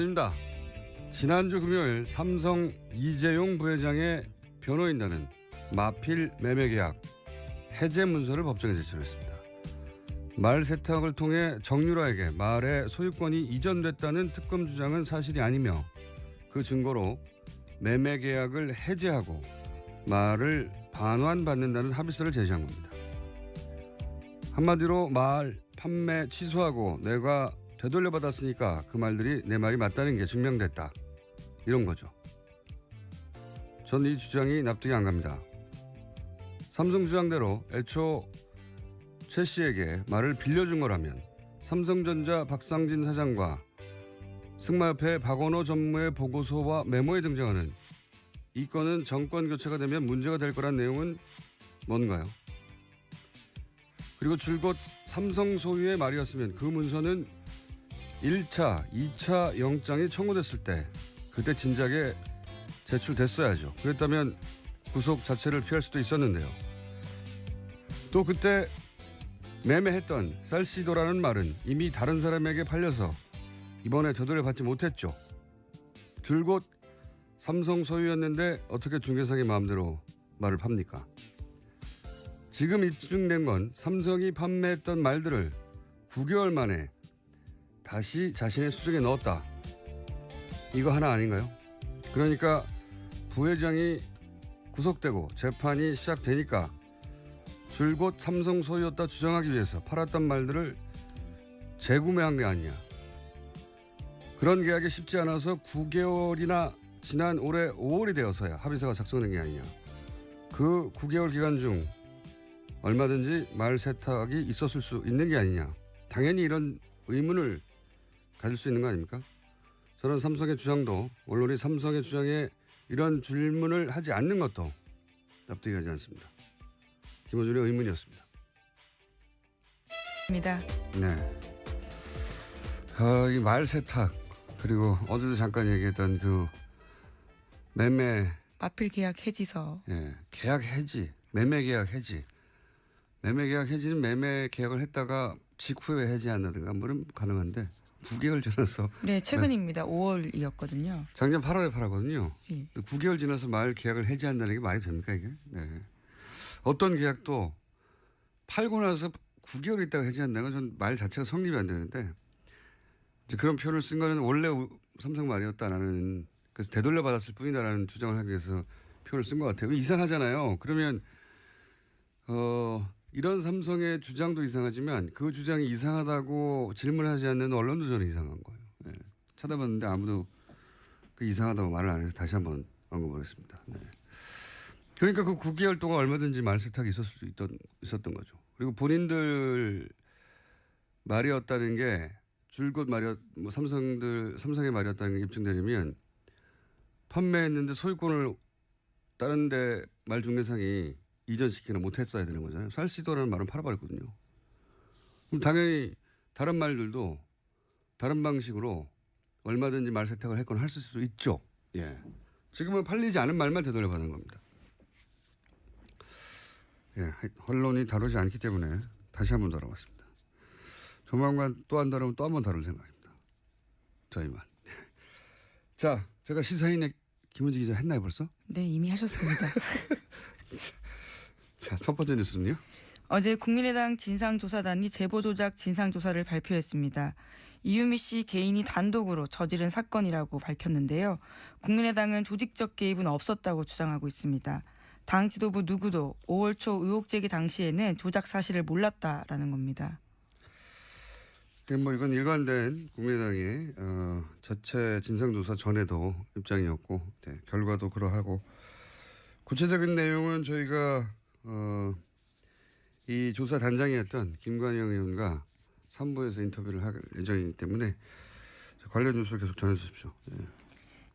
입니다. 지난주 금요일 삼성 이재용 부회장의 변호인단은 마필 매매계약 해제 문서를 법정에 제출했습니다. 말 세탁을 통해 정유라에게 말의 소유권이 이전됐다는 특검 주장은 사실이 아니며 그 증거로 매매계약을 해제하고 말을 반환받는다는 합의서를 제시한 겁니다. 한마디로 말 판매 취소하고 내가 되돌려받았으니까 그 말들이 내 말이 맞다는 게 증명됐다. 이런 거죠. 전 이 주장이 납득이 안 갑니다. 삼성 주장대로 애초 최 씨에게 말을 빌려준 거라면 삼성전자 박상진 사장과 승마협회 박원호 전무의 보고서와 메모에 등장하는 이 건은 정권 교체가 되면 문제가 될 거란 내용은 뭔가요? 그리고 줄곧 삼성 소유의 말이었으면 그 문서는 1차, 2차 영장이 청구됐을 때 그때 진작에 제출됐어야죠. 그랬다면 구속 자체를 피할 수도 있었는데요. 또 그때 매매했던 쌀시도라는 말은 이미 다른 사람에게 팔려서 이번에 되돌려받지 못했죠. 줄곧 삼성 소유였는데 어떻게 중개상의 마음대로 말을 팝니까? 지금 입증된 건 삼성이 판매했던 말들을 9개월 만에 다시 자신의 수중에 넣었다. 이거 하나 아닌가요? 그러니까 부회장이 구속되고 재판이 시작되니까 줄곧 삼성 소유였다 주장하기 위해서 팔았던 말들을 재구매한 게 아니냐. 그런 계약이 쉽지 않아서 9개월이나 지난 올해 5월이 되어서야 합의서가 작성된 게 아니냐. 그 9개월 기간 중 얼마든지 말 세탁이 있었을 수 있는 게 아니냐. 당연히 이런 의문을 가질 수 있는 거 아닙니까? 저는 삼성의 주장도 언론이 삼성의 주장에 이런 질문을 하지 않는 것도 납득이 가지 않습니다. 김어준의 의문이었습니다. 네. 이 말 세탁 그리고 어제도 잠깐 얘기했던 그 매매 마필 계약 해지서. 예, 계약 해지, 매매 계약 해지. 매매 계약 해지는 매매 계약을 했다가 직후에 해지한다든가 뭐는 가능한데 9개월 지나서. 네, 최근입니다. 5월이었거든요. 작년 8월에 팔았거든요. 예. 9개월 지나서 말 계약을 해지한다는 게 말이 됩니까 이게? 네. 어떤 계약도 팔고 나서 9개월 있다가 해지한다는 건 전 말 자체가 성립이 안 되는데 이제 그런 표현을 쓴 거는 원래 삼성 말이었다라는 그래서 되돌려받았을 뿐이다라는 주장을 하기 위해서 표현을 쓴 것 같아요. 이상하잖아요. 그러면 이런 삼성의 주장도 이상하지만 그 주장이 이상하다고 질문하지 않는 언론도 저는 이상한 거예요. 네. 찾아봤는데 아무도 그 이상하다고 말을 안 해서 다시 한번 언급하겠습니다. 네. 그러니까 그 9개월 동안 얼마든지 말 세탁이 있었던 거죠. 그리고 본인들 말이었다는 게 줄곧 삼성의 말이었다는 게 입증되려면 판매했는데 소유권을 다른 데 말중개상이 이전시키거나 못했어야 되는 거잖아요. 쌀시도라는 말은 팔아버렸거든요. 그럼 당연히 다른 말들도 다른 방식으로 얼마든지 말 세탁을 했거나 할 수 있죠. 예. 지금은 팔리지 않은 말만 되돌려받는 겁니다. 예. 언론이 다루지 않기 때문에 다시 한번 다뤄봤습니다. 조만간 또 안 다루면 또 한 번 다룰 생각입니다. 저희만. 자, 제가 시사인의 김은지 기자 했나요 벌써? 네, 이미 하셨습니다. 자, 첫 번째 뉴스는요? 어제 국민의당 진상조사단이 제보조작 진상조사를 발표했습니다. 이유미 씨 개인이 단독으로 저지른 사건이라고 밝혔는데요. 국민의당은 조직적 개입은 없었다고 주장하고 있습니다. 당 지도부 누구도 5월 초 의혹 제기 당시에는 조작 사실을 몰랐다라는 겁니다. 뭐 이건 일관된 국민의당의 자체 진상조사 전에도 입장이었고 네, 결과도 그러하고 구체적인 내용은 저희가 이 조사 단장이었던 김관영 의원과 3부에서 인터뷰를 할 예정이기 때문에 관련 뉴스를 계속 전해주십시오. 네.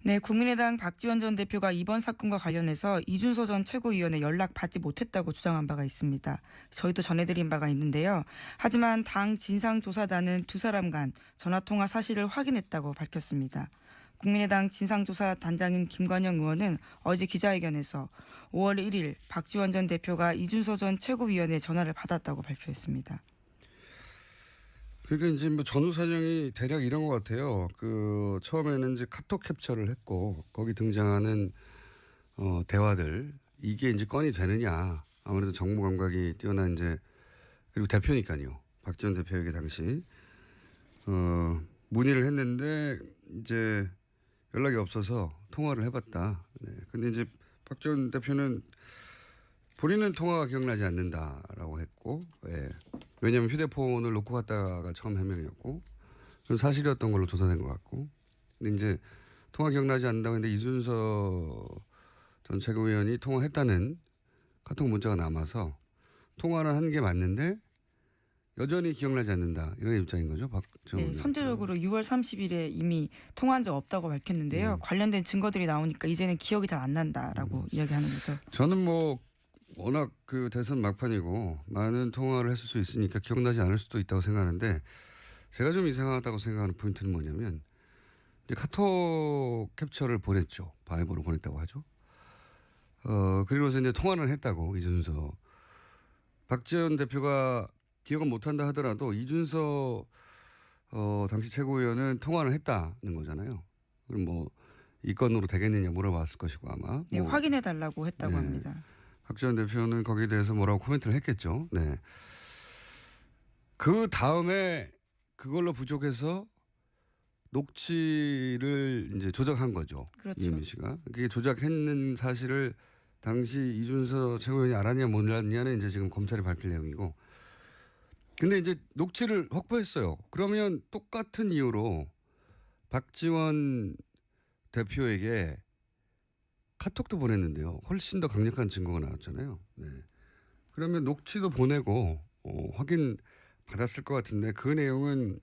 네, 국민의당 박지원 전 대표가 이번 사건과 관련해서 이준서 전 최고위원의 연락 받지 못했다고 주장한 바가 있습니다. 저희도 전해드린 바가 있는데요. 하지만 당 진상조사단은 두 사람 간 전화통화 사실을 확인했다고 밝혔습니다. 국민의당 진상조사 단장인 김관영 의원은 어제 기자회견에서 5월 1일 박지원 전 대표가 이준서 전 최고위원의 전화를 받았다고 발표했습니다. 그러니까 이제 뭐 전후 사정이 대략 이런 것 같아요. 그 처음에는 이제 카톡 캡처를 했고 거기 등장하는 대화들 이게 이제 건이 되느냐. 아무래도 정보 감각이 뛰어난 이제 그리고 대표니까요. 박지원 대표에게 당시 문의를 했는데 이제 연락이 없어서 통화를 해봤다. 네. 근데 이제 박지원 대표는 본인은 통화가 기억나지 않는다라고 했고, 예. 왜냐하면 휴대폰을 놓고 갔다가 처음 해명이었고, 그건 사실이었던 걸로 조사된 것 같고, 근데 이제 통화 기억나지 않는다고 했는데 이준서 전 최고위원이 통화했다는 카톡 문자가 남아서 통화를 한 게 맞는데 여전히 기억나지 않는다 이런 입장인 거죠. 네, 선제적으로 6월 30일에 이미 통화한 적 없다고 밝혔는데요. 관련된 증거들이 나오니까 이제는 기억이 잘 안 난다라고 이야기하는 거죠. 저는 뭐 워낙 그 대선 막판이고 많은 통화를 했을 수 있으니까 기억나지 않을 수도 있다고 생각하는데 제가 좀 이상하다고 생각하는 포인트는 뭐냐면 이제 카톡 캡처를 보냈죠. 바이버로 보냈다고 하죠. 그리고서 이제 통화를 했다고 이준서 박지원 대표가 기억은 못한다 하더라도 이준서 당시 최고위원은 통화를 했다는 거잖아요. 그럼 뭐 이 건으로 되겠느냐 물어봤을 것이고 아마. 네, 뭐, 확인해 달라고 했다고 네. 합니다. 박지원 대표는 거기에 대해서 뭐라고 코멘트를 했겠죠. 네. 그 다음에 그걸로 부족해서 녹취를 이제 조작한 거죠. 그렇죠. 이은미 씨가. 그게 조작했는 사실을 당시 이준서 최고위원이 알았냐 몰랐냐는 이제 지금 검찰이 밝힐 내용이고. 근데 이제 녹취를 확보했어요. 그러면 똑같은 이유로 박지원 대표에게 카톡도 보냈는데요. 훨씬 더 강력한 증거가 나왔잖아요. 네. 그러면 녹취도 보내고 확인 받았을 것 같은데 그 내용은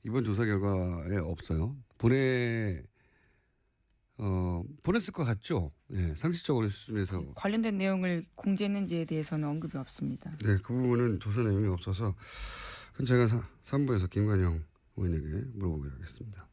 이번 조사 결과에 없어요. 보냈을 것 같죠. 네, 상식적으로 수준에서. 관련된 내용을 공개했는지에 대해서는 언급이 없습니다. 네, 그 부분은 조사 내용이 없어서 그건 제가 3부에서 김관영 의원에게 물어보기로 하겠습니다.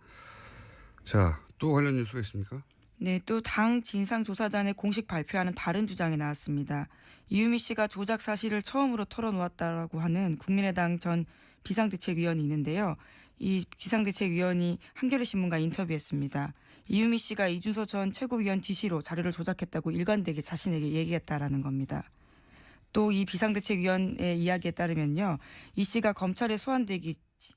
자, 또 관련 뉴스가 있습니까? 네, 또 당 진상조사단의 공식 발표하는 다른 주장이 나왔습니다. 이유미 씨가 조작 사실을 처음으로 털어놓았다라고 하는 국민의당 전 비상대책위원이 있는데요. 이 비상대책위원이 한겨레 신문과 인터뷰했습니다. 이유미 씨가 이준서 전 최고위원 지시로 자료를 조작했다고 일관되게 자신에게 얘기했다라는 겁니다. 또 이 비상대책위원의 이야기에 따르면요. 이 씨가 검찰에 소환되기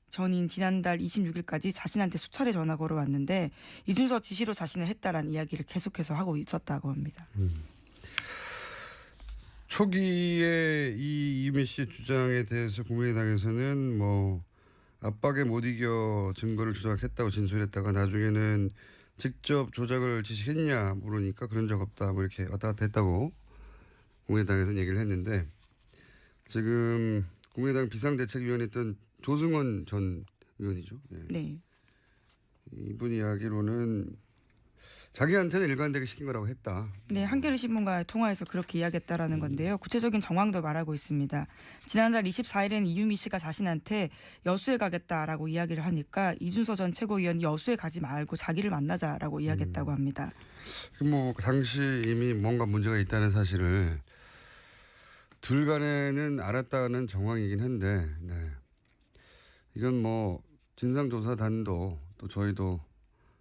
전인 지난달 26일까지 자신한테 수차례 전화 걸어왔는데 이준서 지시로 자신을 했다라는 이야기를 계속해서 하고 있었다고 합니다. 초기에 이 이유미 씨의 주장에 대해서 국민의당에서는 뭐 압박에 못 이겨 증거를 조작했다고 진술했다가 나중에는 직접 조작을 지시했냐 물으니까 그런 적 없다 뭐 이렇게 왔다 갔다 했다고 국민의당에서는 얘기를 했는데 지금 국민의당 비상대책위원이었던 조승원 전 의원이죠. 네. 네. 이분 이야기로는 자기한테는 일관되게 시킨 거라고 했다. 네, 한겨레 신문과 통화해서 그렇게 이야기했다라는 건데요. 구체적인 정황도 말하고 있습니다. 지난달 24일에는 이유미 씨가 자신한테 여수에 가겠다라고 이야기를 하니까 이준서 전 최고위원이 여수에 가지 말고 자기를 만나자라고 이야기했다고 합니다. 뭐 당시 이미 뭔가 문제가 있다는 사실을 둘 간에는 알았다는 정황이긴 한데, 네. 이건 뭐 진상조사단도 또 저희도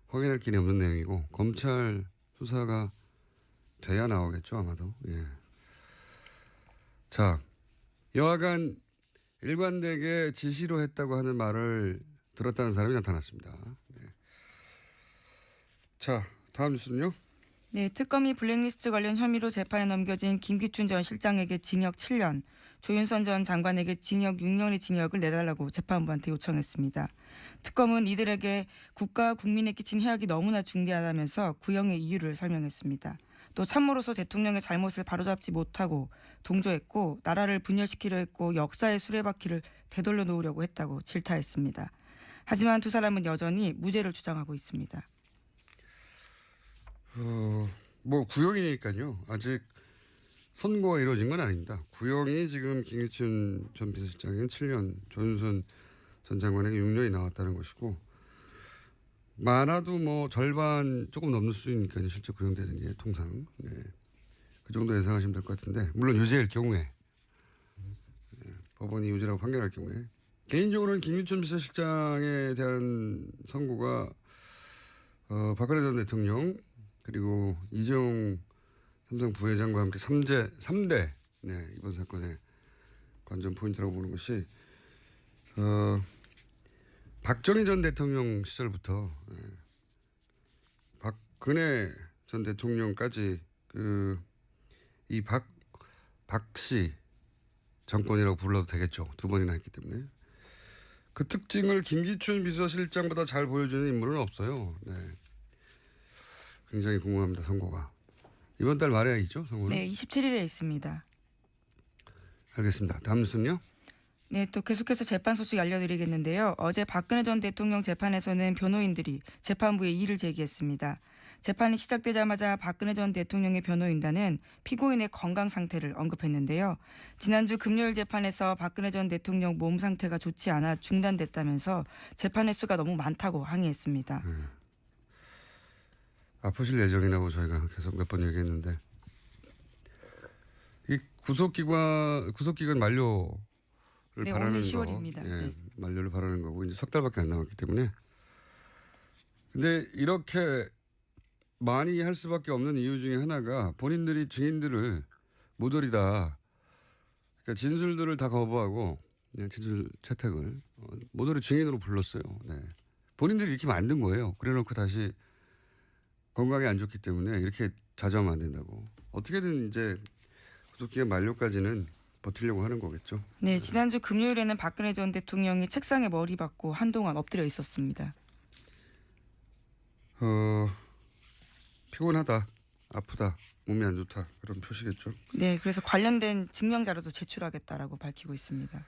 확인할 길이 없는 내용이고 검찰 수사가 돼야 나오겠죠 아마도. 예. 자, 여하간 일관되게 지시로 했다고 하는 말을 들었다는 사람이 나타났습니다. 네. 자, 다음 뉴스는요. 네, 특검이 블랙리스트 관련 혐의로 재판에 넘겨진 김기춘 전 실장에게 징역 7년, 조윤선 전 장관에게 징역 6년의 징역을 내달라고 재판부한테 요청했습니다. 특검은 이들에게 국가와 국민에 끼친 해악이 너무나 중대하다면서 구형의 이유를 설명했습니다. 또 참모로서 대통령의 잘못을 바로잡지 못하고 동조했고 나라를 분열시키려 했고 역사의 수레바퀴를 되돌려 놓으려고 했다고 질타했습니다. 하지만 두 사람은 여전히 무죄를 주장하고 있습니다. 뭐 구형이니까요. 아직 선고가 이루어진 건 아닙니다. 구형이 지금 김기춘 전 비서실장에게 7년, 조윤선 전 장관에게 6년이 나왔다는 것이고 많아도 뭐 절반 조금 넘는 수준이니까요. 실제 구형되는 게 통상. 네. 그 정도 예상하시면 될 것 같은데 물론 유죄일 경우에 법원이 유죄라고 판결할 경우에 개인적으로는 김기춘 비서실장에 대한 선고가 박근혜 전 대통령 그리고 이재용 삼성 부회장과 함께 3대 네, 이번 사건의 관전 포인트라고 보는 것이 박정희 전 대통령 시절부터 박근혜 전 대통령까지 이 박씨 정권이라고 불러도 되겠죠. 두 번이나 했기 때문에. 그 특징을 김기춘 비서실장보다 잘 보여주는 인물은 없어요. 네. 굉장히 궁금합니다. 선고가. 이번 달 말에 있죠? 선고는? 네, 27일에 있습니다. 알겠습니다. 다음 순요? 네, 또 계속해서 재판 소식 알려드리겠는데요. 어제 박근혜 전 대통령 재판에서는 변호인들이 재판부에 이의를 제기했습니다. 재판이 시작되자마자 박근혜 전 대통령의 변호인단은 피고인의 건강 상태를 언급했는데요. 지난주 금요일 재판에서 박근혜 전 대통령 몸 상태가 좋지 않아 중단됐다면서 재판 횟수가 너무 많다고 항의했습니다. 아프실 예정이라고 저희가 계속 몇 번 얘기했는데 이 구속기간 만료를 네, 바라는 오늘 거, 10월입니다. 예, 네. 만료를 바라는 거고 이제 석 달밖에 안 남았기 때문에. 근데 이렇게 많이 할 수밖에 없는 이유 중에 하나가 본인들이 증인들을 모조리 다 그러니까 진술들을 다 거부하고 네, 진술 채택을 모조리 증인으로 불렀어요. 네. 본인들이 이렇게 만든 거예요. 그래놓고 다시 건강에 안 좋기 때문에 이렇게 자주하면 안 된다고. 어떻게든 이제 구속기간 만료까지는 버티려고 하는 거겠죠. 네, 지난주 금요일에는 박근혜 전 대통령이 책상에 머리 박고 한동안 엎드려 있었습니다. 피곤하다, 아프다, 몸이 안 좋다 그런 표시겠죠. 네, 그래서 관련된 증명 자료도 제출하겠다라고 밝히고 있습니다.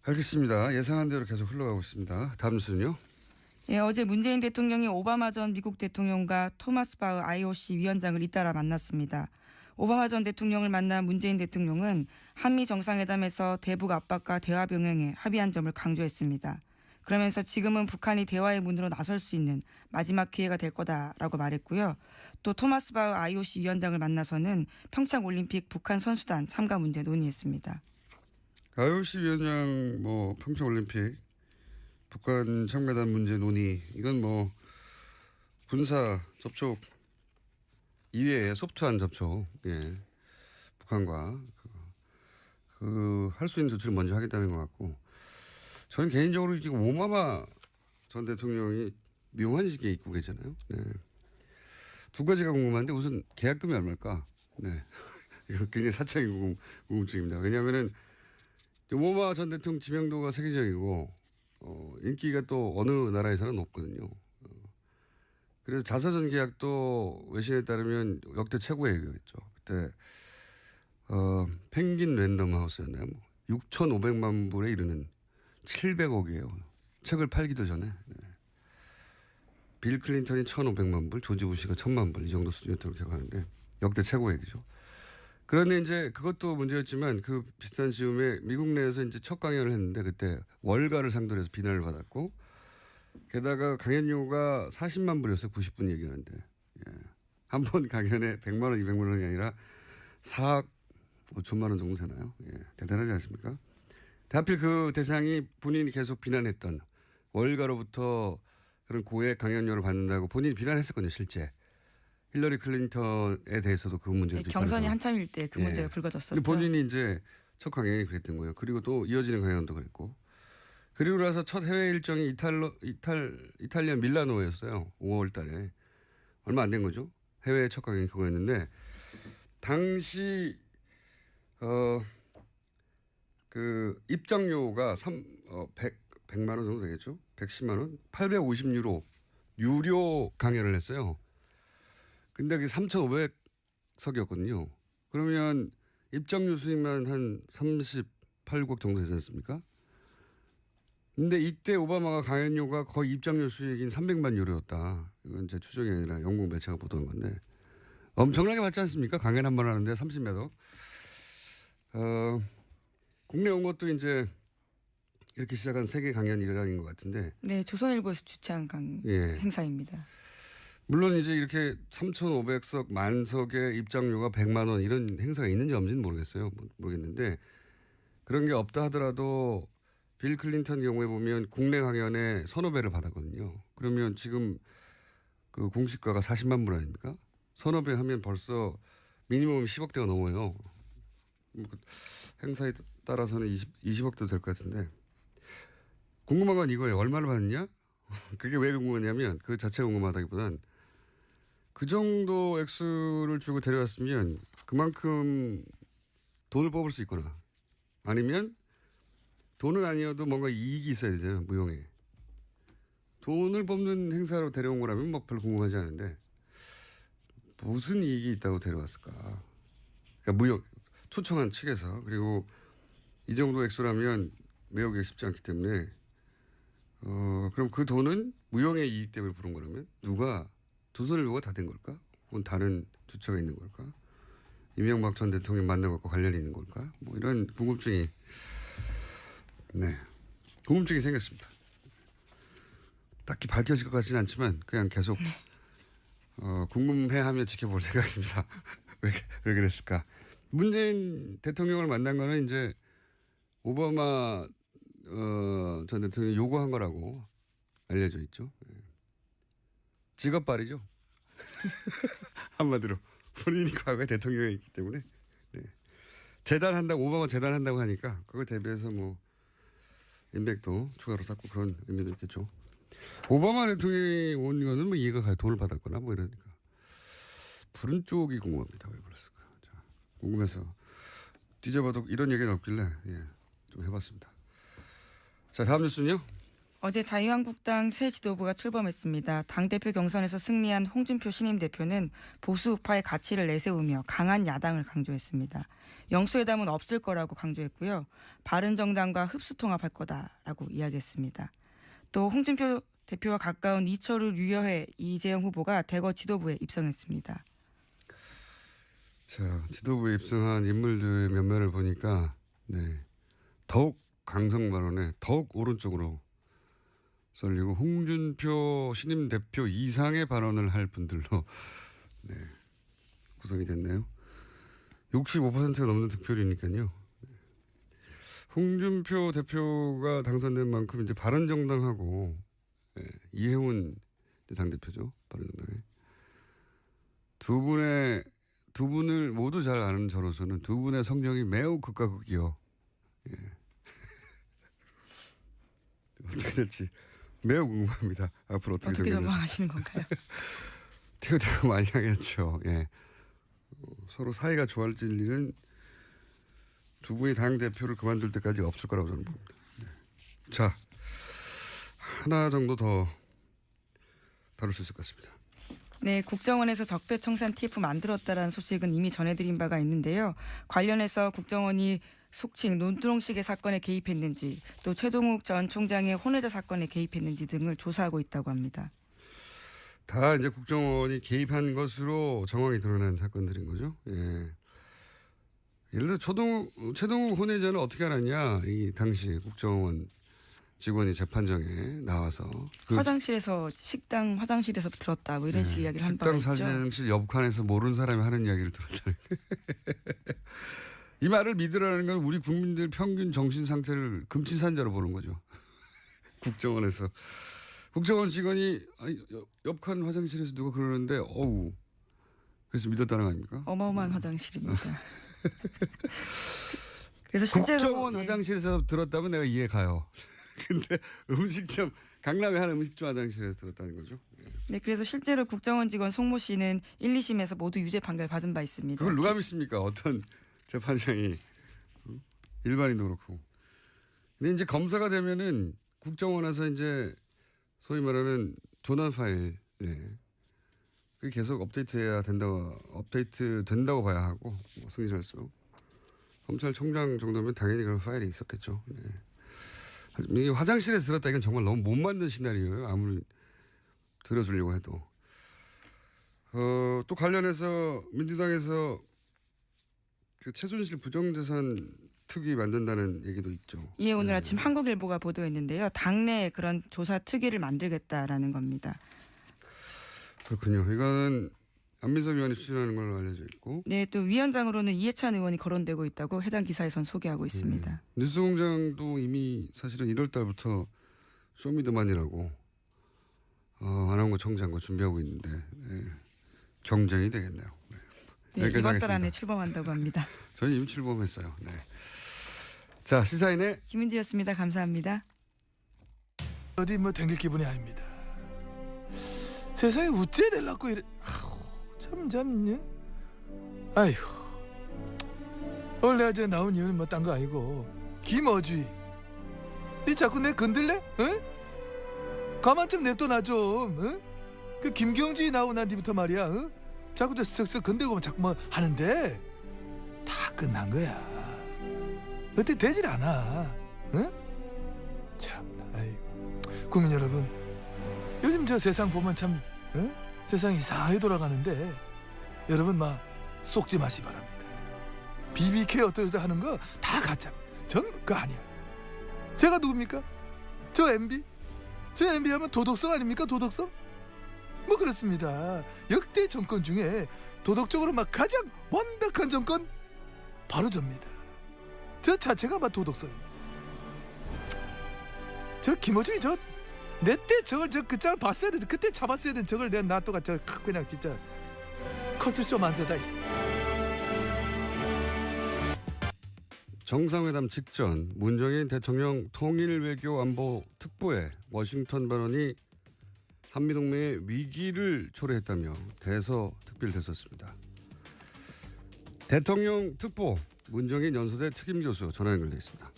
알겠습니다. 예상한 대로 계속 흘러가고 있습니다. 다음 순요. 예, 어제 문재인 대통령이 오바마 전 미국 대통령과 토마스 바흐 IOC 위원장을 잇따라 만났습니다. 오바마 전 대통령을 만난 문재인 대통령은 한미 정상회담에서 대북 압박과 대화 병행에 합의한 점을 강조했습니다. 그러면서 지금은 북한이 대화의 문으로 나설 수 있는 마지막 기회가 될 거다라고 말했고요. 또 토마스 바흐 IOC 위원장을 만나서는 평창올림픽 북한 선수단 참가 문제 논의했습니다. IOC 위원장 평창올림픽 북한 참가단 문제 논의 이건 군사 접촉 이외에 소프트한 접촉 북한과 할 수 있는 조치를 먼저 하겠다는 것 같고 저는 개인적으로 지금 오바마 전 대통령이 묘한 시기에 입고 계잖아요. 네. 두 가지가 궁금한데 우선 계약금이 얼마일까? 네. 이거 굉장히 사적인 궁금증입니다. 왜냐하면은 오바마 전 대통령 지명도가 세계적이고 인기가 또 어느 나라에서는 높거든요. 그래서 자사전 계약도 외신에 따르면 역대 최고액이었죠. 그때 펭귄 랜덤 하우스였나요? 6,500만 불에 이르는 700억이에요. 책을 팔기도 전에. 네. 빌 클린턴이 1,500만 불, 조지 부시가 1,000만 불 이 정도 수준이었다고 기억하는데 역대 최고액이죠. 그런데 이제 그것도 문제였지만 그 비슷한 즈음에 미국 내에서 이제 첫 강연을 했는데 그때 월가를 상대로 해서 비난을 받았고 게다가 강연료가 40만 불이었어요. 90분 얘기하는데. 예. 한 번 강연에 100만 원, 200만 원이 아니라 4억 5천만 원 정도 되나요? 예. 대단하지 않습니까? 하필 그 대상이 본인이 계속 비난했던 월가로부터 그런 고액 강연료를 받는다고 본인이 비난했었거든요. 실제. 힐러리 클린턴에 대해서도 그 문제도 있고. 경선이 한참일 때 그 문제가 예. 불거졌었죠. 근데 본인이 이제 첫 강연이 그랬던 거예요. 그리고 또 이어지는 강연도 그랬고. 그리고 나서 첫 해외 일정이 이탈리아 밀라노였어요. 5월 달에. 얼마 안 된 거죠. 해외 첫 강연이 그거였는데 당시 그 입장료가 100만 원 정도 되겠죠. 110만 원. 850유로 유료 강연을 했어요. 근데 그게 3,500석이었거든요. 그러면 입장료 수익만 한 38국 정도 되지 않습니까? 근데 이때 오바마가 강연료가 거의 입장료 수익인 300만 유로였다. 이건 제 추정이 아니라 영국 매체가 보도한 건데 엄청나게 받지 않습니까? 강연 한 번 하는데 30몇 억. 국내 온 것도 이제 이렇게 시작한 세계 강연 일환인 것 같은데. 네, 조선일보에서 주최한 행사입니다. 물론 이제 이렇게 3,500석 만석의 입장료가 100만 원 이런 행사가 있는지 없는지는 모르겠어요. 모르겠는데 그런 게 없다 하더라도 빌 클린턴 경우에 보면 국내 강연에 서너 배를 받았거든요. 그러면 지금 그 공시가가 40만 불 아닙니까? 서너 배 하면 벌써 미니멈 10억대가 넘어요. 행사에 따라서는 20억대도 될 것 같은데. 궁금한 건 이거예요. 얼마를 받느냐? 그게 왜 궁금하냐면 그 자체가 궁금하다기보단 그 정도 액수를 주고 데려왔으면 그만큼 돈을 뽑을 수 있거나 아니면 돈은 아니어도 뭔가 이익이 있어야 되잖아요. 무용에. 돈을 뽑는 행사로 데려온 거라면 뭐 별로 궁금하지 않은데 무슨 이익이 있다고 데려왔을까. 그러니까 무역 초청한 측에서. 그리고 이 정도 액수라면 매우기 쉽지 않기 때문에 그럼 그 돈은 무용의 이익 때문에 부른 거라면 누가 두 손을 모아 다 된 걸까? 혹은 다른 주체가 있는 걸까? 이명박 전 대통령 만난 것과 관련이 있는 걸까? 뭐 이런 궁금증이 생겼습니다. 딱히 밝혀질 것 같지는 않지만 그냥 계속 궁금해하며 지켜볼 생각입니다. 왜 그랬을까? 문재인 대통령을 만난 거는 이제 오바마 전 대통령이 요구한 거라고 알려져 있죠. 직업발이죠. 한마디로 본인이 과거에 대통령이었기 때문에 재단한다고 오바마 재단한다고 하니까 그거 대비해서 뭐 인맥도 추가로 쌓고 그런 의미도 있겠죠. 오바마 대통령이 온 거는 뭐 이해가 가요. 돈을 받았거나 뭐 이러니까. 부른 쪽이 궁금합니다. 왜 그랬을까? 자, 궁금해서 뒤져봐도 이런 얘기는 없길래 좀 해봤습니다. 자, 다음 뉴스는요. 어제 자유한국당 새 지도부가 출범했습니다. 당대표 경선에서 승리한 홍준표 신임 대표는 보수 우파의 가치를 내세우며 강한 야당을 강조했습니다. 영수회담은 없을 거라고 강조했고요. 바른정당과 흡수통합할 거다라고 이야기했습니다. 또 홍준표 대표와 가까운 이철우, 류여해, 이재영 후보가 대거 지도부에 입성했습니다. 자, 지도부에 입성한 인물들의 면면을 보니까 더욱 강성 발언에 더욱 오른쪽으로 쏠리고 홍준표 신임 대표 이상의 발언을 할 분들로 구성이 됐네요. 65%가 넘는 득표율이니까요. 홍준표 대표가 당선된 만큼 이제 바른정당하고 이해훈 당대표죠. 바른정당에 두 분을 모두 잘 아는 저로서는 두 분의 성령이 매우 극과 극이요. 어떻게 될지 매우 궁금합니다. 앞으로 어떻게 전망하시는 건가요? 되게 많이 하겠죠. 서로 사이가 좋아질 일은 두 분이 당 대표를 그만둘 때까지 없을 거라고 저는 봅니다. 자, 하나 정도 더 다룰 수 있을 것 같습니다. 네, 국정원에서 적폐청산 TF 만들었다라는 소식은 이미 전해드린 바가 있는데요. 관련해서 국정원이 속칭 논두렁식의 사건에 개입했는지 또 최동욱 전 총장의 혼외자 사건에 개입했는지 등을 조사하고 있다고 합니다. 다 이제 국정원이 개입한 것으로 정황이 드러난 사건들인 거죠. 예를 들어 최동욱 혼외자는 어떻게 알았냐? 이 당시 국정원 직원이 재판정에 나와서 화장실에서 식당 화장실에서 들었다 뭐 이런 식의 이야기를 한 바가 있죠. 식당 사진실 옆칸에서 모르는 사람이 하는 이야기를 들었다. 이 말을 믿으라는 건 우리 국민들 평균 정신 상태를 금치산자로 보는 거죠. 국정원에서 국정원 직원이 옆칸 화장실에서 누가 그러는데 그래서 믿었다는 거 아닙니까? 어마어마한 화장실입니다. 그래서 실제로 국정원 화장실에서 들었다면 내가 이해 가요. 근데 음식점 강남의 한 음식점 화장실에서 들었다는 거죠. 네, 그래서 실제로 국정원 직원 송모 씨는 1, 2심에서 모두 유죄 판결 받은 바 있습니다. 그걸 누가 믿습니까? 어떤 재판장이 일반인도 그렇고. 근데 이제 검사가 되면은 국정원에서 이제 소위 말하는 조난 파일, 그게 계속 업데이트 된다고 봐야 하고 승진할수록 검찰총장 정도면 당연히 그런 파일이 있었겠죠. 이게 화장실에 들었다 이건 정말 너무 못 만든 시나리오예요. 아무리 들어주려고 해도. 또 관련해서 민주당에서 그 최순실 부정재산 특위 만든다는 얘기도 있죠. 예, 오늘 아침 한국일보가 보도했는데요. 당내에 그런 조사 특위를 만들겠다라는 겁니다. 그렇군요. 이거는 안민석 의원이 추진하는 걸로 알려져 있고. 네, 또 위원장으로는 이해찬 의원이 거론되고 있다고 해당 기사에선 소개하고 있습니다. 뉴스공장도 이미 사실은 1월 달부터 쇼미더만이라고 안원구 청장과 준비하고 있는데 경쟁이 되겠네요. 네, 여기까지 이번 달 하겠습니다. 안에 출범한다고 합니다. 저는 이미 출범했어요. 네. 자, 시사인의 김은지였습니다. 감사합니다. 어디 뭐 댕길 기분이 아닙니다. 세상에 우째 될라고 이래. 참. 아이고. 오늘 내가 저 나온 이유는 뭐 딴 거 아니고 김어주이. 니 자꾸 내 건들래? 응? 가만 좀 냅둬 좀. 응? 그 김경주이 나오고 난 뒤부터 말이야. 응? 자꾸 저 쓱쓱 건들고 자꾸 뭐 하는데 다 끝난 거야. 어떻게 되질 않아. 응? 참. 아이고. 국민 여러분, 요즘 저 세상 보면 참 세상이 이상하게 돌아가는데 여러분 막 속지 마시 바랍니다. BBK 어떠다 하는 거 다 가짜. 전 그거 아니야. 제가 누굽니까? 저 MB? 저 MB 하면 도덕성 아닙니까? 도덕성? 뭐 그렇습니다. 역대 정권 중에 도덕적으로 막 가장 완벽한 정권 바로 접니다. 저 자체가 막 도덕성입니다. 저 김어중이 저 내 때 저걸 저 그 짤 봤어야 돼. 그때 잡았어야 돼. 저걸 내가 놔둬가 저 그냥 진짜 커트쇼 만세다. 정상회담 직전 문정인 대통령 통일외교안보 특보의 워싱턴 발언이 한미동맹의 위기를 초래했다며 대서특필됐었습니다. 대통령 특보 문정인 연세대 특임교수 전화 연결돼 있습니다.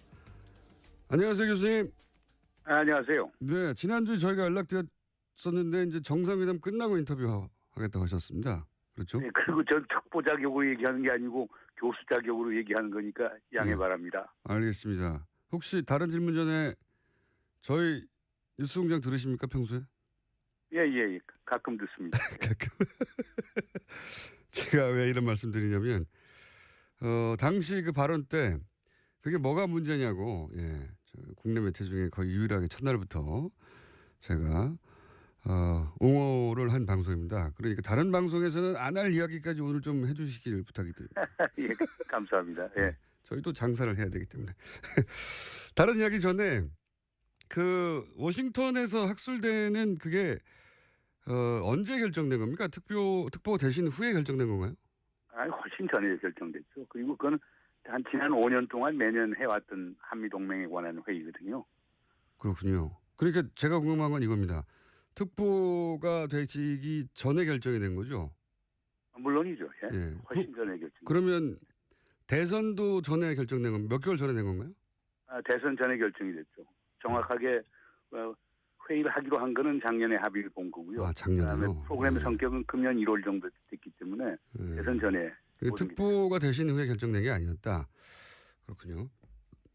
안녕하세요, 교수님. 안녕하세요. 네, 지난주에 저희가 연락드렸었는데 이제 정상회담 끝나고 인터뷰하겠다고 하셨습니다. 그렇죠? 네, 그리고 전 특보 자격으로 얘기하는 게 아니고 교수 자격으로 얘기하는 거니까 양해 네. 바랍니다. 알겠습니다. 혹시 다른 질문 전에 저희 뉴스공장 들으십니까, 평소에? 예. 가끔 듣습니다. 제가 왜 이런 말씀 드리냐면 당시 그 발언 때 그게 뭐가 문제냐고 국내 매체 중에 거의 유일하게 첫날부터 제가 옹호를 한 방송입니다. 그러니까 다른 방송에서는 안 할 이야기까지 오늘 좀 해주시길 부탁드립니다. 예, 감사합니다. 예. 저희도 장사를 해야 되기 때문에. 다른 이야기 전에 그 워싱턴에서 학술대는 그게 언제 결정된 겁니까? 특보 대신 후에 결정된 건가요? 아니, 훨씬 전에 결정됐죠. 그리고 그건 한 지난 5년 동안 매년 해왔던 한미동맹에 관한 회의거든요. 그렇군요. 그러니까 제가 궁금한 건 이겁니다. 특보가 되기 전에 결정이 된 거죠? 물론이죠. 예. 예. 훨씬 전에 결정. 그러면 대선도 전에 결정된 건 몇 개월 전에 된 건가요? 대선 전에 결정이 됐죠. 정확하게 회의를 하기로 한 거는 작년에 합의를 본 거고요. 작년에요? 그다음에 프로그램의 성격은 금년 1월 정도 됐기 때문에 대선 전에. 특보가 되신 후에 결정된 게 아니었다. 그렇군요.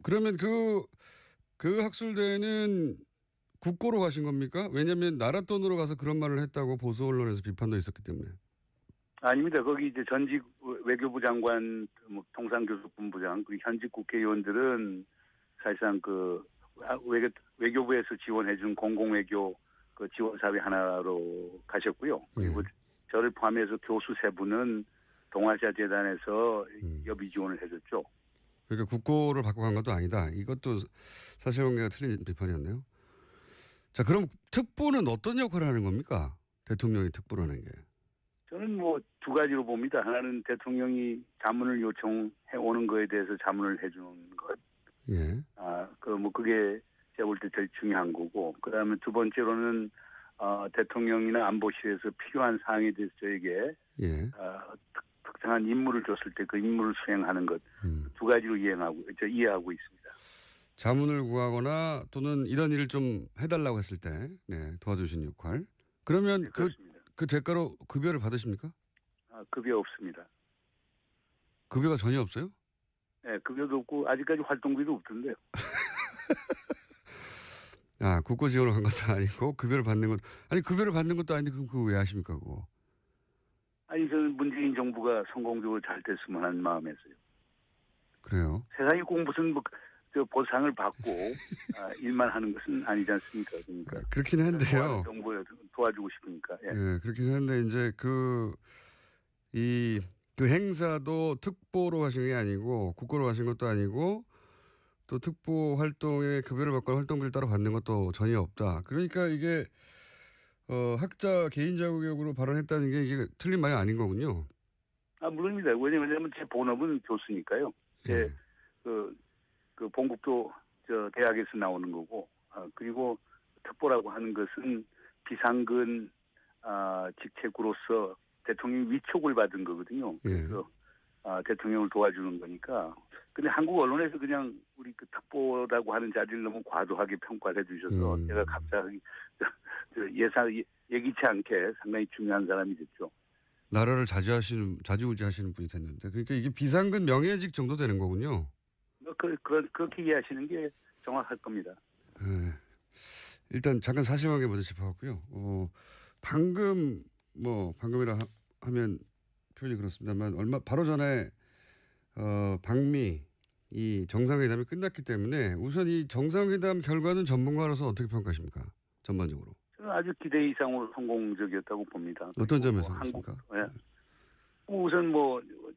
그러면 그 학술대는 국고로 가신 겁니까? 왜냐하면 나라 돈으로 가서 그런 말을 했다고 보수 언론에서 비판도 있었기 때문에. 아닙니다. 거기 이제 전직 외교부 장관, 통상교섭본부장, 그리고 현직 국회의원들은 사실상 외교부에서 지원해준 공공외교 지원 사업의 하나로 가셨고요. 그리고 저를 포함해서 교수 세 분은 동아시아 재단에서 여비 지원을 해줬죠. 그러니까 국고를 받고 간 것도 아니다. 이것도 사실관계가 틀린 비판이었네요. 자, 그럼 특보는 어떤 역할을 하는 겁니까? 대통령이 특보라는 게. 저는 두 가지로 봅니다. 하나는 대통령이 자문을 요청해 오는 거에 대해서 자문을 해주는 것. 예. 그게 제가 볼 때 제일 중요한 거고. 그다음에 두 번째로는 대통령이나 안보실에서 필요한 사항에 대해서 저에게 특정한 임무를 줬을 때 그 임무를 수행하는 것. 두 가지로 이해하고 있습니다. 자문을 구하거나 또는 이런 일을 좀 해달라고 했을 때 도와주신 역할. 그러면 네, 그 대가로 급여를 받으십니까? 급여 없습니다. 급여가 전혀 없어요? 네, 급여도 없고 아직까지 활동비도 없던데요. 국고 지원을 한 것도 아니고 급여를 받는 것. 아니 급여를 받는 것도 아닌데 그럼 그거 왜 하십니까 그거? 아니 저는 문재인 정부가 성공적으로 잘 됐으면 하는 마음에서요. 그래요? 세상이 꼭 무슨 보상을 받고 일만 하는 것은 아니지 않습니까? 그러니까 그렇긴 한데요. 정부에 도와주고 싶으니까. 예. 그렇긴 한데 이제 그 행사도 특보로 하신 게 아니고 국고로 하신 것도 아니고 또 특보 활동에 급여를 받거나 활동비를 따로 받는 것도 전혀 없다. 그러니까 이게 학자 개인 자격으로 발언했다는 게 이게 틀린 말이 아닌 거군요. 물론입니다. 왜냐하면 제 본업은 교수니까요. 제 그 본국도 저 대학에서 나오는 거고, 그리고 특보라고 하는 것은 비상근 직책으로서 대통령 위촉을 받은 거거든요. 그래서 대통령을 도와주는 거니까. 근데 한국 언론에서 그냥 우리 그 특보라고 하는 자리를 너무 과도하게 평가를 해주셔서 제가 갑자기 예기치 않게 상당히 중요한 사람이 됐죠. 나라를 좌지우지하시는 분이 됐는데, 그러니까 이게 비상근 명예직 정도 되는 거군요. 그렇게 이해하시는 게 정확할 겁니다. 네. 일단 잠깐 사실관계 먼저 짚어봤고요. 방금이라 하면 표현이 그렇습니다만 바로 전에 방미 이 정상회담이 끝났기 때문에 우선 이 정상회담 결과는 전문가로서 어떻게 평가하십니까? 전반적으로. 저는 아주 기대 이상으로 성공적이었다고 봅니다. 어떤 점에서 그렇습니까? 우선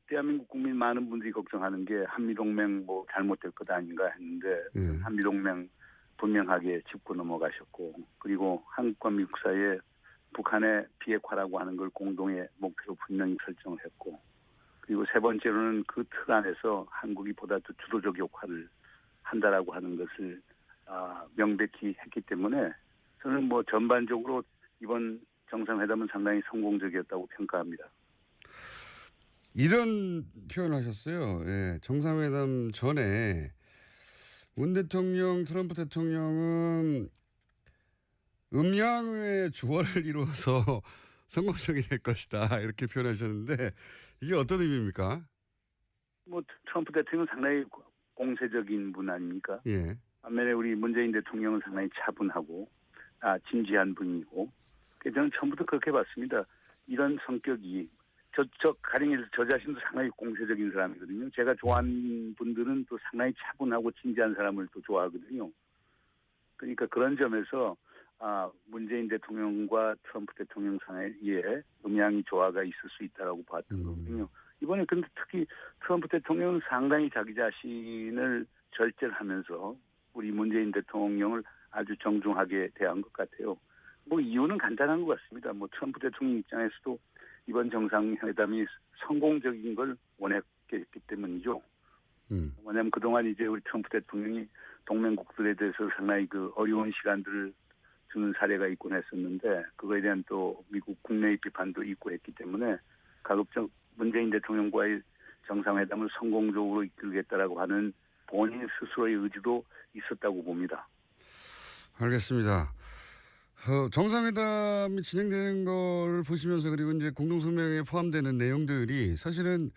대한민국 국민 많은 분들이 걱정하는 게 한미동맹 잘못될 것 아닌가 했는데 한미동맹 분명하게 짚고 넘어가셨고, 그리고 한국과 미국 사이에 북한의 비핵화라고 하는 걸 공동의 목표로 분명히 설정을 했고, 그리고 세 번째로는 그 틀 안에서 한국이 보다 더 주도적 역할을 한다라고 하는 것을 명백히 했기 때문에 저는 전반적으로 이번 정상회담은 상당히 성공적이었다고 평가합니다. 이런 표현을 하셨어요. 예, 정상회담 전에 문 대통령, 트럼프 대통령은 음양의 조화를 이루어서 성공적이 될 것이다. 이렇게 표현하셨는데 이게 어떤 의미입니까? 트럼프 대통령은 상당히 공세적인 분 아닙니까? 예. 반면에 우리 문재인 대통령은 상당히 차분하고 진지한 분이고, 저는 처음부터 그렇게 봤습니다. 이런 성격이 가령 저 자신도 상당히 공세적인 사람이거든요. 제가 좋아하는 분들은 또 상당히 차분하고 진지한 사람을 또 좋아하거든요. 그러니까 그런 점에서 문재인 대통령과 트럼프 대통령 사이에 음양이 조화가 있을 수 있다라고 봤던 거거든요. 이번에 근데 특히 트럼프 대통령은 상당히 자기 자신을 절제하면서 우리 문재인 대통령을 아주 정중하게 대한 것 같아요. 이유는 간단한 것 같습니다. 트럼프 대통령 입장에서도 이번 정상회담이 성공적인 걸 원했기 때문이죠. 왜냐하면 그동안 이제 우리 트럼프 대통령이 동맹국들에 대해서 상당히 어려운 시간들을 주는 사례가 있곤 했었는데, 그거에 대한 또 미국 국내의 비판도 있고 했기 때문에 가급적 문재인 대통령과의 정상회담을 성공적으로 이끌겠다라고 하는 본인 스스로의 의지도 있었다고 봅니다. 알겠습니다. 정상회담이 진행되는 걸 보시면서, 그리고 이제 공동성명에 포함되는 내용들이 사실은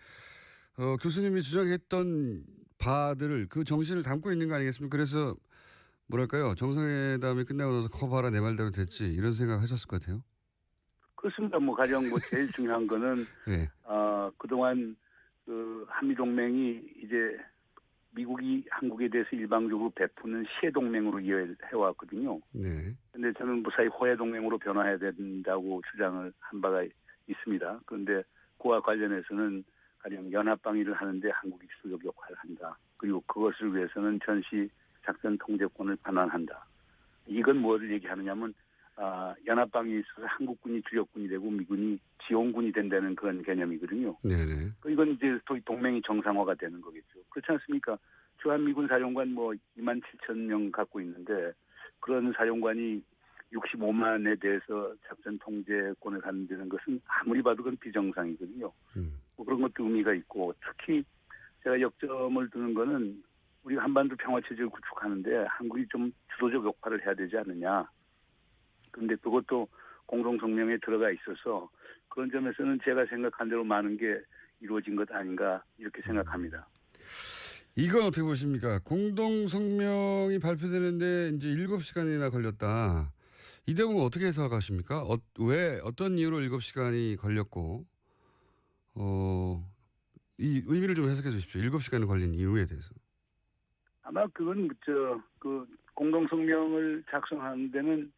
교수님이 주장했던 바들을 그 정신을 담고 있는 거 아니겠습니까? 그래서 뭐랄까요, 정상회담이 끝나고 나서 커봐라 내 말대로 됐지, 이런 생각 하셨을 것 같아요. 그렇습니다. 가령 제일 중요한 거는 네. 그동안 한미동맹이 이제 미국이 한국에 대해서 일방적으로 베푸는 시해동맹으로 이해해왔거든요. 네. 근데 저는 무사히 호해동맹으로 변화해야 된다고 주장을 한 바가 있습니다. 그런데 그와 관련해서는 가령 연합방위를 하는데 한국이 주도적 역할을 한다. 그리고 그것을 위해서는 전시 작전 통제권을 반환한다. 이건 뭐를 얘기하느냐면 연합방위에 있어서 한국군이 주력군이 되고 미군이 지원군이 된다는 그런 개념이거든요. 네네. 이건 이제 또 동맹이 정상화가 되는 거겠죠. 그렇지 않습니까? 주한미군 사령관 27,000명 갖고 있는데, 그런 사령관이 65만에 대해서 작전 통제권을 갖는다는 것은 아무리 봐도 그건 비정상이거든요. 그런 것도 의미가 있고, 특히 제가 역점을 두는 거는 우리 한반도 평화체제를 구축하는데 한국이 좀 주도적 역할을 해야 되지 않느냐. 그런데 그것도 공동성명에 들어가 있어서 그런 점에서는 제가 생각한 대로 많은 게 이루어진 것 아닌가 이렇게 생각합니다. 이건 어떻게 보십니까? 공동성명이 발표되는데 이제 7시간이나 걸렸다. 이 대목은 어떻게 해석하십니까? 왜 어떤 이유로 7시간이 걸렸고 이 의미를 좀 해석해 주십시오. 7시간이 걸린 이유에 대해서. 아마 그건 공동성명을 작성하는 데는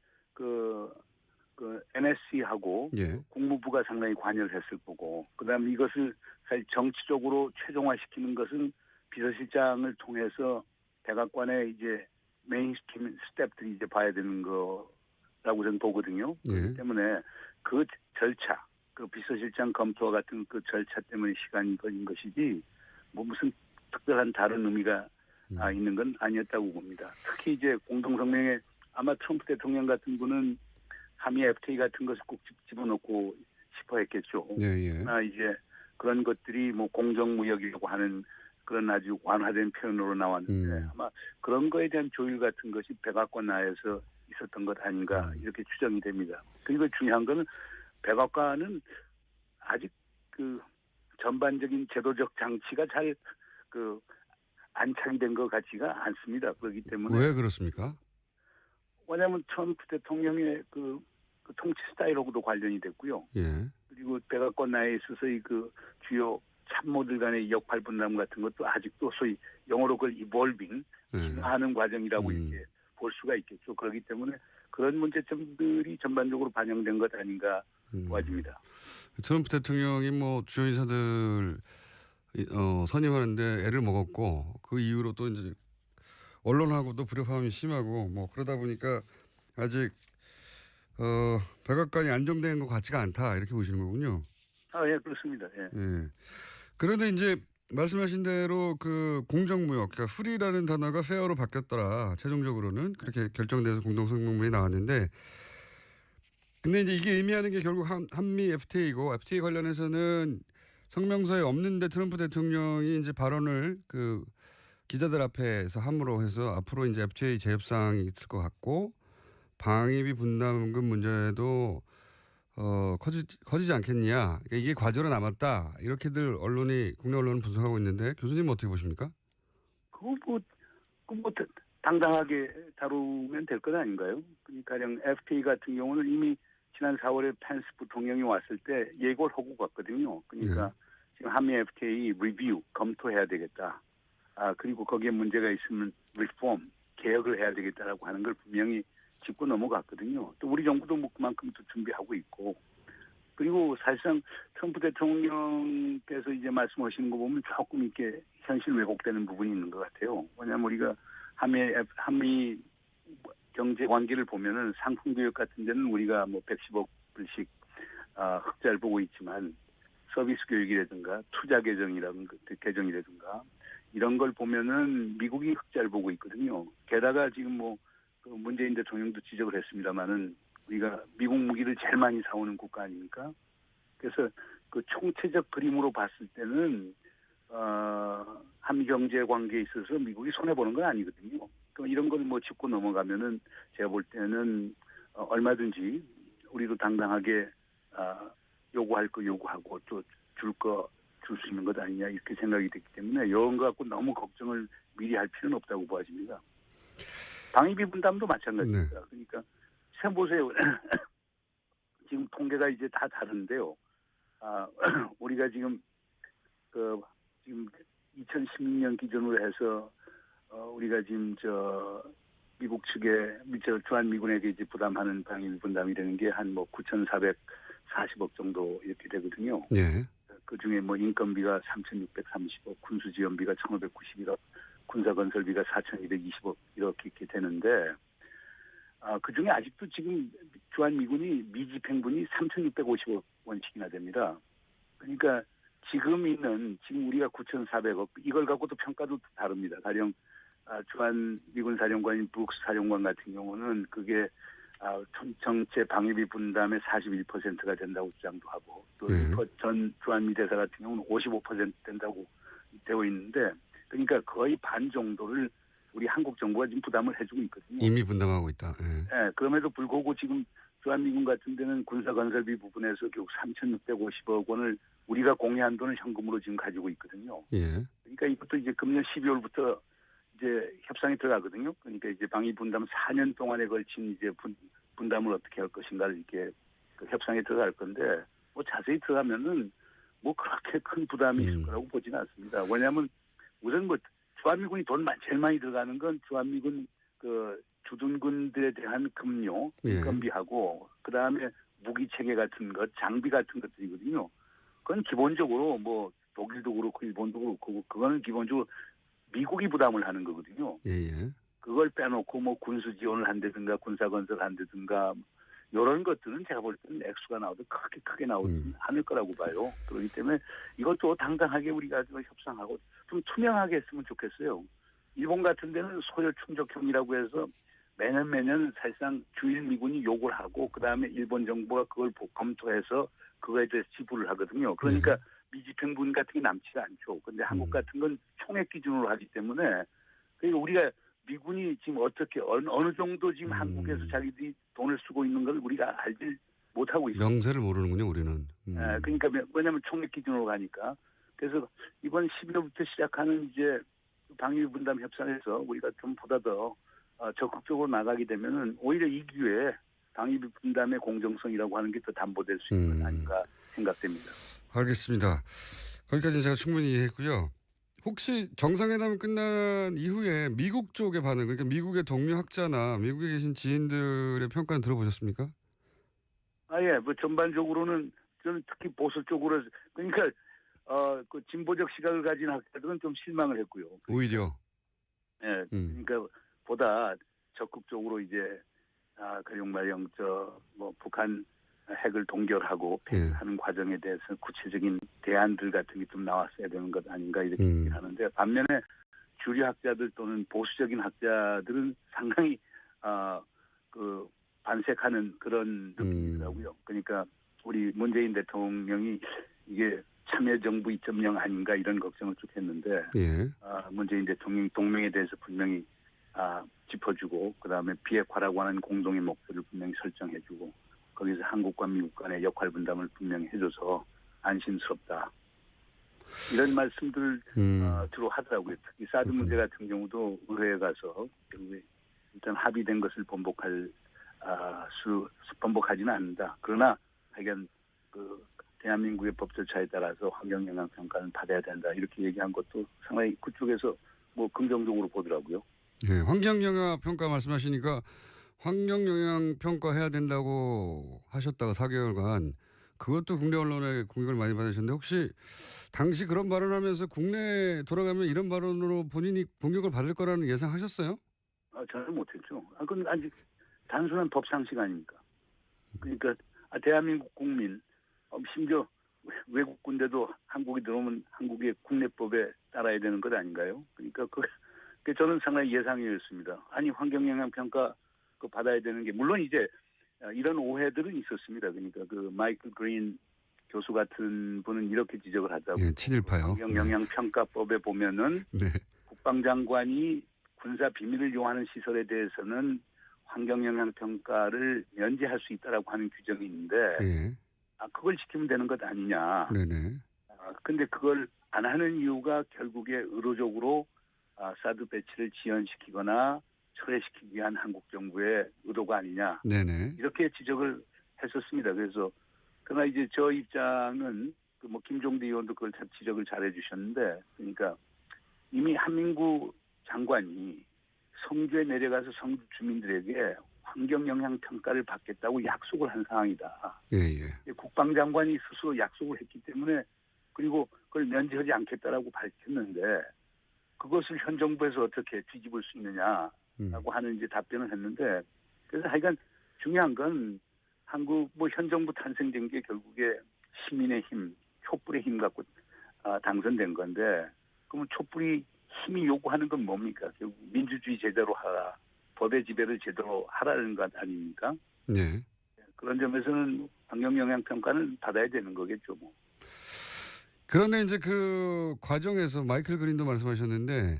그 NSC하고 예. 국무부가 상당히 관여를 했을 거고, 그다음 이것을 사실 정치적으로 최종화시키는 것은 비서실장을 통해서 백악관의 이제 메인스트림 스텝들이 이제 봐야 되는 거라고 저는 보거든요. 예. 그렇기 때문에 그 절차, 그 비서실장 검토와 같은 그 절차 때문에 시간이 걸린 것이지 뭐 무슨 특별한 다른 의미가 있는 건 아니었다고 봅니다. 특히 이제 공동성명에 아마 트럼프 대통령 같은 분은 한미 FTA 같은 것을 꼭 집어넣고 싶어 했겠죠. 예, 예. 이제 그런 것들이 뭐 공정무역이라고 하는 그런 아주 완화된 표현으로 나왔는데 아마 그런 거에 대한 조율 같은 것이 백악관 내에서 있었던 것 아닌가 이렇게 추정이 됩니다. 그리고 중요한 거는 백악관은 아직 그 전반적인 제도적 장치가 잘 그 안착이 된 것 같지가 않습니다. 그렇기 때문에 왜 그렇습니까? 왜냐하면 트럼프 대통령의 그 통치 스타일하고도 관련이 됐고요. 예. 그리고 백악관 내에 있어서의 그 주요 참모들 간의 역할 분담 같은 것도 아직도 소위 영어로 그걸 evolving, 진화하는 과정이라고 이렇게 볼 수가 있겠죠. 그렇기 때문에 그런 문제점들이 전반적으로 반영된 것 아닌가 보아집니다. 트럼프 대통령이 뭐 주요 인사들 선임하는데 애를 먹었고 그 이후로 또 이제 언론하고도 불협화음이 심하고 뭐 그러다 보니까 아직 백악관이 안정된 것 같지가 않다 이렇게 보시는 거군요. 예, 그렇습니다. 예. 예. 그런데 이제 말씀하신 대로 그 공정무역, 그러니까 프리라는 단어가 페어로 바뀌었더라. 최종적으로는 그렇게 결정돼서 공동성명문이 나왔는데, 근데 이제 이게 의미하는 게 결국 한미 FTA이고, FTA 관련해서는 성명서에 없는데 트럼프 대통령이 이제 발언을 그 기자들 앞에서 함으로 해서 앞으로 이제 FTA 재협상이 있을 것 같고, 방위비 분담금 문제도 커지지 않겠냐. 그러니까 이게 과제로 남았다. 이렇게들 국내 언론은 분석하고 있는데 교수님은 어떻게 보십니까? 그거 뭐 당당하게 다루면 될 것 아닌가요? 그러니까 가령 FTA 같은 경우는 이미 지난 4월에 펜스 부통령이 왔을 때 예고를 하고 갔거든요. 그러니까 지금 한미 FTA 리뷰 검토해야 되겠다. 그리고 거기에 문제가 있으면 리폼 개혁을 해야 되겠다라고 하는 걸 분명히 짚고 넘어갔거든요. 또 우리 정부도 뭐 그만큼 또 준비하고 있고, 그리고 사실상 트럼프 대통령께서 이제 말씀하시는 거 보면 조금 이렇게 현실 왜곡되는 부분이 있는 것 같아요. 왜냐하면 우리가 한미 경제 관계를 보면은 상품 교육 같은 데는 우리가 뭐 110억 불씩 흑자를 보고 있지만 서비스 교육이라든가 투자 개정이라든가 이런 걸 보면은 미국이 흑자를 보고 있거든요. 게다가 지금 뭐 그 문재인 대통령도 지적을 했습니다만은 우리가 미국 무기를 제일 많이 사오는 국가 아닙니까? 그래서 그 총체적 그림으로 봤을 때는 한미 경제 관계에 있어서 미국이 손해 보는 건 아니거든요. 그럼 이런 걸 뭐 짚고 넘어가면은 제가 볼 때는 얼마든지 우리도 당당하게 요구할 거 요구하고 또 줄 수 있는 것 아니냐 이렇게 생각이 됐기 때문에 이런 거 갖고 너무 걱정을 미리 할 필요는 없다고 보아집니다. 방위비 분담도 마찬가지입니다. 그러니까 참 보세요. 지금 통계가 이제 다 다른데요. 우리가 지금 지금 2016년 기준으로 해서 우리가 지금 미국 측에 주한미군에게 이제 부담하는 방위비 분담이 되는 게 한 뭐 9,440억 정도 이렇게 되거든요. 네. 그 중에 뭐 인건비가 3,630억, 군수지원비가 1,591억, 군사건설비가 4,220억 이렇게 되는데 그 중에 아직도 지금 주한미군이 미집행분이 3,650억 원씩이나 됩니다. 그러니까 지금 우리가 9,400억 이걸 갖고도 평가도 다릅니다. 가령 주한미군 사령관인 브룩스 사령관 같은 경우는 그게 전체 방위비 분담의 41%가 된다고 주장도 하고 또 전 주한미 대사 같은 경우는 55% 된다고 되어 있는데 그러니까 거의 반 정도를 우리 한국 정부가 지금 부담을 해주고 있거든요. 이미 분담하고 있다. 네, 그럼에도 불구하고 지금 주한미군 같은 데는 군사건설비 부분에서 결국 3,650억 원을 우리가 공유한 돈을 현금으로 지금 가지고 있거든요. 예. 그러니까 이것도 이제 금년 12월부터 이제 협상이 들어가거든요. 그러니까 이제 방위 분담 4년 동안에 걸친 이제 분담을 어떻게 할 것인가를 이렇게 그 협상에 들어갈 건데 뭐 자세히 들어가면은 뭐 그렇게 큰 부담이 있을 거라고 보지는 않습니다. 왜냐하면 우선 뭐 주한미군이 돈 제일 많이 들어가는 건 주한미군 그 주둔군들에 대한 급료, 예. 인건비하고 그다음에 무기 체계 같은 것, 장비 같은 것들이거든요. 그건 기본적으로 뭐 독일도 그렇고 일본도 그렇고 그거는 기본적으로 미국이 부담을 하는 거거든요. 예. 그걸 빼놓고 뭐 군수 지원을 한다든가 군사 건설을 한다든가 이런 것들은 제가 볼 때는 액수가 나오도 크게 나오지 않을 거라고 봐요. 그렇기 때문에 이것도 당당하게 우리가 좀 협상하고 좀 투명하게 했으면 좋겠어요. 일본 같은 데는 소요 충족형이라고 해서 매년 사실상 주일 미군이 요구를 하고 그다음에 일본 정부가 그걸 검토해서 그거에 대해서 지불을 하거든요. 그러니까 미집행분 같은 게 남지가 않죠. 그런데 한국 같은 건 총액 기준으로 하기 때문에 그러니까 우리가 미군이 지금 어떻게 어느 정도 지금 한국에서 자기들이 돈을 쓰고 있는 걸 우리가 알지 못하고 있어요. 명세를 모르는군요, 우리는. 그러니까 왜냐하면 총액 기준으로 가니까. 그래서 이번 12월부터 시작하는 이제 방위 분담 협상에서 우리가 좀 보다 더 적극적으로 나가게 되면은 오히려 이 기회에 방위 분담의 공정성이라고 하는 게 더 담보될 수 있는 것 아닌가 생각됩니다. 알겠습니다. 거기까지는 제가 충분히 이해했고요. 혹시 정상회담 끝난 이후에 미국 쪽의 반응, 그러니까 미국의 동료 학자나 미국에 계신 지인들의 평가는 들어보셨습니까? 예, 뭐 전반적으로는 저는 특히 보수 쪽으로 그러니까 그 진보적 시각을 가진 학자들은 좀 실망을 했고요. 그러니까, 오히려. 예, 그러니까 보다 적극적으로 이제 가령말령 뭐 북한 핵을 동결하고 폐기하는 과정에 대해서 구체적인 대안들 같은 게 좀 나왔어야 되는 것 아닌가 이렇게 얘기를 하는데 반면에 주류 학자들 또는 보수적인 학자들은 상당히 그 반색하는 그런 느낌이더라고요. 그러니까 우리 문재인 대통령이 이게 참여정부 2.0 아닌가 이런 걱정을 쭉 했는데 문재인 대통령이 동맹에 대해서 분명히 짚어주고 그다음에 비핵화라고 하는 공동의 목표를 분명히 설정해주고 거기서 한국과 미국 간의 역할 분담을 분명히 해줘서 안심스럽다. 이런 말씀들을 주로 하더라고요. 특히 사드 문제 같은 경우도 의회에 가서 일단 합의된 것을 번복하지는 않는다. 그러나 하여간 그 대한민국의 법 절차에 따라서 환경영향 평가는 받아야 된다. 이렇게 얘기한 것도 상당히 그쪽에서 뭐 긍정적으로 보더라고요. 네, 환경영향 평가 말씀하시니까 환경영향 평가해야 된다고 하셨다가 4개월간 그것도 국내 언론에 공격을 많이 받으셨는데 혹시 당시 그런 발언하면서 국내에 돌아가면 이런 발언으로 본인이 공격을 받을 거라는 예상하셨어요? 저는 못했죠. 그건 아직 단순한 법상식 아닙니까? 그러니까 대한민국 국민 심지어 외국 군대도 한국에 들어오면 한국의 국내법에 따라야 되는 것 아닌가요? 그러니까 저는 상당히 예상이었습니다. 아니 환경영향 평가 그 받아야 되는 게 물론 이제 이런 오해들은 있었습니다. 그러니까 그 마이클 그린 교수 같은 분은 이렇게 지적을 하더라고요. 친일파요. 환경영향 평가법에 보면은 국방장관이 군사 비밀을 요하는 시설에 대해서는 환경영향 평가를 면제할 수 있다라고 하는 규정이 있는데 그걸 지키면 되는 것 아니냐. 근데 그걸 안 하는 이유가 결국에 의도적으로 사드 배치를 지연시키거나 철회시키기 위한 한국 정부의 의도가 아니냐. 이렇게 지적을 했었습니다. 그래서 그러나 이제 저 입장은 뭐 김종대 의원도 그걸 지적을 잘해 주셨는데 그러니까 이미 한민구 장관이 성주에 내려가서 성주 주민들에게 환경영향 평가를 받겠다고 약속을 한 상황이다. 국방장관이 스스로 약속을 했기 때문에 그리고 그걸 면제하지 않겠다라고 밝혔는데 그것을 현 정부에서 어떻게 뒤집을 수 있느냐라고 하는 이제 답변을 했는데 그래서 하여간 중요한 건 한국 뭐 현 정부 탄생된 게 결국에 시민의 힘, 촛불의 힘 갖고 당선된 건데 그러면 촛불이 힘이 요구하는 건 뭡니까? 결국 민주주의 제대로 하라, 법의 지배를 제대로 하라는 것 아닙니까? 그런 점에서는 환경영향 평가는 받아야 되는 거겠죠, 뭐. 그런데 이제 그 과정에서 마이클 그린도 말씀하셨는데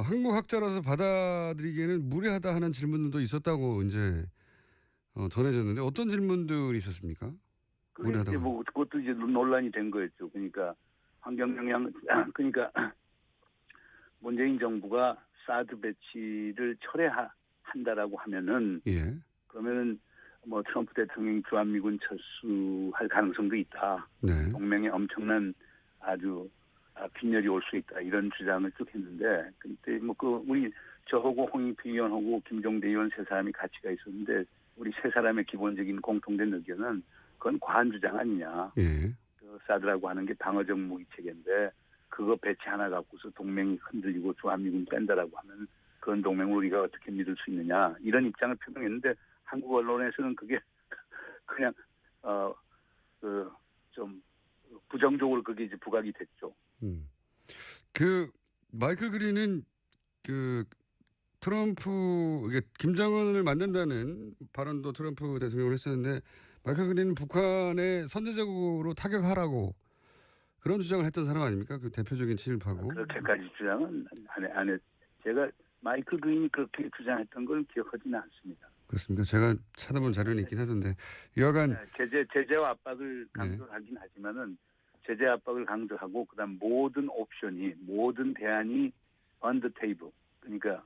한국학자로서 받아들이기에는 무례하다 하는 질문도 있었다고 이제 전해졌는데 어떤 질문들이 있었습니까? 무례하다고. 뭐 그것도 이제 논란이 된 거였죠. 그러니까 환경영향 그러니까 문재인 정부가 사드 배치를 철회한다라고 하면은 그러면은 뭐 트럼프 대통령이 주한미군 철수할 가능성도 있다. 동맹에 엄청난 아주 빈혈이 올 수 있다. 이런 주장을 쭉 했는데 그때 뭐 우리 저하고 홍익표 의원하고 김종대 의원 세 사람이 같이가 있었는데 우리 세 사람의 기본적인 공통된 의견은 그건 과한 주장 아니냐. 예. 그 사드라고 하는 게 방어적 무기 체계인데 그거 배치 하나 갖고서 동맹이 흔들리고 주한미군 뺀다라고 하면 그런 동맹을 우리가 어떻게 믿을 수 있느냐 이런 입장을 표명했는데 한국 언론에서는 그게 그냥 좀 부정적으로 그게 이제 부각이 됐죠. 그 마이클 그린은 그 트럼프 이게 김정은을 만든다는 발언도 트럼프 대통령을 했었는데 마이클 그린은 북한에 선제적으로 타격하라고 그런 주장을 했던 사람 아닙니까? 그 대표적인 친일파고. 그렇게까지 주장은 안 했. 제가 마이클 그린이 그렇게 주장했던 걸 기억하지는 않습니다. 그렇습니까? 제가 찾아본 자료는 있긴 하던데 여하간 제재와 압박을 강조하긴 하지만은 제재 압박을 강조하고 그다음 모든 옵션이 모든 대안이 on the table 그러니까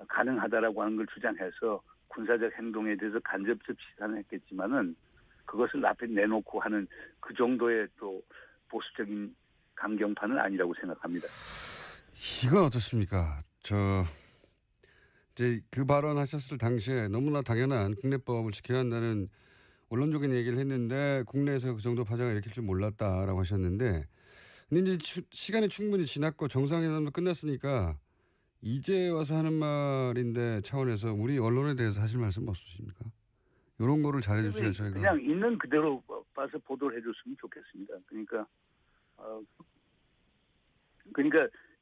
가능하다라고 하는 걸 주장해서 군사적 행동에 대해서 간접적 시사는 했겠지만은 그것을 앞에 내놓고 하는 그 정도의 또 보수적인 강경파는 아니라고 생각합니다. 이건 어떻습니까? 이제 그 발언하셨을 당시에 너무나 당연한 국내법을 지켜야 한다는 원론적인 얘기를 했는데 국내에서 그 정도 파장을 일으킬 줄 몰랐다라고 하셨는데 근데 이제 시간이 충분히 지났고 정상회담도 끝났으니까 이제 와서 하는 말인데 차원에서 우리 언론에 대해서 하실 말씀 없으십니까? 이런 거를 잘해주셔야 저희가. 그냥 있는 그대로 봐서 보도를 해줬으면 좋겠습니다. 그러니까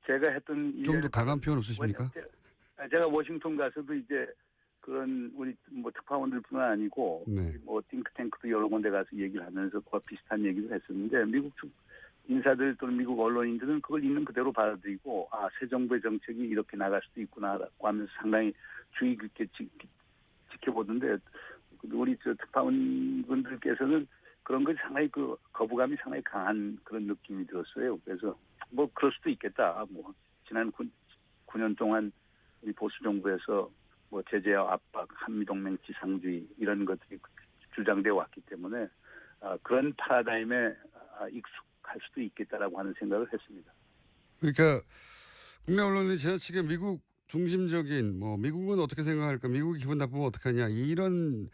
제가 했던 좀 더 강한 표현 없으십니까? 제가 워싱턴 가서도 이제 그런 우리 뭐 특파원들뿐만 아니고 네. 뭐 띵크탱크도 여러 군데 가서 얘기를 하면서 그와 비슷한 얘기를 했었는데 미국 인사들 또는 미국 언론인들은 그걸 있는 그대로 받아들이고 새 정부의 정책이 이렇게 나갈 수도 있구나라고 하면서 상당히 주의 깊게 지켜보던데 우리 특파원분들께서는 그런 걸 상당히 그 거부감이 상당히 강한 그런 느낌이 들었어요. 그래서 뭐 그럴 수도 있겠다. 뭐 지난 9년 동안 이 보수 정부에서 뭐 제재와 압박, 한미동맹 지상주의 이런 것들이 주장되어 왔기 때문에 그런 파라다임에 익숙할 수도 있겠다라고 하는 생각을 했습니다. 그러니까 국내 언론이 지나치게 미국 중심적인 뭐 미국은 어떻게 생각할까, 미국이 기분 나쁘면 어떡하냐 이런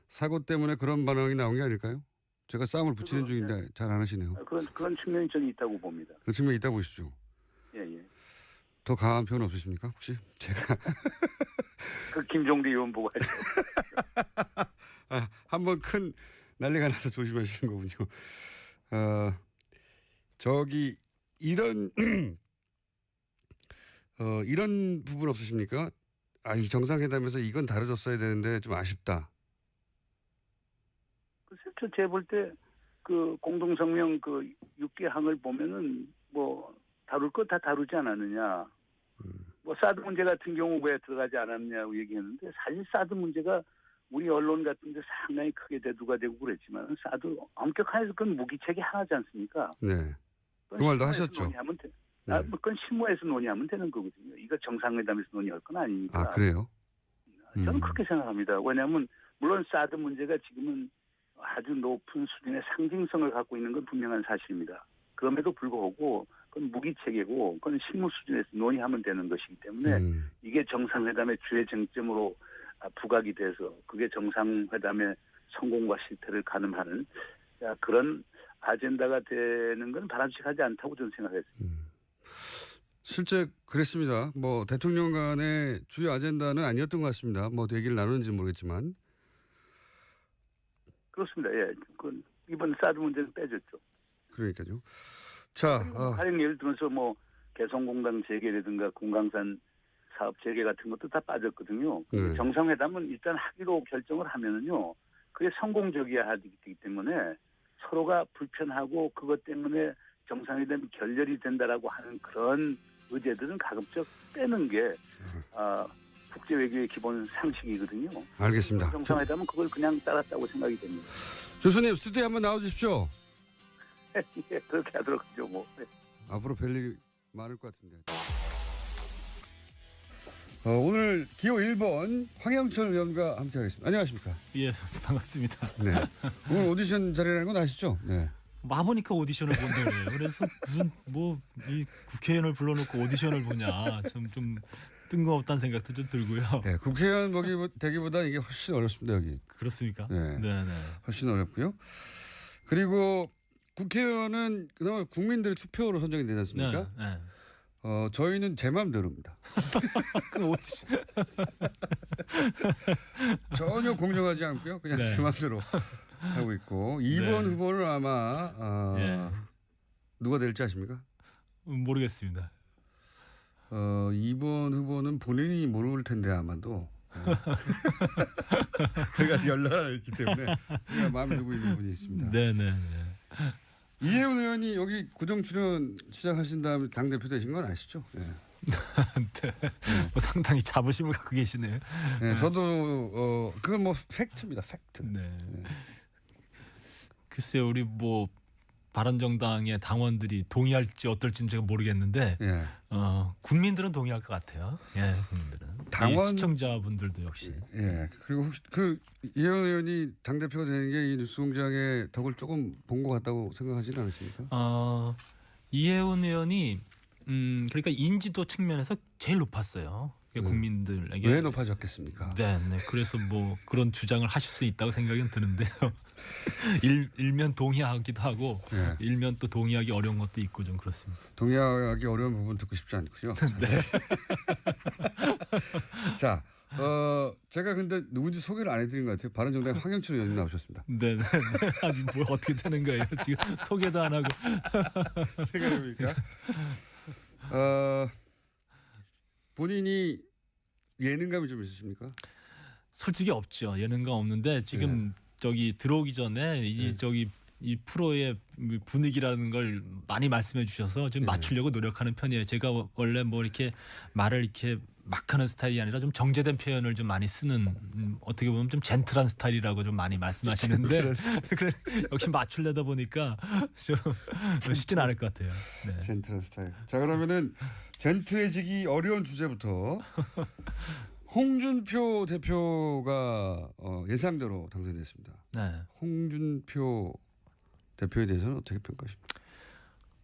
사고 때문에 그런 반응이 나온 게 아닐까요? 제가 싸움을 붙이는 중인데 잘 안 하시네요. 그런 측면이 저는 있다고 봅니다. 그런 측면이 있다 보시죠. 예. 더 강한 표현 없으십니까? 혹시 제가 그 김종대 의원 보고 하죠. 한번 큰 난리가 나서 조심하시는 거군요. 이런 부분 없으십니까? 이 정상회담에서 이건 다뤄졌어야 되는데 좀 아쉽다. 글쎄, 제가 볼 때 그 공동성명 그 6개 항을 보면은 뭐 다룰 거 다 다루지 않았느냐. 뭐 사드 문제 같은 경우 왜 들어가지 않았냐고 얘기했는데 사실 사드 문제가 우리 언론 같은 데 상당히 크게 대두가 되고 그랬지만 사드 엄격하게 그건 무기체계 하나지 않습니까? 네. 그 말도 하셨죠. 그건 실무에서 논의하면 되는 거거든요. 이거 정상회담에서 논의할 건 아니니까. 그래요? 저는 그렇게 생각합니다. 왜냐하면 물론 사드 문제가 지금은 아주 높은 수준의 상징성을 갖고 있는 건 분명한 사실입니다. 그럼에도 불구하고 그건 무기체계고 그건 실무 수준에서 논의하면 되는 것이기 때문에 이게 정상회담의 주요 쟁점으로 부각이 돼서 그게 정상회담의 성공과 실패를 가늠하는 그런 아젠다가 되는 건 바람직하지 않다고 저는 생각했습니다. 실제 그랬습니다. 뭐 대통령 간의 주요 아젠다는 아니었던 것 같습니다. 뭐 얘기를 나누는지는 모르겠지만. 그렇습니다. 예, 이번 사드 문제는 빼졌죠. 그러니까요. 자, 가령 예를 들어서 뭐 개성공단 재개라든가 금강산 사업 재개 같은 것도 다 빠졌거든요. 네. 정상회담은 일단 하기로 결정을 하면은요, 그게 성공적이어야 하기 때문에 서로가 불편하고 그것 때문에 정상회담이 결렬이 된다라고 하는 그런 의제들은 가급적 빼는 게 국제 외교의 기본 상식이거든요. 알겠습니다. 정상회담은 그걸 그냥 따랐다고 생각이 됩니다. 교수님 스튜디오에 한번 나와주십시오. 예, 그렇게 하도록 하죠. 뭐. 네. 앞으로 별일 많을 것 같은데. 오늘 기호 1번 황영철 의원과 함께하겠습니다. 안녕하십니까? 예, 반갑습니다. 네. 오늘 오디션 자리라는 건 아시죠? 네. 와보니까 오디션을 본다네요. 그래서 무슨 뭐 이 국회의원을 불러놓고 오디션을 보냐 좀 뜬금없다는 생각도 좀 들고요. 네, 국회의원 되기보다 이게 훨씬 어렵습니다 여기. 그렇습니까? 네. 네. 훨씬 어렵고요. 그리고 국회의원은 그나마 국민들의 투표로 선정이 되지 않습니까? 네. 저희는 제 마음대로입니다. 그럼 어떻게? 전혀 공정하지 않고요. 그냥 네. 제 마음대로 하고 있고 2번 네. 후보는 아마 예. 누가 될지 아십니까? 모르겠습니다. 2번 후보는 본인이 모를 텐데 아마도 제가 연락을 안 했기 때문에 제가 마음에 두고 있는 분이 있습니다. 네네. 이혜훈 의원이 여기 구정 출연 시작하신 다음에 당 대표 되신 건 아시죠? 네. 네. 뭐 상당히 자부심을 갖고 계시네요. 네, 저도 그건 뭐 팩트입니다. 팩트. 네. 글쎄요, 우리 뭐 바른정당의 당원들이 동의할지 어떨지는 제가 모르겠는데, 예. 국민들은 동의할 것 같아요. 예, 국민들은. 당원- 시청자분들도 역시. 예. 그리고 혹시 이혜훈 의원이 당 대표가 되는 게 이 뉴스공장의 덕을 조금 본 것 같다고 생각하지는 않으십니까? 이혜훈 의원이 그러니까 인지도 측면에서 제일 높았어요. 국민들에게. 왜 높아졌겠습니까? 네. 그래서 뭐 그런 주장을 하실 수 있다고 생각은 드는데요. 일면 동의하기도 하고, 예. 일면 또 동의하기 어려운 것도 있고 좀 그렇습니다. 동의하기 어려운 부분 듣고 싶지 않고요. 네. 자, 제가 근데 누군지 소개를 안 해드린 것 같아요. 바른정당 황영철 의원님 나오셨습니다. 네. 아니 뭐 어떻게 되는 거예요? 지금 소개도 안 하고. 생각해보니까 본인이 예능감이 좀 있으십니까? 솔직히 없죠. 예능감 없는데 지금 저기 들어오기 전에 이 프로의 분위기라는 걸 많이 말씀해 주셔서 좀 맞추려고 노력하는 편이에요. 제가 원래 뭐 이렇게 말을 이렇게 막 하는 스타일이 아니라 좀 정제된 표현을 좀 많이 쓰는, 어떻게 보면 좀 젠틀한 스타일이라고 좀 많이 말씀하시는데 그래, 역시 맞추려다 보니까 좀 쉽진 않을 것 같아요. 네. 젠틀한 스타일. 자, 그러면은 젠틀해지기 어려운 주제부터 홍준표 대표가 예상대로 당선됐습니다. 네. 홍준표 대표에 대해서는 어떻게 평가하십니까?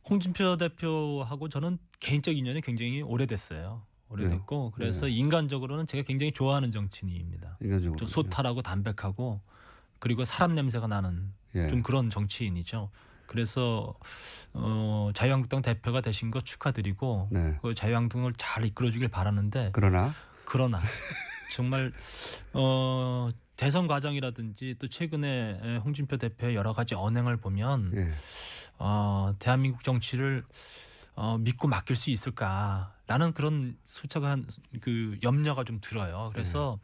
홍준표 대표하고 저는 개인적 인연이 굉장히 오래됐어요. 오래됐고 그래서 인간적으로는 제가 굉장히 좋아하는 정치인입니다. 인간적으로 좀 소탈하고 담백하고 그리고 사람 냄새가 나는 좀 그런 정치인이죠. 그래서 자유한국당 대표가 되신 거 축하드리고 그 자유한국당을 잘 이끌어주길 바라는데 그러나 정말 대선 과정이라든지 또 최근에 홍준표 대표의 여러 가지 언행을 보면 대한민국 정치를 믿고 맡길 수 있을까라는 그런 솔직한 그 염려가 좀 들어요. 그래서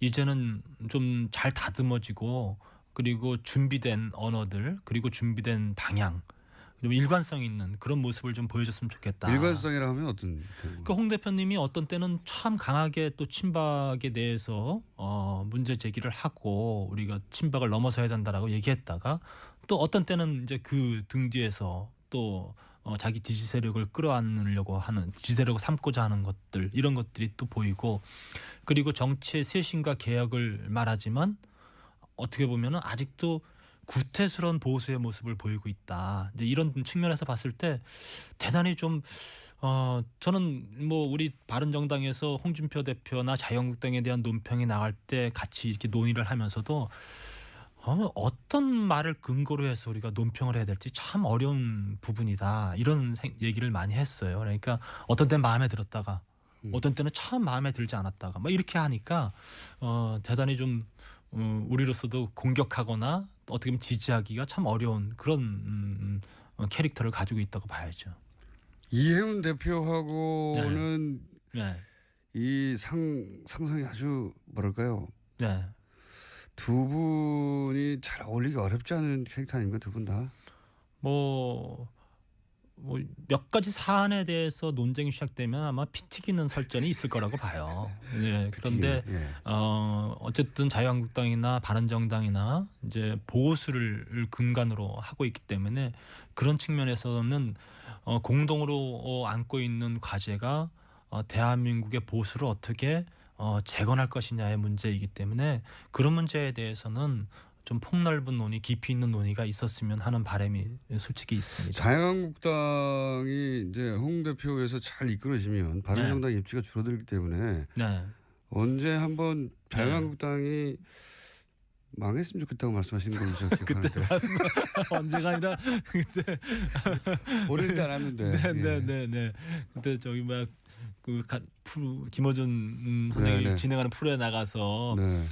이제는 좀 잘 다듬어지고 그리고 준비된 언어들 그리고 준비된 방향 좀 일관성 있는 그런 모습을 좀 보여줬으면 좋겠다. 일관성이라 하면 어떤? 그 홍 대표님이 어떤 때는 참 강하게 또 친박에 대해서 문제 제기를 하고 우리가 친박을 넘어서야 된다라고 얘기했다가 또 어떤 때는 이제 그 등 뒤에서 또 자기 지지 세력을 끌어안으려고 하는 지지 세력을 삼고자 하는 것들 이런 것들이 또 보이고 그리고 정치의 쇄신과 개혁을 말하지만 어떻게 보면은 아직도 구태스러운 보수의 모습을 보이고 있다. 이제 이런 측면에서 봤을 때 대단히 좀 저는 뭐 우리 바른정당에서 홍준표 대표나 자유한국당에 대한 논평이 나갈 때 같이 이렇게 논의를 하면서도 어떤 말을 근거로 해서 우리가 논평을 해야 될지 참 어려운 부분이다. 이런 얘기를 많이 했어요. 그러니까 어떤 때는 마음에 들었다가 어떤 때는 참 마음에 들지 않았다가 막 이렇게 하니까 대단히 좀 우리로서도 공격하거나 어떻게 보면 지지하기가 참 어려운 그런 캐릭터를 가지고 있다고 봐야죠. 이혜훈 대표하고는 이 상상이 아주 뭐랄까요? 네. 두 분이 잘 어울리기 어렵지 않은 캐릭터 아닙니까? 두 분 다. 뭐 몇 가지 사안에 대해서 논쟁이 시작되면 아마 피 튀기는 설전이 있을 거라고 봐요. 네, 그런데 어쨌든 자유한국당이나 바른정당이나 이제 보수를 근간으로 하고 있기 때문에 그런 측면에서는 공동으로 안고 있는 과제가 대한민국의 보수를 어떻게 재건할 것이냐의 문제이기 때문에 그런 문제에 대해서는 좀 폭넓은 논의, 깊이 있는 논의가 있었으면 하는 바람이 솔직히 있습니다. 자유한국당이 이제 홍 대표에서 잘 이끌어지면 바른정당 입지가 줄어들기 때문에 네. 언제 한번 자유한국당이 망했으면 좋겠다고 말씀하시는 걸로 제가 기억하는데 언제가 아니라 그때 오래되지 않았는데. 네네네. 그때 저기 막 그 김어준 선생님이 네네. 진행하는 프로에 나가서 네.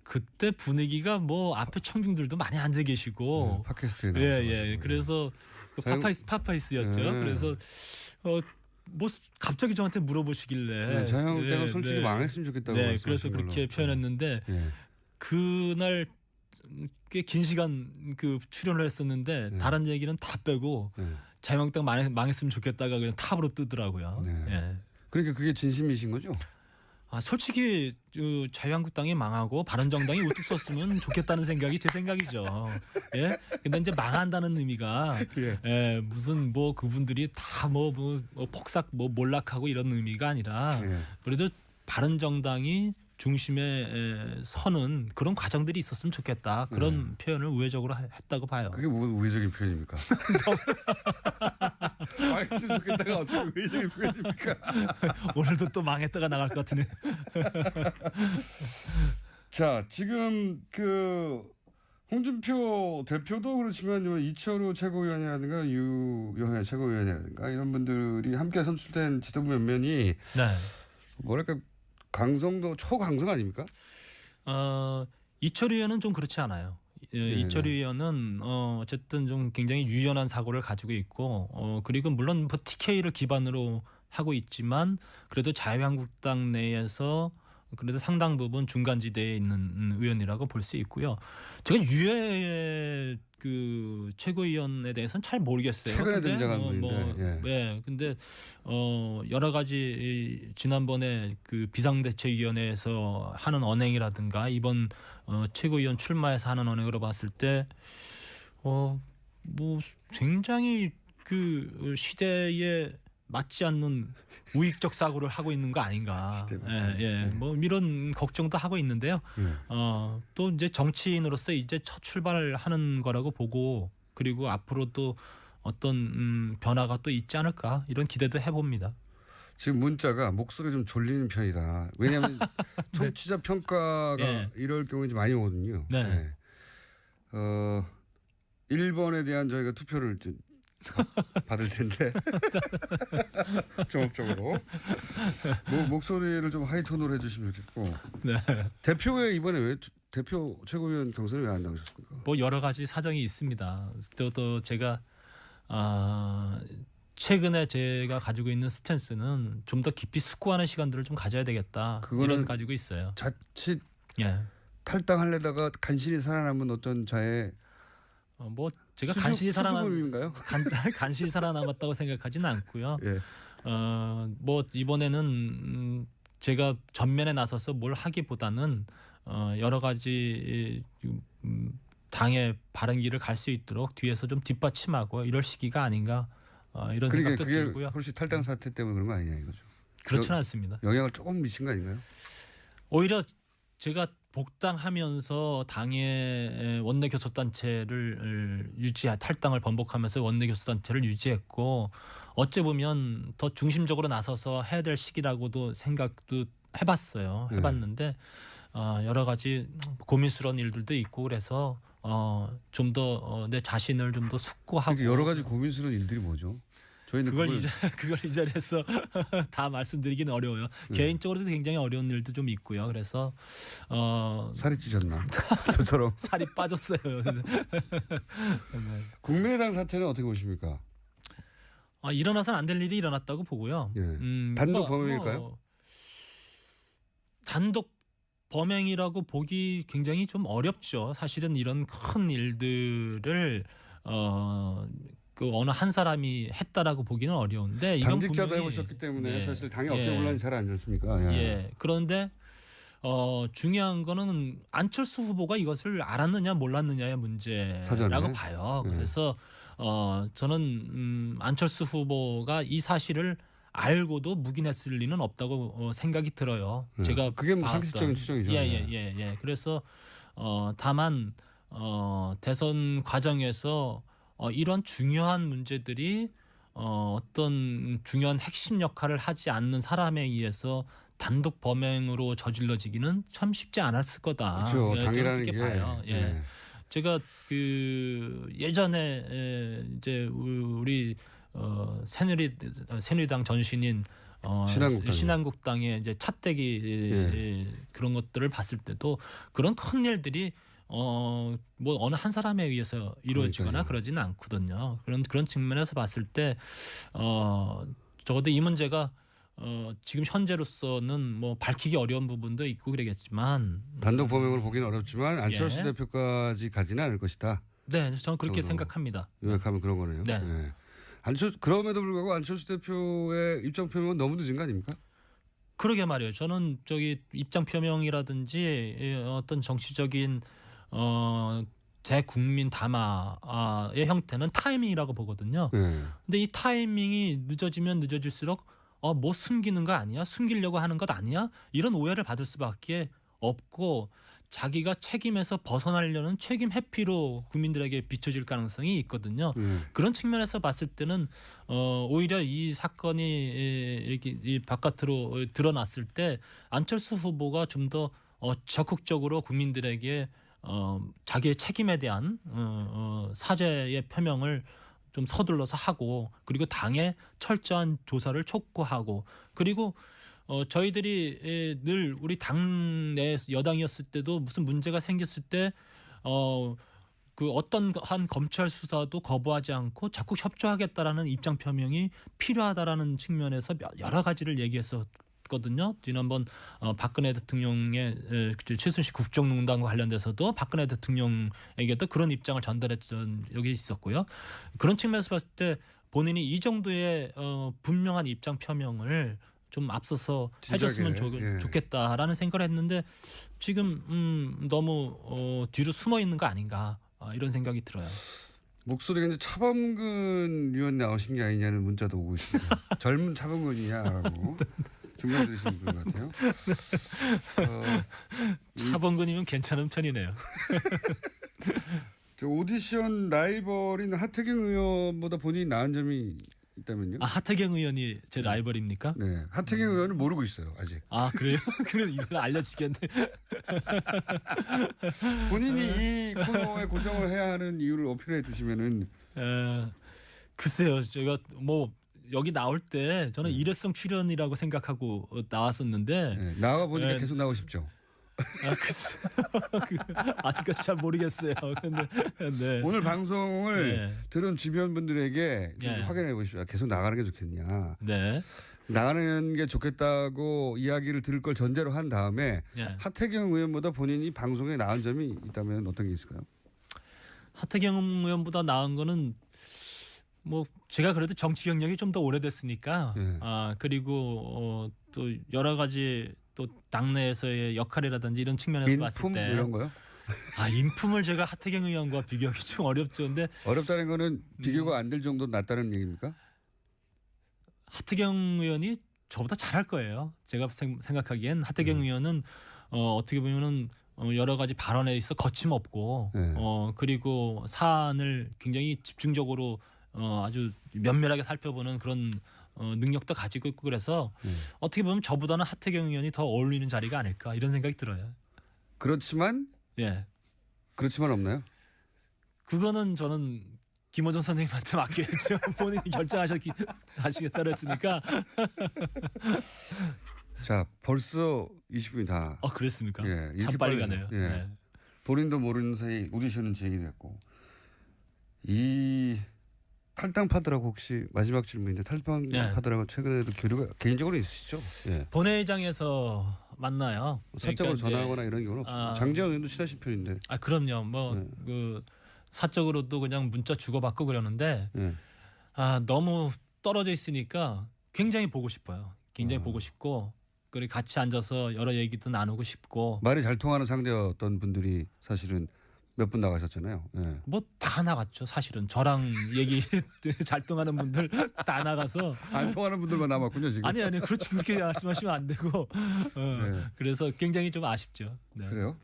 그때 분위기가 뭐 앞에 청중들도 많이 앉아 계시고 팟캐스트에 나와서 예. 그래서 그 파파이스였죠. 네. 그래서 뭐 갑자기 저한테 물어보시길래 자유한국당은 솔직히 망했으면 좋겠다고 말씀하신 그래서 그렇게 걸로. 표현했는데 그날 꽤 긴 시간 그 출연을 했었는데 다른 얘기는 다 빼고 자유한국당 망했으면 좋겠다가 그냥 탑으로 뜨더라고요. 네. 예. 그러니까 그게 진심이신 거죠? 솔직히 자유한국당이 망하고 바른정당이 우뚝 섰으면 좋겠다는 생각이 제 생각이죠. 예. 근데 이제 망한다는 의미가 무슨 뭐 그분들이 다 뭐 폭삭 몰락하고 이런 의미가 아니라 그래도 바른정당이 중심에 서는 그런 과정들이 있었으면 좋겠다. 그런 표현을 우회적으로 했다고 봐요. 그게 뭐 우회적인 표현입니까? 망했으면 좋겠다가 어떻게 우회적인 표현입니까? 오늘도 또 망했다가 나갈 것 같으네. 자, 지금 그 홍준표 대표도 그렇지만 이철우 최고위원이라든가 유영애 최고위원이라든가 이런 분들이 함께 선출된 지도부 몇 면이 뭐랄까 강성도 초강성 아닙니까? 이철우 의원은 좀 그렇지 않아요. 이철우 의원은 어쨌든 좀 굉장히 유연한 사고를 가지고 있고 그리고 물론 뭐 TK를 기반으로 하고 있지만 그래도 자유한국당 내에서 그래도 상당 부분 중간지대에 있는 의원이라고 볼 수 있고요. 제가 유해 그 최고위원에 대해서는 잘 모르겠어요. 최근에 등장한 분인데. 근데 여러 가지 지난번에 그 비상대책위원회에서 하는 언행이라든가 이번 최고위원 출마해서 하는 언행으로 봤을 때 뭐 굉장히 그 시대에 맞지 않는 우익적 사고를 하고 있는 거 아닌가. 뭐 이런 걱정도 하고 있는데요. 또 이제 정치인으로서 이제 첫 출발하는 거라고 보고 그리고 앞으로도 어떤 변화가 또 있지 않을까 이런 기대도 해봅니다. 지금 문자가 목소리 좀 졸리는 편이다. 왜냐하면 청취자 평가가 이럴 경우에 좀 많이 오거든요. 1번에 대한 저희가 투표를 좀 받을 텐데 종합적으로 목소리를 좀 하이톤으로 해주시면 좋겠고. 대표에 이번에 왜 대표 최고위원 경선을 왜 안 나오셨습니까? 뭐 여러 가지 사정이 있습니다. 또 제가 최근에 제가 가지고 있는 스탠스는 좀 더 깊이 숙고하는 시간들을 좀 가져야 되겠다. 이런 가지고 있어요. 자칫 탈당하려다가 간신히 살아남은 어떤 자의 뭐 제가 간신히 살아남았다고 생각하지는 않고요. 뭐 이번에는 제가 전면에 나서서 뭘 하기보다는 여러 가지 당의 바른 길을 갈 수 있도록 뒤에서 좀 뒷받침하고 이럴 시기가 아닌가 이런 생각도 들고요. 혹시 탈당 사태 때문에 그런 거 아니냐 이거죠? 그렇지는 않습니다. 영향을 조금 미친 거 아닌가요? 오히려 제가 복당하면서 당의 원내 교섭단체를 탈당을 번복하면서 원내 교섭단체를 유지했고 어찌 보면 더 중심적으로 나서서 해야 될 시기라고도 생각도 해봤어요. 해봤는데 여러 가지 고민스러운 일들도 있고 그래서 좀 더 내 자신을 좀 더 숙고하고 여러 가지 고민스러운 일들이 뭐죠? 저희는 그걸 이 자리에서 다 말씀드리기는 어려워요. 개인적으로도 굉장히 어려운 일도 좀 있고요. 그래서 살이 찌셨나? 저처럼 살이 빠졌어요. 국민의당 사태는 어떻게 보십니까? 일어나서는 안 될 일이 일어났다고 보고요. 단독 범행일까요? 단독 범행이라고 보기 굉장히 좀 어렵죠. 사실은 이런 큰 일들을 그 어느 한 사람이 했다라고 보기는 어려운데 이건 당직자도 해보셨기 때문에 사실 당이 어떻게 올라는지 잘 알지 않습니까? 그런데 중요한 거는 안철수 후보가 이것을 알았느냐 몰랐느냐의 문제라고 사전에? 봐요. 그래서 저는 안철수 후보가 이 사실을 알고도 묵인했을 리는 없다고 생각이 들어요. 제가 그게 뭐 상식적인 추정이죠. 그래서 다만 대선 과정에서 이런 중요한 문제들이 어떤 중요한 핵심 역할을 하지 않는 사람에 의해서 단독 범행으로 저질러지기는 참 쉽지 않았을 거다. 그렇죠. 저는 당이라는 그렇게 게. 봐요. 예. 예. 제가 그 예전에 이제 우리 새누리당 전신인 신한국당의 이제 차떼기 그런 것들을 봤을 때도 그런 큰 일들이 뭐 어느 한 사람에 의해서 이루어지거나 그러니까요. 그러지는 않거든요. 그런 측면에서 봤을 때 적어도 이 문제가 지금 현재로서는 뭐 밝히기 어려운 부분도 있고 그러겠지만 단독 범행을 보기는 어렵지만 안철수 예. 대표까지 가지는 않을 것이다. 네, 저는 그렇게 저도 생각합니다. 요약하면 그런 거네요. 네. 예. 그럼에도 불구하고 안철수 대표의 입장 표명은 너무 늦은 거 아닙니까? 그러게 말이에요. 저는 저기 입장 표명이라든지 어떤 정치적인 대국민 담화의 형태는 타이밍이라고 보거든요. 예. 근데 이 타이밍이 늦어지면 늦어질수록 뭐 숨기는 거 아니야? 숨기려고 하는 것 아니야? 이런 오해를 받을 수밖에 없고 자기가 책임에서 벗어나려는 책임 회피로 국민들에게 비춰질 가능성이 있거든요. 그런 측면에서 봤을 때는 오히려 이 사건이 이렇게 이 바깥으로 드러났을 때 안철수 후보가 좀 더 적극적으로 국민들에게 자기의 책임에 대한 사죄의 표명을 좀 서둘러서 하고 그리고 당의 철저한 조사를 촉구하고 그리고 저희들이 늘 우리 당내 여당이었을 때도 무슨 문제가 생겼을 때 그 어떤 한 검찰 수사도 거부하지 않고 적극 협조하겠다라는 입장 표명이 필요하다라는 측면에서 여러 가지를 얘기했었거든요. 지난번 박근혜 대통령의 최순실 국정농단과 관련돼서도 박근혜 대통령에게도 그런 입장을 전달했던 적이 있었고요. 그런 측면에서 봤을 때 본인이 이 정도의 분명한 입장 표명을 좀 앞서서 해줬으면 좋겠다라는 생각을 했는데 지금 너무 뒤로 숨어 있는 거 아닌가 이런 생각이 들어요. 목소리가 이제 차범근 의원 나오신 게 아니냐는 문자도 오고 있습니다. 젊은 차범근이냐라고 중간 들으신 분 같아요. 차범근이면 괜찮은 편이네요. 저 오디션 라이벌인 하태경 의원보다 본인이 나은 점이 있다면요? 하태경 의원이 제 라이벌입니까? 네, 하태경 의원은 모르고 있어요 아직. 그래요? 그럼 이걸 알려지겠네. 본인이 이 코너에 고정을 해야 하는 이유를 어필해 주시면은. 글쎄요, 제가 뭐 여기 나올 때 저는 일회성 출연이라고 생각하고 나왔었는데 나와 보니까 계속 나오고 싶죠. 글쎄, 아직까지 잘 모르겠어요. 근데 네. 오늘 방송을 들은 주변 분들에게 확인해 보십시오. 계속 나가는 게 좋겠냐. 네. 나가는 게 좋겠다고 이야기를 들을 걸 전제로 한 다음에 하태경 의원보다 본인이 방송에 나은 점이 있다면 어떤 게 있을까요? 하태경 의원보다 나은 거는 뭐 제가 그래도 정치 경력이 좀 더 오래됐으니까 그리고 또 여러 가지 또 당내에서의 역할이라든지 이런 측면에서 봤을 때 이런 거요? 인품을 제가 하태경 의원과 비교하기 좀 어렵죠. 근데 어렵다는 거는 비교가 안 될 정도 낫다는 얘기입니까? 하태경 의원이 저보다 잘할 거예요. 제가 생각하기엔 하태경 의원은 어떻게 보면은 여러 가지 발언에 있어 거침없고 그리고 사안을 굉장히 집중적으로 아주 면밀하게 살펴보는 그런 능력도 가지고 있고 그래서 어떻게 보면 저보다는 하태경 의원이 더 어울리는 자리가 아닐까 이런 생각이 들어요. 그렇지만 없나요? 그거는 저는 김어준 선생님한테 맡겨야죠. 본인이 결정하시겠다고 했으니까. 자, 벌써 20분이 다. 그랬습니까? 참 빨리 가네요. 본인도 모르는 사이 오디션은 진행됐고 이 탈당파들하고 혹시 마지막 질문인데 탈당파들하고 최근에도 교류가 개인적으로 있으시죠? 본회의장에서 만나요. 사적으로 전화하거나 이런 경우는 없어요. 장제원 의원도 친하신 편인데. 그럼요. 그 사적으로도 그냥 문자 주고받고 그러는데 너무 떨어져 있으니까 굉장히 보고 싶어요. 굉장히 보고 싶고 그리고 같이 앉아서 여러 얘기도 나누고 싶고. 말이 잘 통하는 상대였던 분들이 사실은 몇 분 나가셨잖아요. 뭐 다 나갔죠. 사실은 저랑 얘기 잘 통하는 분들 다 나가서 안 통하는 분들만 남았군요 지금. 아니 그렇지 그렇게 말씀하시면 안 되고 그래서 굉장히 좀 아쉽죠. 그래요?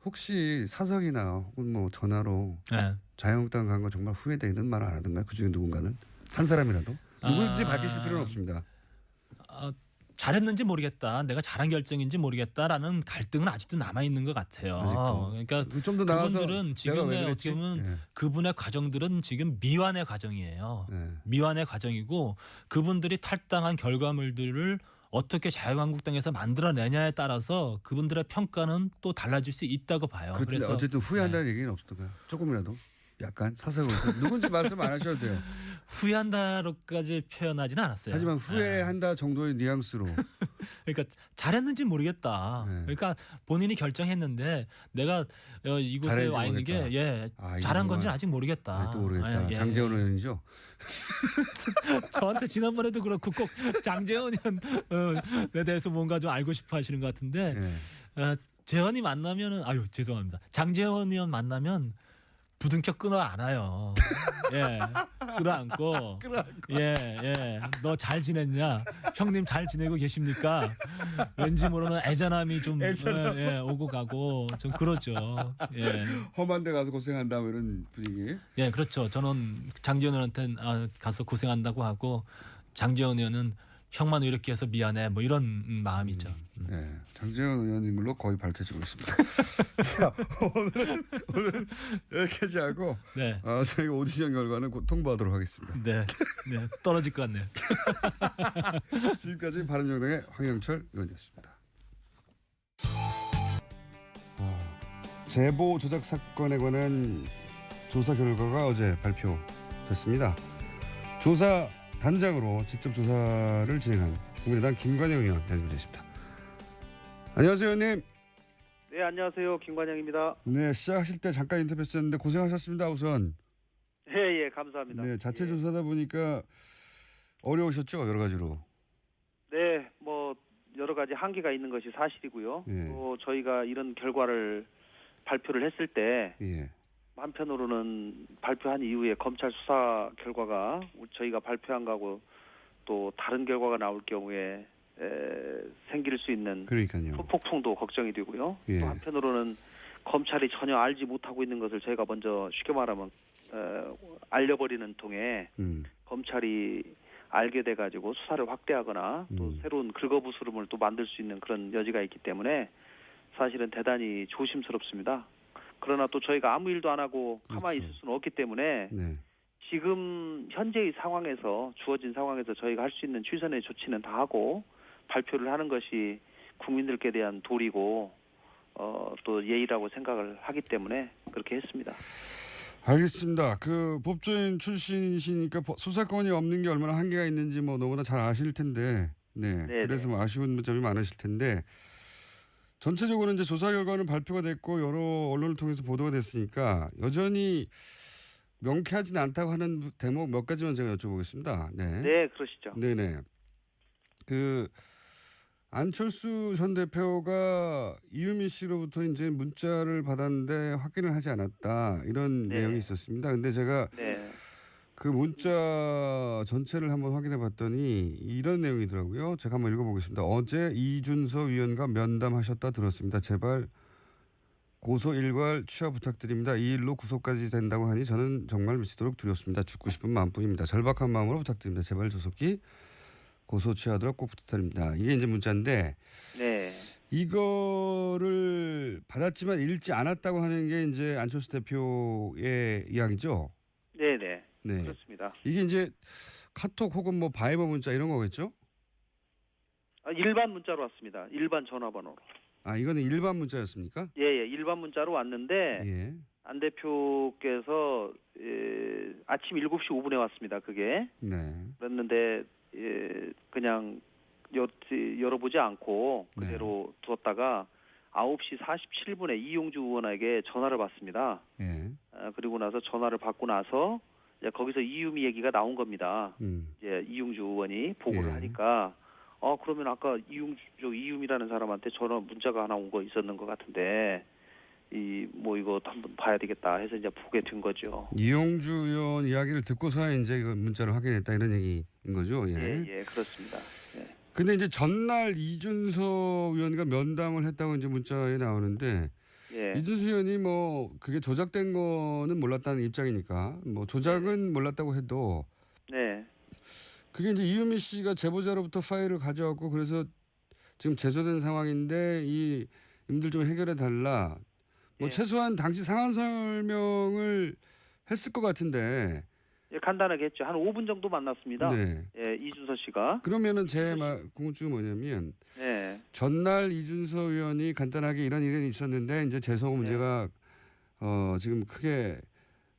혹시 사석이나 혹은 뭐 전화로 네. 자유한국당 간 거 정말 후회돼 이런 말 안 하던가요? 그중에 누군가는 한 사람이라도 누구인지 밝히실 필요는 없습니다. 잘했는지 모르겠다. 내가 잘한 결정인지 모르겠다라는 갈등은 아직도 남아 있는 것 같아요. 아직도. 그러니까 좀 더 나가서 그분들은 지금의 어떻게 보면 네. 그분의 과정들은 지금 미완의 과정이에요. 네. 미완의 과정이고 그분들이 탈당한 결과물들을 어떻게 자유한국당에서 만들어내냐에 따라서 그분들의 평가는 또 달라질 수 있다고 봐요. 그런데 그래서 어쨌든 후회한다는 얘기는 없던가요? 조금이라도 약간 사석으로 누군지 말씀 안 하셔도 돼요. 후회한다로까지 표현하지는 않았어요. 하지만 후회한다 정도의 뉘앙스로. 그러니까 잘했는지 모르겠다. 네. 그러니까 본인이 결정했는데 내가 이곳에 잘했는지 와 있는 모르겠다. 게 잘한 건지는 아직 모르겠다. 아직도 모르겠다. 예. 장재원 의원이죠? 저한테 지난번에도 그렇고 꼭 장재원 의원에 대해서 뭔가 좀 알고 싶어 하시는 것 같은데 네. 재원이 만나면은 죄송합니다. 장재원 의원 만나면 부둥켜 끊어 안아요. 예, 끌어안고. 예. 너 잘 지냈냐? 형님 잘 지내고 계십니까? 왠지 모르는 애잔함이 좀 오고 가고 좀 그러죠. 예. 험한 데 가서 고생한다 뭐 이런 분위기. 예, 그렇죠. 저는 장재원 의원한테 가서 고생한다고 하고 장재원 의원은 형만 이렇게 해서 미안해 뭐 이런 마음이죠. 네, 장재원 의원님으로 거의 밝혀지고 있습니다. 자, 오늘은 여기까지 하고 네. 저희가 오디션 결과는 곧 통보하도록 하겠습니다. 네, 떨어질 것 같네요. 지금까지 바른정당의 황영철 의원이었습니다. 제보 조작 사건에 관한 조사 결과가 어제 발표됐습니다. 조사 단장으로 직접 조사를 진행한 국민의당 김관영 의원 연결됐습니다. 안녕하세요, 의원님. 네, 안녕하세요. 김관영입니다. 네, 시작하실 때 잠깐 인터뷰했었는데 고생하셨습니다. 우선. 예, 감사합니다. 네, 자체 조사다 보니까 어려우셨죠, 여러 가지로. 네, 뭐 여러 가지 한계가 있는 것이 사실이고요. 예. 또 저희가 이런 결과를 발표를 했을 때 예. 한편으로는 발표한 이후에 검찰 수사 결과가 저희가 발표한 거하고 또 다른 결과가 나올 경우에 생길 수 있는 그러니까요. 후폭풍도 걱정이 되고요. 예. 또 한편으로는 검찰이 전혀 알지 못하고 있는 것을 저희가 먼저 쉽게 말하면 알려버리는 통에 검찰이 알게 돼가지고 수사를 확대하거나 또 새로운 긁어부스럼을 또 만들 수 있는 그런 여지가 있기 때문에 사실은 대단히 조심스럽습니다. 그러나 또 저희가 아무 일도 안 하고 가만히 있을 수는 없기 때문에 네. 지금 현재의 상황에서 주어진 상황에서 저희가 할 수 있는 최선의 조치는 다 하고 발표를 하는 것이 국민들께 대한 도리고 또 예의라고 생각을 하기 때문에 그렇게 했습니다. 알겠습니다. 그 법조인 출신이시니까 수사권이 없는 게 얼마나 한계가 있는지 뭐 너무나 잘 아실 텐데, 네. 그래서 뭐 아쉬운 점이 많으실 텐데, 전체적으로 이제 조사 결과는 발표가 됐고 여러 언론을 통해서 보도가 됐으니까 여전히 명쾌하지는 않다고 하는 대목 몇 가지만 제가 여쭤보겠습니다. 네. 네, 그러시죠. 네네. 그 안철수 전 대표가 이유미 씨로부터 이제 문자를 받았는데 확인을 하지 않았다 이런 내용이 있었습니다. 근데 제가 그 문자 전체를 한번 확인해 봤더니 이런 내용이더라고요. 제가 한번 읽어보겠습니다. 어제 이준서 위원과 면담하셨다 들었습니다. 제발 고소 일괄 취하 부탁드립니다. 이 일로 구속까지 된다고 하니 저는 정말 미치도록 두렵습니다. 죽고 싶은 마음뿐입니다. 절박한 마음으로 부탁드립니다. 제발 조속히 고소 취하도록 꼭 부탁드립니다. 이게 이제 문자인데 이거를 받았지만 읽지 않았다고 하는 게 이제 안철수 대표의 이야기죠. 네. 네. 그렇습니다. 이게 이제 카톡 혹은 뭐 바이버 문자 이런 거겠죠? 일반 문자로 왔습니다. 일반 전화번호로. 이거는 일반 문자였습니까? 예, 일반 문자로 왔는데 안 대표께서 아침 7시 5분에 왔습니다. 그게. 네. 그랬는데 그냥 열어보지 않고 그대로 두었다가 9시 47분에 이용주 의원에게 전화를 받습니다. 그리고 나서 전화를 받고 나서 이제 거기서 이유미 얘기가 나온 겁니다. 이제 이용주 의원이 보고를 하니까 그러면 아까 이유미라는 사람한테 전화 문자가 하나 온 거 있었는 것 같은데 이거 한번 봐야 되겠다 해서 이제 보게 된 거죠. 이용주 의원 이야기를 듣고서야 이제 그 문자를 확인했다 이런 얘기인 거죠. 예, 그렇습니다. 근데 이제 전날 이준서 의원과 면담을 했다고 이제 문자에 나오는데 예. 이준수 의원이 뭐 그게 조작된 거는 몰랐다는 입장이니까 뭐 조작은 몰랐다고 해도 네. 그게 이제 이유미 씨가 제보자로부터 파일을 가져왔고 그래서 지금 제소된 상황인데 이 임들 좀 해결해 달라. 뭐 예. 최소한 당시 상황 설명을 했을 것 같은데. 예, 간단하게 했죠. 한 5분 정도 만났습니다. 네. 예, 이준서 씨가. 그러면은 제 궁금증은 뭐냐면 네. 전날 이준서 의원이 간단하게 이런 일이 있었는데 이제 제소 문제가 지금 크게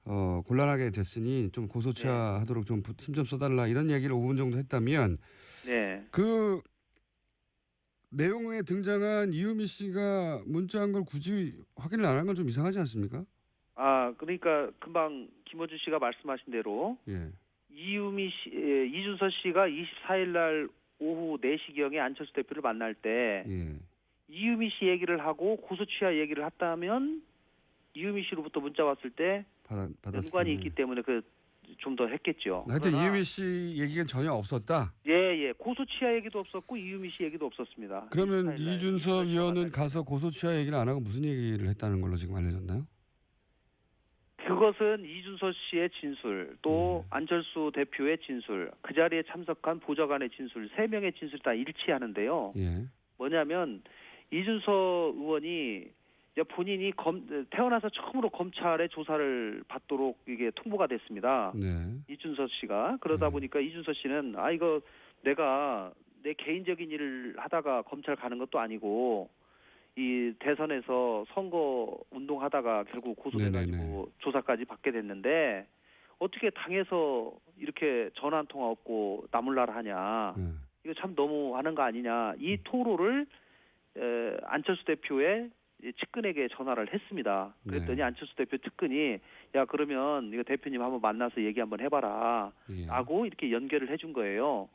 곤란하게 됐으니 좀 고소 취하하도록 좀 힘 좀 써달라 이런 얘기를 5분 정도 했다면 네. 그 내용에 등장한 이유미 씨가 문자한 걸 굳이 확인을 안 한 건 좀 이상하지 않습니까? 아, 그러니까 금방 김어준 씨가 말씀하신 대로 예. 이준서 씨가 24일 날 오후 4시경에 안철수 대표를 만날 때 이유미 씨 얘기를 하고 고소 취하 얘기를 했다면 이유미 씨로부터 문자 왔을 때 연관이 있기 때문에 좀 더 했겠죠. 하여튼 이유미 씨 얘기가 전혀 없었다. 예. 고소 취하 얘기도 없었고 이유미 씨 얘기도 없었습니다. 그러면 이준서 의원은 가서 고소 취하 얘기를 안 하고 무슨 얘기를 했다는 걸로 지금 알려졌나요? 그것은 이준서 씨의 진술, 또 안철수 대표의 진술, 그 자리에 참석한 보좌관의 진술, 3명의 진술이 다 일치하는데요. 뭐냐면 이준서 의원이 이제 본인이 태어나서 처음으로 검찰의 조사를 받도록 이게 통보가 됐습니다. 이준서 씨가. 그러다 보니까 이준서 씨는 이거 내가 내 개인적인 일을 하다가 검찰 가는 것도 아니고 이 대선에서 선거 운동하다가 결국 고소돼가지고 조사까지 받게 됐는데 어떻게 당에서 이렇게 전화 한 통화 없고 나몰라라 하냐. 이거 참 너무 하는 거 아니냐. 이 토로를 안철수 대표의 측근에게 전화를 했습니다. 그랬더니 안철수 대표 측근이 야 그러면 이거 대표님 한번 만나서 얘기 한번 해봐라 라고 이렇게 연결을 해준 거예요.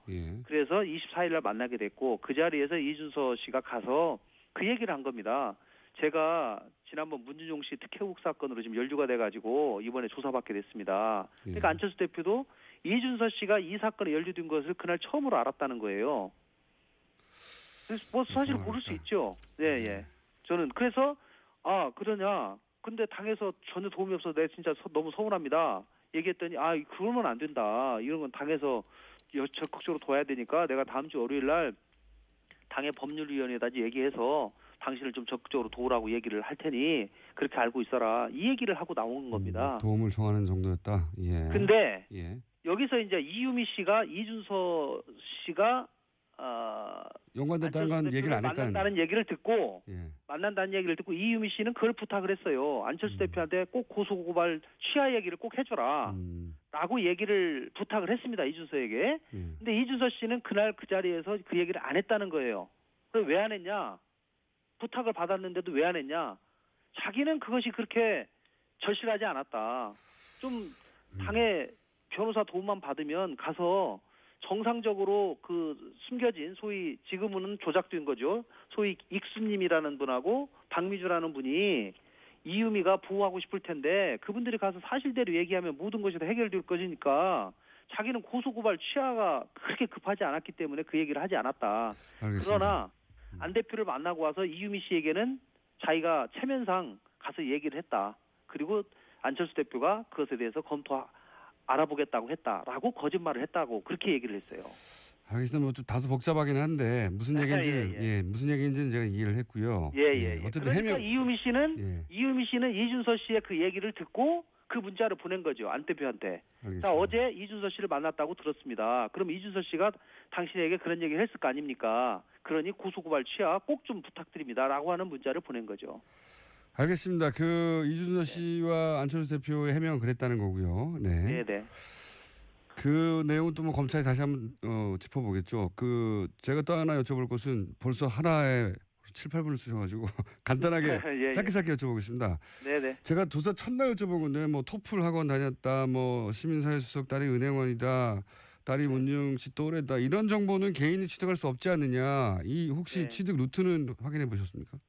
그래서 24일 날 만나게 됐고 그 자리에서 이준서 씨가 가서 그 얘기를 한 겁니다. 제가 지난번 문준용 씨 특혜국 사건으로 지금 연루가 돼가지고 이번에 조사받게 됐습니다. 그러니까 안철수 대표도 이준서 씨가 이 사건에 연루된 것을 그날 처음으로 알았다는 거예요. 그래서 뭐 사실 모를 수 있죠. 예. 저는 그래서 그러냐. 근데 당에서 전혀 도움이 없어서 내가 진짜 너무 서운합니다. 얘기했더니 그러면 안 된다. 이런 건 당에서 적극적으로 둬야 되니까 내가 다음 주 월요일 날 당의 법률위원회에다 얘기해서 당신을 좀 적극적으로 도우라고 얘기를 할 테니 그렇게 알고 있어라. 이 얘기를 하고 나온 겁니다. 도움을 청하는 정도였다. 근데 여기서 이제 이유미 씨가 이준서 씨가 연관됐다는 건 얘기를 안 했다는 만난다는 얘기를 듣고 만난다는 얘기를 듣고 이유미 씨는 그걸 부탁을 했어요. 안철수 대표한테 꼭 고소고발 취하 얘기를 꼭 해줘라. 라고 얘기를 부탁을 했습니다. 이준서에게. 근데 이준서 씨는 그날 그 자리에서 그 얘기를 안 했다는 거예요. 그럼 왜 안 했냐? 부탁을 받았는데도 왜 안 했냐? 자기는 그것이 그렇게 절실하지 않았다. 좀 당의 변호사 도움만 받으면 가서 정상적으로 그 숨겨진 소위 지금은 조작된 거죠. 소위 익수님이라는 분하고 박미주라는 분이 이유미가 보호하고 싶을 텐데 그분들이 가서 사실대로 얘기하면 모든 것이 다 해결될 것이니까 자기는 고소고발 취하가 그렇게 급하지 않았기 때문에 그 얘기를 하지 않았다. 알겠습니다. 그러나 안 대표를 만나고 와서 이유미 씨에게는 자기가 체면상 가서 얘기를 했다. 그리고 안철수 대표가 그것에 대해서 알아보겠다고 했다라고 거짓말을 했다고 그렇게 얘기를 했어요. 알겠습니다. 뭐 좀 다소 복잡하긴 한데 무슨 얘기인지 무슨 얘기인지는 제가 이해를 했고요. 어쨌든 그러니까 이유미 씨는 이준서 씨의 그 얘기를 듣고 그 문자를 보낸 거죠. 안 대표한테. 자, 어제 이준서 씨를 만났다고 들었습니다. 그럼 이준서 씨가 당신에게 그런 얘기를 했을 거 아닙니까? 그러니 고소고발 취하 꼭 좀 부탁드립니다라고 하는 문자를 보낸 거죠. 알겠습니다. 그 이준서 씨와 안철수 대표의 해명은 그랬다는 거고요. 네. 그 내용은 또 뭐 검찰이 다시 한번 짚어보겠죠. 제가 또 하나 여쭤볼 것은 벌써 하나에 7, 8분을 쓰셔가지고 간단하게 짧게 여쭤보겠습니다. 네네. 제가 조사 첫날 여쭤본 건데 뭐 토플 학원 다녔다, 뭐 시민사회수석 딸이 은행원이다, 딸이 문중 씨 또래다 이런 정보는 개인이 취득할 수 없지 않느냐. 이 혹시 취득 루트는 확인해 보셨습니까?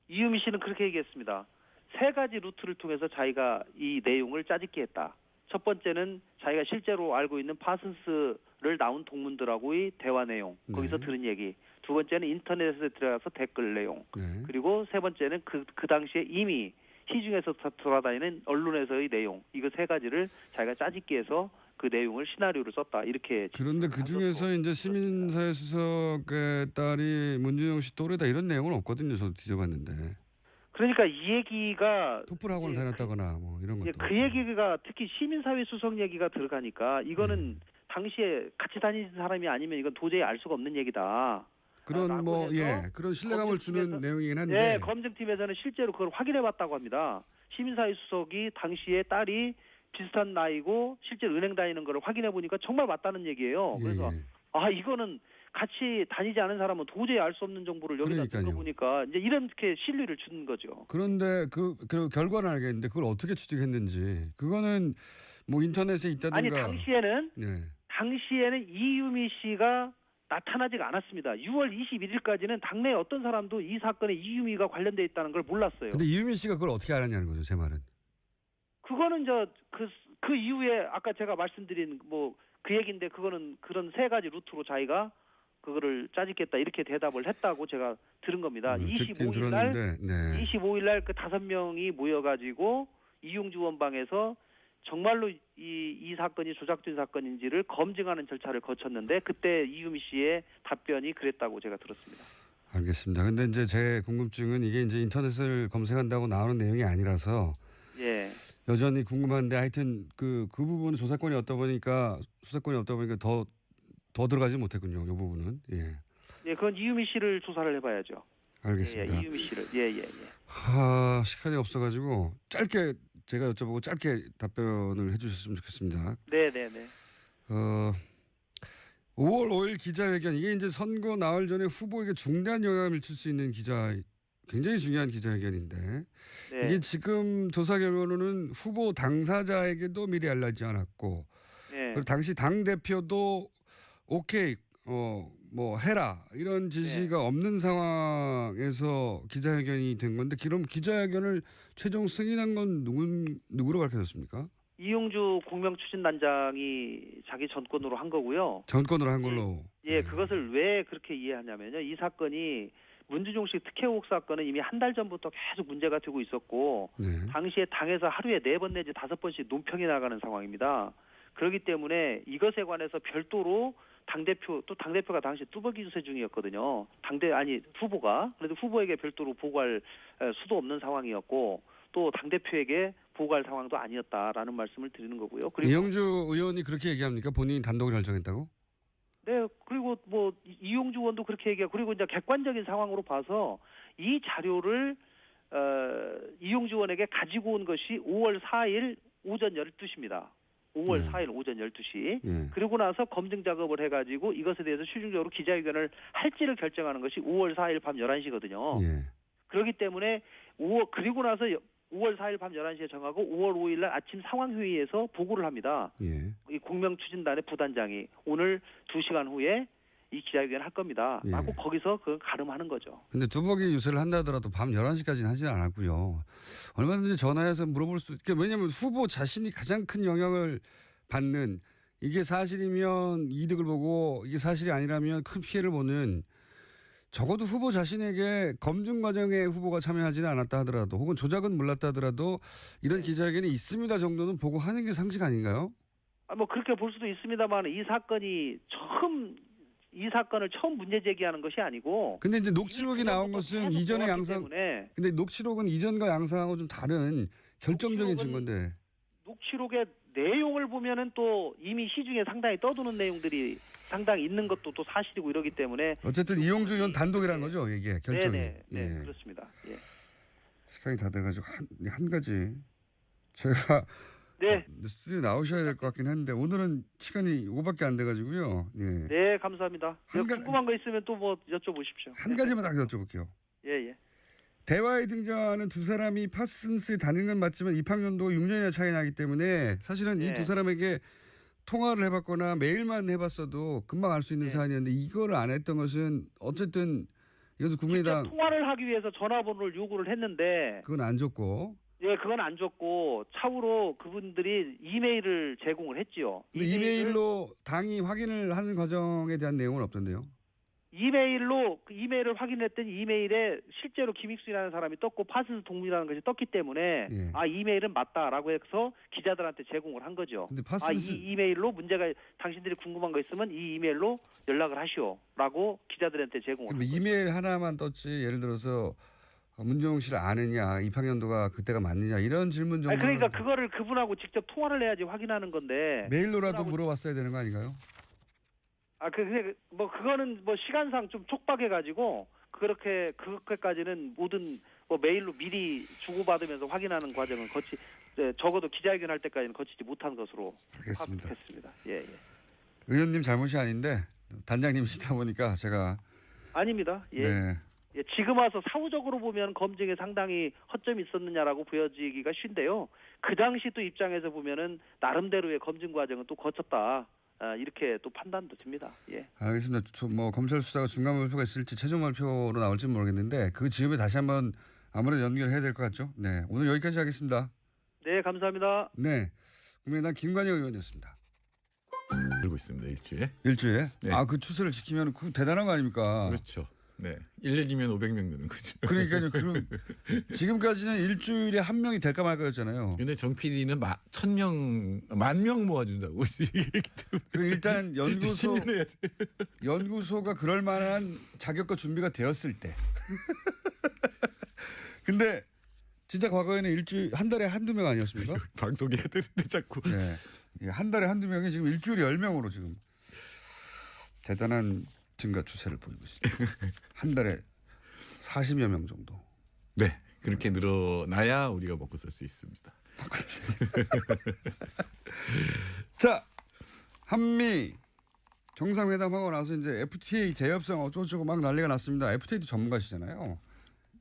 이유미 씨는 그렇게 얘기했습니다. 3가지 루트를 통해서 자기가 이 내용을 짜집기 했다. 첫 번째는 자기가 실제로 알고 있는 파슨스를 나온 동문들하고의 대화 내용, 거기서 들은 얘기. 두 번째는 인터넷에 들어가서 댓글 내용. 그리고 세 번째는 그 당시에 이미 시중에서 돌아다니는 언론에서의 내용. 이거 세 가지를 자기가 짜집기해서 그 내용을 시나리오를 썼다. 이렇게. 그런데 그 중에서 이제 시민사회 수석의 딸이 문준용 씨 또래다 이런 내용은 없거든요. 저도 뒤져봤는데. 그러니까 이 얘기가 토플 학원을 다녔다거나 뭐 이런 것도. 그 얘기가 특히 시민사회 수석 얘기가 들어가니까 이거는 당시에 같이 다니는 사람이 아니면 이건 도저히 알 수가 없는 얘기다. 그런 뭐 그런 신뢰감을 주는 내용이긴 한데. 검증팀에서는 실제로 그걸 확인해봤다고 합니다. 시민사회 수석이 당시에 딸이 비슷한 나이고 실제로 은행 다니는 걸 확인해 보니까 정말 맞다는 얘기예요. 그래서 이거는 같이 다니지 않은 사람은 도저히 알 수 없는 정보를 여기다 들어보니까 이제 이렇게 신뢰를 주는 거죠. 그런데 그 결과는 알겠는데 그걸 어떻게 취득했는지 그거는 뭐 인터넷에 있다든가. 아니 당시에는 이유미 씨가 나타나지가 않았습니다. 6월 21일까지는 당내 어떤 사람도 이 사건에 이유미가 관련돼 있다는 걸 몰랐어요. 근데 이유미 씨가 그걸 어떻게 알았냐는 거죠, 제 말은. 그거는 그 이후에 아까 제가 말씀드린 뭐 그 얘기인데 그거는 그런 세 가지 루트로 자기가 그거를 짜집겠다 이렇게 대답을 했다고 제가 들은 겁니다. 25일 날 그 5명이 모여가지고 이용주 원방에서 정말로 이 사건이 조작된 사건인지를 검증하는 절차를 거쳤는데 그때 이유미 씨의 답변이 그랬다고 제가 들었습니다. 알겠습니다. 근데 이제 제 궁금증은 이게 이제 인터넷을 검색한다고 나오는 내용이 아니라서 여전히 궁금한데 하여튼 그 부분은 수사권이 없다 보니까 더 들어가지 못했군요. 이 부분은. 그건 이유미 씨를 조사를 해봐야죠. 알겠습니다. 이유미 씨를. 시간이 없어가지고 짧게 제가 여쭤보고 짧게 답변을 해주셨으면 좋겠습니다. 네네네. 5월 5일 기자회견 이게 이제 선거 나흘 전에 후보에게 중대한 영향을 미칠 수 있는 굉장히 중요한 기자회견인데 이게 지금 조사 결과로는 후보 당사자에게도 미리 알려지지 않았고 그리고 당시 당 대표도 오케이 뭐 해라 이런 지시가 없는 상황에서 기자회견이 된 건데 그럼 기자회견을 최종 승인한 건 누구로 밝혀졌습니까? 이용주 공명추진단장이 자기 전권으로 한 거고요. 전권으로 한 걸로. 그것을 왜 그렇게 이해하냐면요. 이 사건이 문준용 씨 특혜 의혹 사건은 이미 한 달 전부터 계속 문제가 되고 있었고 당시에 당에서 하루에 4번 내지 5번씩 논평이 나가는 상황입니다. 그렇기 때문에 이것에 관해서 별도로 당대표가 당시 뚜벅이 주세 중이었거든요. 후보가. 그래도 후보에게 별도로 보고할 수도 없는 상황이었고 또 당대표에게 보고할 상황도 아니었다라는 말씀을 드리는 거고요. 그리고 이용주 의원이 그렇게 얘기합니까? 본인이 단독으로 결정했다고? 네, 그리고 뭐 이용주 의원도 그렇게 얘기하고 그리고 이제 객관적인 상황으로 봐서 이 자료를 이용주 의원에게 가지고 온 것이 5월 4일 오전 12시입니다. 5월 4일 오전 12시. 그리고 나서 검증 작업을 해가지고 이것에 대해서 최종적으로 기자회견을 할지를 결정하는 것이 5월 4일 밤 11시거든요. 그렇기 때문에 그리고 나서 5월 4일 밤 11시에 정하고 5월 5일 날 아침 상황회의에서 보고를 합니다. 이 공명추진단의 부단장이 오늘 2시간 후에 이 기자회견을 할 겁니다. 라고 거기서 그걸 가름하는 거죠. 근데 뚜벅이 유세를 한다 하더라도 밤 11시까지는 하지 않았고요. 얼마든지 전화해서 물어볼 수 왜냐하면 후보 자신이 가장 큰 영향을 받는 이게 사실이면 이득을 보고 이게 사실이 아니라면 큰 피해를 보는 적어도 후보 자신에게 검증 과정에 후보가 참여하지는 않았다 하더라도 혹은 조작은 몰랐다 하더라도 이런 기자회견이 있습니다 정도는 보고 하는 게 상식 아닌가요? 뭐 그렇게 볼 수도 있습니다만 이 사건을 처음 문제 제기하는 것이 아니고. 근데 이제 녹취록이 나온 것은 이전의 양상. 근데 녹취록은 이전과 양상하고 좀 다른 결정적인 증거인데. 녹취록의 내용을 보면은 또 이미 시중에 상당히 떠도는 내용들이 상당히 있는 것도 또 사실이고 이러기 때문에. 어쨌든 이용주 의원 단독이라는 거죠, 이게 결정이. 네, 그렇습니다. 시간이 다 돼가지고 한 가지 제가. 스튜디오 나오셔야 될 것 같긴 한데 오늘은 시간이 이거밖에 안 돼가지고요. 네, 감사합니다. 궁금한 거 있으면 또 뭐 여쭤보십시오. 한 가지만 딱 여쭤볼게요. 대화에 등장하는 두 사람이 파슨스에 다니는 건 맞지만 입학연도 6년이나 차이 나기 때문에 사실은 이 두 사람에게 통화를 해봤거나 메일만 해봤어도 금방 알 수 있는 사안이었는데 이거를 안 했던 것은 어쨌든 이것도 국민의당 통화를 하기 위해서 전화번호를 요구를 했는데 그건 안 줬고 예, 그건 안 줬고 차후로 그분들이 이메일을 제공을 했지요. 이메일로 당이 확인을 하는 과정에 대한 내용은 없던데요. 이메일로 그 이메일을 확인했더니 이메일에 실제로 김익순이라는 사람이 떴고 파슨스 동문이라는 것이 떴기 때문에 예. 아 이메일은 맞다라고 해서 기자들한테 제공을 한 거죠. 근데 이 이메일로 문제가 당신들이 궁금한 거 있으면 이 이메일로 연락을 하시오라고 기자들한테 제공을 한 거죠. 이메일 하나만 떴지 예를 들어서 문정욱 씨를 아느냐 입학연도가 그때가 맞느냐 이런 질문 정도. 그러니까 그거를 그분하고 직접 통화를 해야지 확인하는 건데. 메일로라도 물어봤어야 되는 거 아닌가요? 근데 뭐 그거는 뭐 시간상 좀 촉박해가지고 그렇게까지는 모든 뭐 메일로 미리 주고받으면서 확인하는 과정은 적어도 기자회견할 때까지는 거치지 못한 것으로 알겠습니다. 파악했습니다. 예. 의원님 잘못이 아닌데 단장님이시다 보니까 제가 아닙니다. 예. 네. 예, 지금 와서 사후적으로 보면 검증에 상당히 허점이 있었느냐라고 보여지기가 쉬운데요. 그 당시 또 입장에서 보면은 나름대로의 검증 과정은 또 거쳤다. 이렇게 또 판단도 듭니다. 예. 알겠습니다. 뭐 검찰 수사가 중간 발표가 있을지 최종 발표로 나올지 모르겠는데 그 즈음에 다시 한번 아무래도 연결해야 될 것 같죠. 네, 오늘 여기까지 하겠습니다. 네, 감사합니다. 네, 국민의당 김관영 의원이었습니다. 들고 있습니다. 일주일에? 네. 그 추세를 지키면 그 대단한 거 아닙니까? 그렇죠. 네, 1년이면 500명 느는 거죠. 그러니까요. 그럼 지금까지는 일주일에 한 명이 될까 말까였잖아요. 근데 정 PD는 1,000명, 10,000명 모아준다고. 그럼 일단 연구소가 그럴 만한 자격과 준비가 되었을 때. 근데 진짜 과거에는 한 달에 한두 명 아니었습니까? 방송해야 되는데 자꾸. 네. 한 달에 한두 명이 지금 일주일에 10명으로 지금 대단한 증가 추세를 보이고 있습니다. 한 달에 40여 명 정도. 네, 그렇게 늘어나야 우리가 먹고 살 수 있습니다. 자, 한미 정상회담하고 나서 이제 FTA 재협상 어쩌고저쩌고 막 난리가 났습니다. FTA도 전문가시잖아요.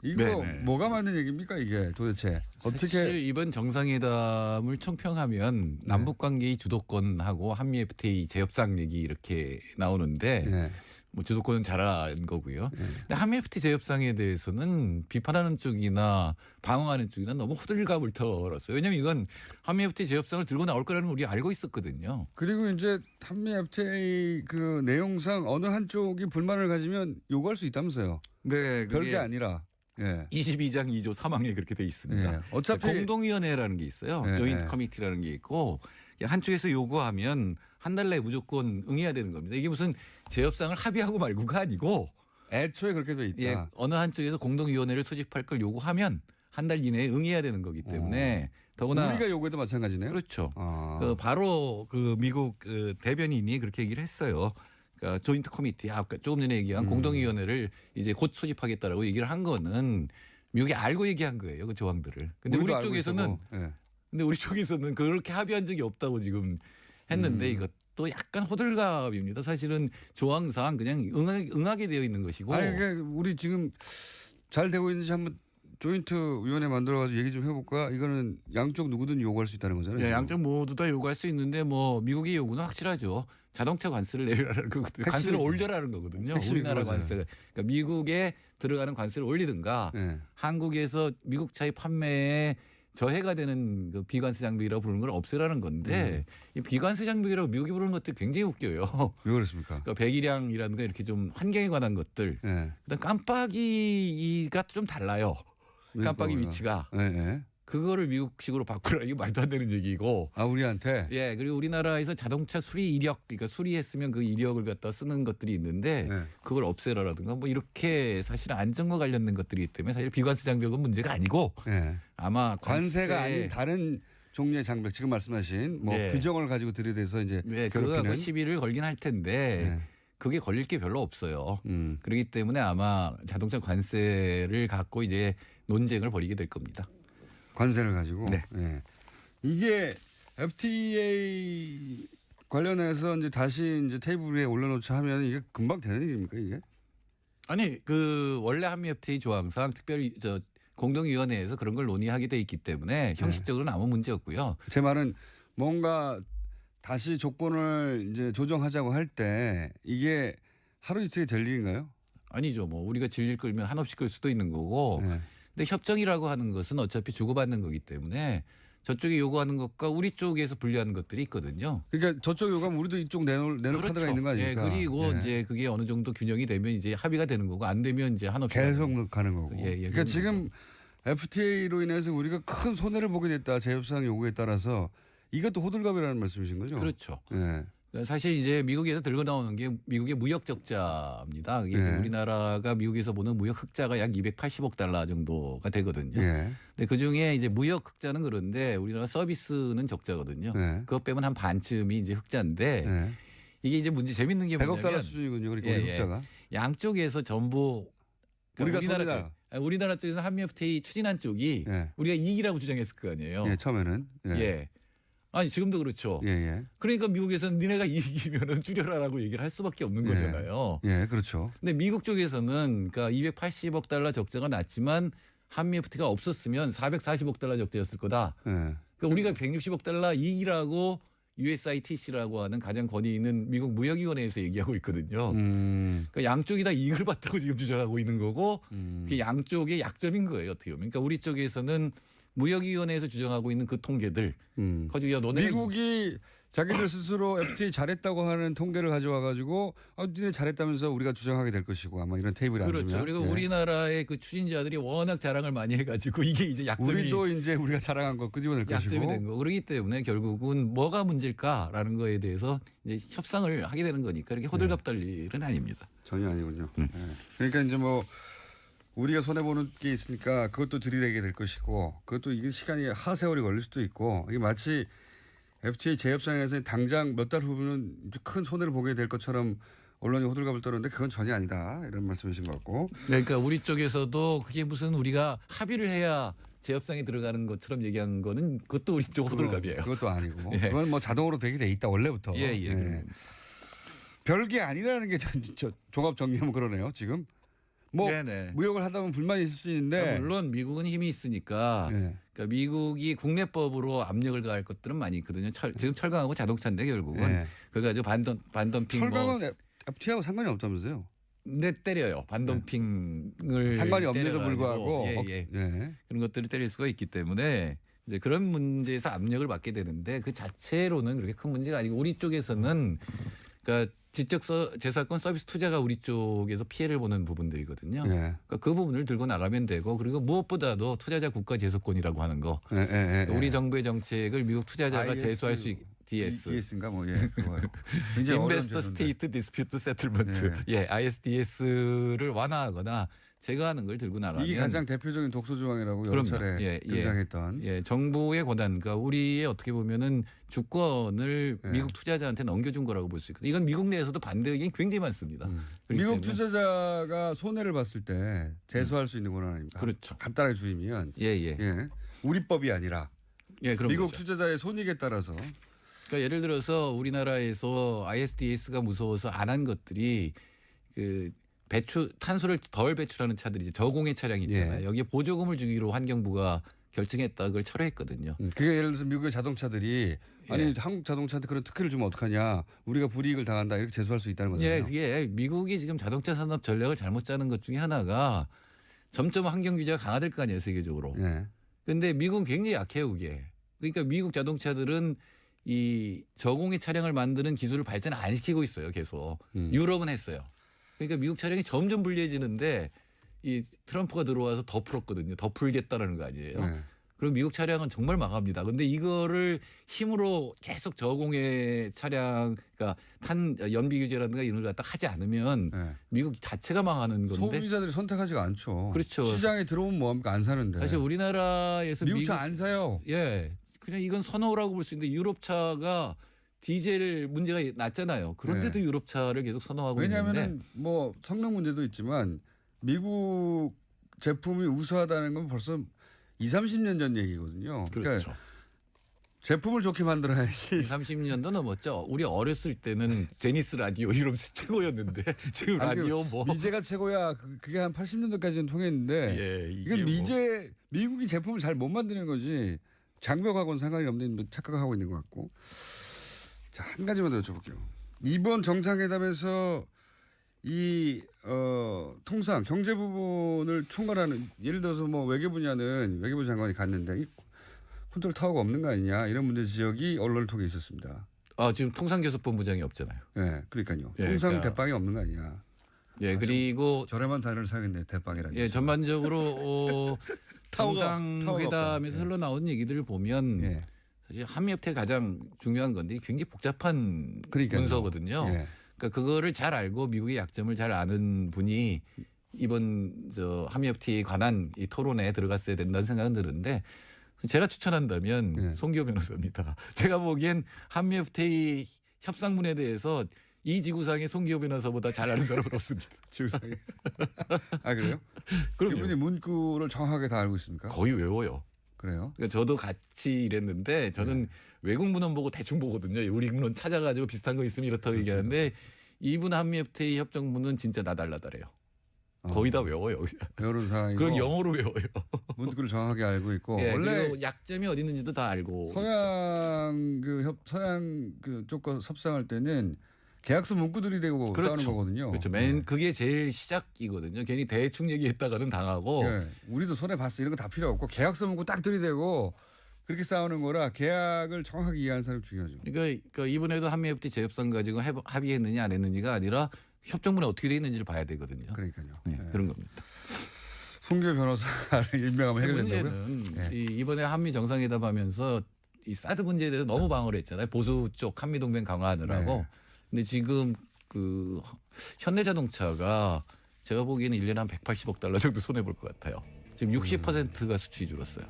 이거 네네. 뭐가 맞는 얘기입니까 이게 도대체? 사실 이번 정상회담을 총평하면 남북관계의 주도권하고 한미 FTA 재협상 얘기 이렇게 나오는데 네. 뭐 주도권은 잘한 거고요. 근데 한미 FTA 재협상에 대해서는 비판하는 쪽이나 방어하는 쪽이나 너무 호들갑을 털었어요. 왜냐하면 이건 한미 FTA 재협상을 들고 나올 거라는 걸 우리가 알고 있었거든요. 그리고 이제 한미 FTA 그 내용상 어느 한쪽이 불만을 가지면 요구할 수 있다면서요. 네, 별게 아니라. 예. 22장 2조 3항에 그렇게 돼 있습니다. 예. 어차피 공동위원회라는 게 있어요. 예. 조인트 커미티라는 게 있고 한쪽에서 요구하면 한 달 내에 무조건 응해야 되는 겁니다. 이게 무슨 재협상을 합의하고 말고가 아니고 애초에 그렇게 돼 있다. 예, 어느 한쪽에서 공동위원회를 소집할 걸 요구하면 한 달 이내에 응해야 되는 거기 때문에 더구나 우리가 요구해도 마찬가지네요. 그렇죠. 바로 그 미국 그 대변인이 그렇게 얘기를 했어요. 그러니까 조인트 커미티 아까 조금 전에 얘기한 공동위원회를 이제 곧 소집하겠다라고 얘기를 한 거는 미국이 알고 얘기한 거예요. 그 조항들을. 근데 우리 쪽에서는 근데 우리 쪽에서는 그렇게 합의한 적이 없다고 지금 했는데 이것도 약간 호들갑입니다. 사실은 조항상 그냥 응하게 되어 있는 것이고. 아니 그러니까 우리 지금 잘 되고 있는지 한번 조인트 위원회 만들어가지고 얘기 좀 해볼까? 이거는 양쪽 누구든 요구할 수 있다는 거잖아요. 네, 양쪽 모두 다 요구할 수 있는데 뭐 미국의 요구는 확실하죠. 자동차 관세를 내리라는 거거든요. 관세를 올려라는 거거든요. 우리나라 관세를. 그러니까 미국에 들어가는 관세를 올리든가 한국에서 미국 차의 판매에 저해가 되는 그 비관세 장벽이라고 부르는 걸 없애라는 건데 이 비관세 장벽이라고 미국이 부르는 것들이 굉장히 웃겨요. 왜 그렇습니까? 그러니까 배기량이라든가 이렇게 좀 환경에 관한 것들. 그다음 깜빡이가 좀 달라요. 깜빡이 위치가. 그거를 미국식으로 바꾸라 이게 말도 안 되는 얘기고. 우리한테. 예, 그리고 우리나라에서 자동차 수리 이력, 그러니까 수리했으면 그 이력을 갖다 쓰는 것들이 있는데 그걸 없애라라든가 뭐 이렇게 사실 안전과 관련된 것들이기 때문에 사실 비관세 장벽은 문제가 아니고 아마 관세가 아닌 다른 종류의 장벽 지금 말씀하신 뭐 규정을 가지고 들이대서 이제 그거하고 시비를 걸긴 할 텐데. 그게 걸릴 게 별로 없어요. 그렇기 때문에 아마 자동차 관세를 갖고 이제 논쟁을 벌이게 될 겁니다. 관세를 가지고. 네. 이게 FTA 관련해서 이제 다시 이제 테이블 위에 올려놓자 하면 이게 금방 되는 일입니까 이게? 아니 그 원래 한미 FTA 조항상 특별히 공동위원회에서 그런 걸 논의하게 돼 있기 때문에 형식적으로는 아무 문제 없고요. 제 말은 뭔가 다시 조건을 이제 조정하자고 할 때 이게 하루 이틀이 될 일인가요? 아니죠. 뭐 우리가 질질 끌면 한없이 끌 수도 있는 거고. 근데 근데 협정이라고 하는 것은 어차피 주고받는 거기 때문에 저쪽이 요구하는 것과 우리 쪽에서 분리하는 것들이 있거든요. 그러니까 저쪽 요구하면 우리도 이쪽 내놓을 그렇죠. 카드가 있는 거 아닙니까? 예, 그리고 이제 그게 어느 정도 균형이 되면 이제 합의가 되는 거고 안 되면 이제 한없이 계속 가는 거고. 그러니까 지금 거죠. FTA로 인해서 우리가 큰 손해를 보게 됐다. 재협상 요구에 따라서 이것도 호들갑이라는 말씀이신 거죠? 그렇죠. 예. 사실 이제 미국에서 들고 나오는 게 미국의 무역 적자입니다. 이게 이제 우리나라가 미국에서 보는 무역 흑자가 약 280억 달러 정도가 되거든요. 근데 그 중에 이제 무역 흑자는 그런데 우리나라 서비스는 적자거든요. 그것 빼면 한 반쯤이 이제 흑자인데 이게 이제 문제 재밌는 게 100억 뭐냐면 달러 수준이군요. 그러니까 흑자가. 양쪽에서 전부 우리가 우리나라 쪽에서 한미 FTA 추진한 쪽이 우리가 이익이라고 주장했을 거 아니에요. 처음에는. 아니 지금도 그렇죠. 그러니까 미국에서는 니네가 이익이면은 줄여라라고 얘기를 할 수밖에 없는 거잖아요. 그렇죠. 근데 미국 쪽에서는 그러니까 280억 달러 적자가 났지만 한미 FTA가 없었으면 440억 달러 적자였을 거다. 그러니까 우리가 160억 달러 이익이라고 USITC라고 하는 가장 권위 있는 미국 무역위원회에서 얘기하고 있거든요. 그러니까 양쪽이 다 이익을 봤다고 지금 주장하고 있는 거고 그게 양쪽의 약점인 거예요. 어떻게 보면. 그러니까 우리 쪽에서는 무역위원회에서 주장하고 있는 그 통계들. 미국이 자기들 스스로 FTA 잘했다고 하는 통계를 가져와 가지고 니네 잘했다면서 우리가 주장하게 될 것이고 아마 이런 테이블에 앉으면. 그렇죠. 그리고 우리나라의 그 추진자들이 워낙 자랑을 많이 해가지고 이게 이제 약점이. 우리도 이제 우리가 자랑한 거 끄집어낼 것이고. 약점이 된 거. 그렇기 때문에 결국은 뭐가 문제일까라는 거에 대해서 이제 협상을 하게 되는 거니까 이렇게 호들갑 떨 일은 아닙니다. 전혀 아니군요. 그러니까 이제 뭐 우리가 손해보는 게 있으니까 그것도 들이대게 될 것이고 그것도 이게 시간이 하세월이 걸릴 수도 있고 이게 마치 FTA 재협상에서 당장 몇 달 후면 큰 손해를 보게 될 것처럼 언론이 호들갑을 떨었는데 그건 전혀 아니다 이런 말씀이신 것 같고. 그러니까 우리 쪽에서도 그게 무슨 우리가 합의를 해야 재협상에 들어가는 것처럼 얘기한 거는 그것도 우리 쪽 호들갑이에요. 그것도 아니고 그건 뭐 자동으로 되게 돼 있다 원래부터. 별게 아니라는 게 종합 정리하면 그러네요 지금. 뭐 무역을 하다 보면 불만이 있을 수 있는데 그러니까 물론 미국은 힘이 있으니까 그러니까 미국이 국내법으로 압력을 가할 것들은 많이 있거든요. 지금 철강하고 자동차인데 결국은 그래가지고 반덤핑 철강은 FTA하고 상관이 없다면서요? 네 때려요. 반덤핑을 상관이 없는데도 불구하고 그런 것들을 때릴 수가 있기 때문에 이제 그런 문제에서 압력을 받게 되는데 그 자체로는 그렇게 큰 문제가 아니고 우리 쪽에서는 그러니까 지적재산권 서비스 투자가 우리 쪽에서 피해를 보는 부분들이거든요. 그러니까 그 부분을 들고 나가면 되고 그리고 무엇보다도 투자자 국가 제소권이라고 하는 거. 우리 정부의 정책을 미국 투자자가 제소할 수 있게. DS인가 뭐 그거. 인베스터 스테이트 디스퓨트 세틀먼트. ISDS를 완화하거나 제거하는 걸 들고 나가면 이게 가장 대표적인 독소 조항이라고 여러 차례 등장했던. 정부의 권한, 그러니까 우리의 어떻게 보면은 주권을 미국 투자자한테 넘겨준 거라고 볼 수 있거든요. 이건 미국 내에서도 반대 의견이 굉장히 많습니다. 미국 투자자가 손해를 봤을 때 제소할 수 있는 권한 아닙니까? 그렇죠. 간단하게 줄이면 우리 법이 아니라 그런 미국 거죠. 투자자의 손익에 따라서. 그러니까 예를 들어서 우리나라에서 ISDS가 무서워서 안 한 것들이 그 탄소를 덜 배출하는 차들이 이제 저공해 차량이 있잖아요. 여기에 보조금을 주기로 환경부가 결정했다. 그걸 철회했거든요. 그게 예를 들어서 미국의 자동차들이 아니 한국 자동차한테 그런 특혜를 주면 어떡하냐. 우리가 불이익을 당한다. 이렇게 제소할 수 있다는 거잖아요. 그게 미국이 지금 자동차 산업 전략을 잘못 짜는 것 중에 하나가 점점 환경 규제가 강화될 거 아니에요. 세계적으로. 그런데 미국은 굉장히 약해요. 그게. 그러니까 미국 자동차들은 이 저공해 차량을 만드는 기술을 발전 안 시키고 있어요. 계속. 유럽은 했어요. 그러니까 미국 차량이 점점 불리해지는데 이 트럼프가 들어와서 더 풀었거든요. 더 풀겠다라는 거 아니에요. 그리고 미국 차량은 정말 망합니다. 근데 이거를 힘으로 계속 저공해 차량, 그러니까 연비 규제라든가 이런 걸 갖다 하지 않으면 미국 자체가 망하는 건데. 소비자들이 선택하지가 않죠. 그렇죠. 시장에 들어오면 뭐합니까? 안 사는데. 사실 우리나라에서 미국 차 안 사요. 그냥 이건 선호라고 볼 수 있는데 유럽 차가 디젤 문제가 났잖아요. 그런데도 유럽 차를 계속 선호하고 있는데. 왜냐하면 뭐 성능 문제도 있지만 미국 제품이 우수하다는 건 벌써 20-30년 전 얘기거든요. 그렇죠. 그러니까 제품을 좋게 만들어야지. 30년도 넘었죠. 우리 어렸을 때는 제니스 라디오 이러면 최고였는데 지금 라디오 뭐. 미제가 최고야. 그게 한 80년도까지는 통했는데 이건 미국이 제품을 잘 못 만드는 거지. 장벽하고는 상관이 없는 착각하고 있는 것 같고. 자, 한 가지만 더 여쭤볼게요. 이번 정상회담에서 이 통상 경제 부분을 총괄하는 예를 들어서 뭐 외교 분야는 외교부 장관이 갔는데 이 컨트롤 타워가 없는 거 아니냐 이런 문제 지적이 언론을 통해 있었습니다. 지금 통상교섭본부장이 없잖아요. 네, 그러니까요. 예, 통상 그러니까. 대빵이 없는 거 아니냐. 예, 그리고 저렴한 단어를 사용했네요. 대빵이라는. 예, 전반적으로 타워가 정상회담에서 없다. 흘러나온 얘기들을 보면 예. 사실 한미협회 가장 중요한 건데 굉장히 복잡한 그러니까요. 문서거든요. 예. 그러니까 그거를 잘 알고 미국의 약점을 잘 아는 분이 이번 한미협회에 관한 이 토론에 들어갔어야 된다는 생각은 드는데 제가 추천한다면 예. 송기호 변호사입니다. 제가 보기엔 한미협회의 협상문에 대해서 이 지구상의 송기호 변호사보다 잘 아는 사람은 없습니다. 지구상에. 아 그래요? 그럼요. 이분이 문구를 정확하게 다 알고 있습니까? 거의 외워요. 그래요? 그러니까 저도 같이 일했는데 저는 외국 문헌 보고 대충 보거든요. 우리 문헌 찾아가지고 비슷한 거 있으면 이렇다고 얘기하는데 이분 한미협회의 협정문은 진짜 나달라달해요. 거의 다 외워요. 변호사이고 그건 영어로 외워요. 문구를 정확하게 알고 있고 예, 원래 그리고 약점이 어디 있는지도 다 알고. 서양 쪽과 협상할 때는 계약서 문구들이 되고 싸우는 거거든요. 그렇죠. 네. 그게 제일 시작이거든요. 괜히 대충 얘기했다가는 당하고. 예, 우리도 손해 봤어 이런 거 다 필요 없고 계약서 문구 딱 들이대고 그렇게 싸우는 거라 계약을 정확하게 이해하는 사람이 중요하죠. 그러니까 이번에도 한미협회 재협상 가지고 합의했느냐 안 했느냐가 아니라 협정문에 어떻게 돼 있는지를 봐야 되거든요. 그러니까요. 네, 예. 그런 겁니다. 송기호 변호사를 임명하면 해결된다고요? 문제는 이번에 한미 정상회담 하면서 이 사드 문제에 대해서 너무 방어를 했잖아요. 보수 쪽 한미 동맹 강화하느라고. 네. 근데 지금 그 현대자동차가 제가 보기에는 1년에 한 180억 달러 정도 손해 볼 것 같아요. 지금 60%가 수출이 줄었어요.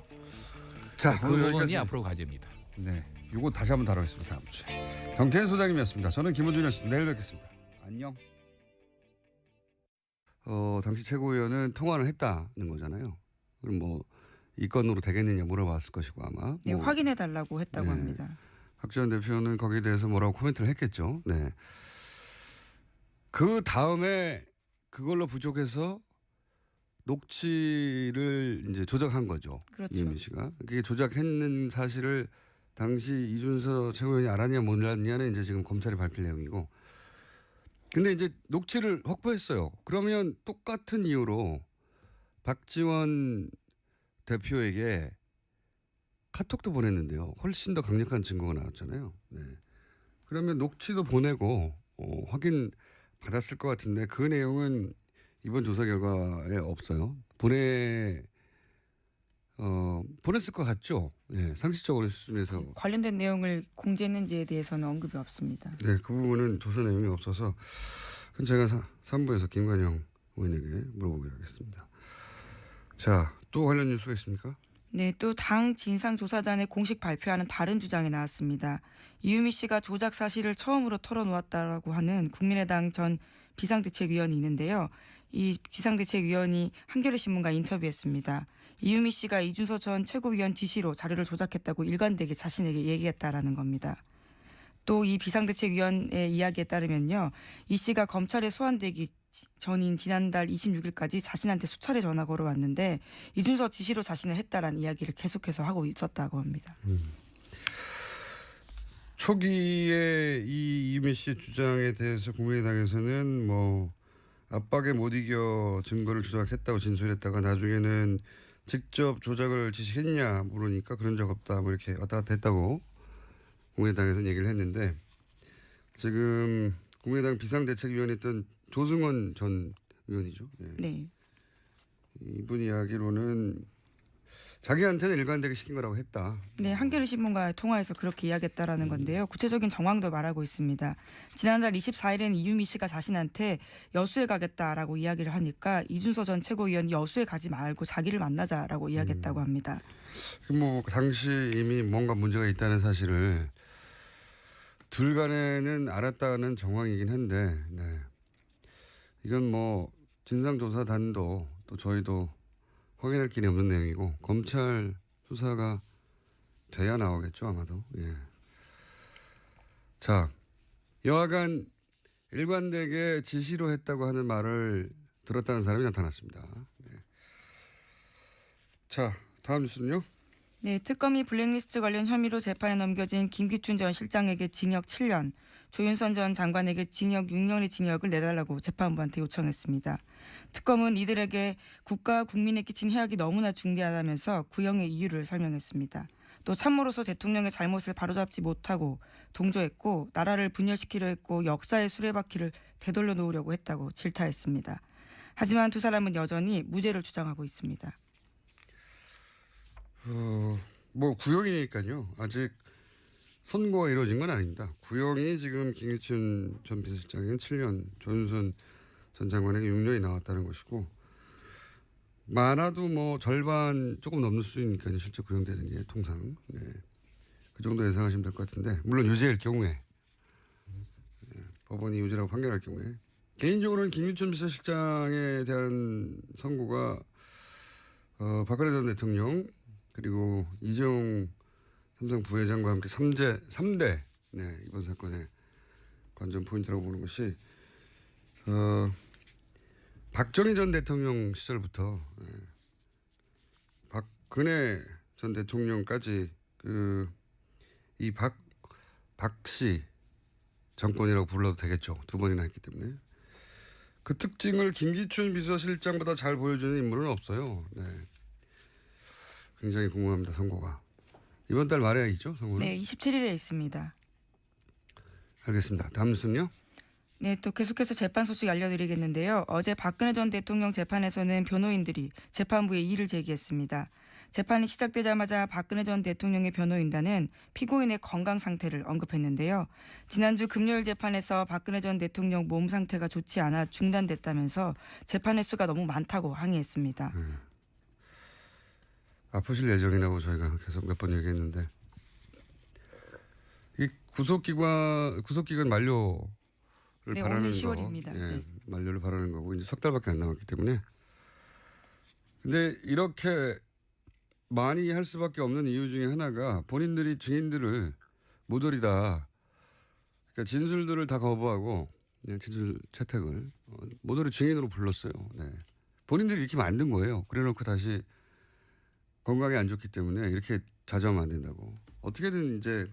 자, 그 오늘 부분이 여기까지. 앞으로 과제입니다. 네, 이거 다시 한번 다루겠습니다. 다음 주에. 정태현 소장님이었습니다. 저는 김호준이었습니다. 내일 뵙겠습니다. 안녕. 당시 최고위원은 통화를 했다는 거잖아요. 그럼 뭐 이 건으로 되겠느냐 물어봤을 것이고 아마. 네, 뭐 확인해 달라고 했다고 네. 합니다. 박지원 대표는 거기에 대해서 뭐라고 코멘트를 했겠죠. 네. 그 다음에 그걸로 부족해서 녹취를 이제 조작한 거죠. 그렇죠. 이은미 씨가. 그게 조작했는 사실을 당시 이준서 최고위원이 알았냐 몰랐냐는 이제 지금 검찰이 밝힐 내용이고. 근데 이제 녹취를 확보했어요. 그러면 똑같은 이유로 박지원 대표에게 카톡도 보냈는데요. 훨씬 더 강력한 증거가 나왔잖아요. 네. 그러면 녹취도 보내고 확인 받았을 것 같은데 그 내용은 이번 조사 결과에 없어요. 보냈을 것 같죠. 네, 상식적으로 수준에서. 관련된 내용을 공개했는지에 대해서는 언급이 없습니다. 네, 그 부분은 조사 내용이 없어서 제가 3부에서 김관영 의원에게 물어보기로 하겠습니다. 자, 또 관련 뉴스가 있습니까? 네, 또 당 진상조사단의 공식 발표하는 다른 주장이 나왔습니다. 이유미 씨가 조작 사실을 처음으로 털어놓았다라고 하는 국민의당 전 비상대책위원이 있는데요. 이 비상대책위원이 한겨레신문과 인터뷰했습니다. 이유미 씨가 이준서 전 최고위원 지시로 자료를 조작했다고 일관되게 자신에게 얘기했다라는 겁니다. 또 이 비상대책위원의 이야기에 따르면요. 이 씨가 검찰에 소환되기 전인 지난달 26일까지 자신한테 수차례 전화 걸어왔는데 이준서 지시로 자신을 했다라는 이야기를 계속해서 하고 있었다고 합니다. 초기에 이 이유미 씨의 주장에 대해서 국민의당에서는 뭐 압박에 못 이겨 증거를 조작했다고 진술했다가 나중에는 직접 조작을 지시했냐 물으니까 그런 적 없다 뭐 이렇게 왔다 갔다 했다고 국민의당에서는 얘기를 했는데 지금 국민의당 비상대책위원이었던 조승원 전 의원이죠. 네. 네. 이분 이야기로는 자기한테는 일관되게 시킨 거라고 했다. 네, 한겨레신문과 통화해서 그렇게 이야기했다라는 건데요. 구체적인 정황도 말하고 있습니다. 지난달 24일에는 이유미 씨가 자신한테 여수에 가겠다라고 이야기를 하니까 이준서 전 최고위원이 여수에 가지 말고 자기를 만나자라고 이야기했다고 합니다. 뭐 당시 이미 뭔가 문제가 있다는 사실을 둘 간에는 알았다는 정황이긴 한데 네. 이건 뭐 진상조사단도 또 저희도 확인할 길이 없는 내용이고 검찰 수사가 돼야 나오겠죠 아마도. 예. 자, 여하간 일관되게 지시로 했다고 하는 말을 들었다는 사람이 나타났습니다. 네. 자, 다음 뉴스는요. 네, 특검이 블랙리스트 관련 혐의로 재판에 넘겨진 김기춘 전 실장에게 징역 7년, 조윤선 전 장관에게 징역 6년의 징역을 내달라고 재판부한테 요청했습니다. 특검은 이들에게 국가와 국민에 끼친 해악이 너무나 중대하다면서 구형의 이유를 설명했습니다. 또 참모로서 대통령의 잘못을 바로잡지 못하고 동조했고 나라를 분열시키려 했고 역사의 수레바퀴를 되돌려 놓으려고 했다고 질타했습니다. 하지만 두 사람은 여전히 무죄를 주장하고 있습니다. 뭐 구형이니까요. 아직 선고가 이루어진 건 아닙니다. 구형이 지금 김기춘 전 비서실장에게는 7년, 조윤선 전 장관에게 6년이 나왔다는 것이고 많아도 뭐 절반 조금 넘는 수준이니까요. 실제 구형되는 게 통상. 네. 그 정도 예상하시면 될 것 같은데 물론 유죄일 경우에 법원이 유죄라고 판결할 경우에 개인적으로는 김기춘 비서실장에 대한 선고가 박근혜 전 대통령 그리고 이재용 삼성 부회장과 함께 3대 네, 이번 사건의 관전 포인트라고 보는 것이 박정희 전 대통령 시절부터 박근혜 전 대통령까지 이 박씨 정권이라고 불러도 되겠죠. 두 번이나 했기 때문에. 그 특징을 김기춘 비서실장보다 잘 보여주는 인물은 없어요. 네. 굉장히 궁금합니다. 선고가. 이번 달 말에 있죠? 선고는? 네, 27일에 있습니다. 알겠습니다. 다음 순요? 네, 또 계속해서 재판 소식 알려드리겠는데요. 어제 박근혜 전 대통령 재판에서는 변호인들이 재판부에 이의를 제기했습니다. 재판이 시작되자마자 박근혜 전 대통령의 변호인단은 피고인의 건강 상태를 언급했는데요. 지난주 금요일 재판에서 박근혜 전 대통령 몸 상태가 좋지 않아 중단됐다면서 재판 횟수가 너무 많다고 항의했습니다. 아프실 예정이라고 저희가 계속 몇 번 얘기했는데 이 구속기간 만료를 네, 바라는 오늘 10월입니다. 거, 예, 네. 만료를 바라는 거고 이제 석 달밖에 안 남았기 때문에. 근데 이렇게 많이 할 수밖에 없는 이유 중에 하나가 본인들이 증인들을 모조리 다 그러니까 진술들을 다 거부하고 진술 채택을 모조리 증인으로 불렀어요. 네. 본인들이 이렇게 만든 거예요. 그래놓고 다시 건강이 안 좋기 때문에 이렇게 자주하면 안 된다고. 어떻게든 이제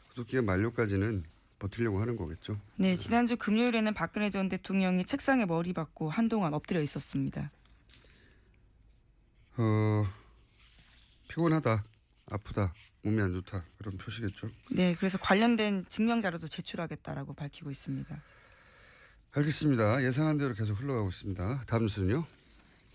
구속기간 만료까지는 버티려고 하는 거겠죠. 네, 지난주 금요일에는 박근혜 전 대통령이 책상에 머리 박고 한동안 엎드려 있었습니다. 피곤하다, 아프다, 몸이 안 좋다 그런 표시겠죠. 네, 그래서 관련된 증명 자료도 제출하겠다라고 밝히고 있습니다. 알겠습니다. 예상한 대로 계속 흘러가고 있습니다. 다음 순요.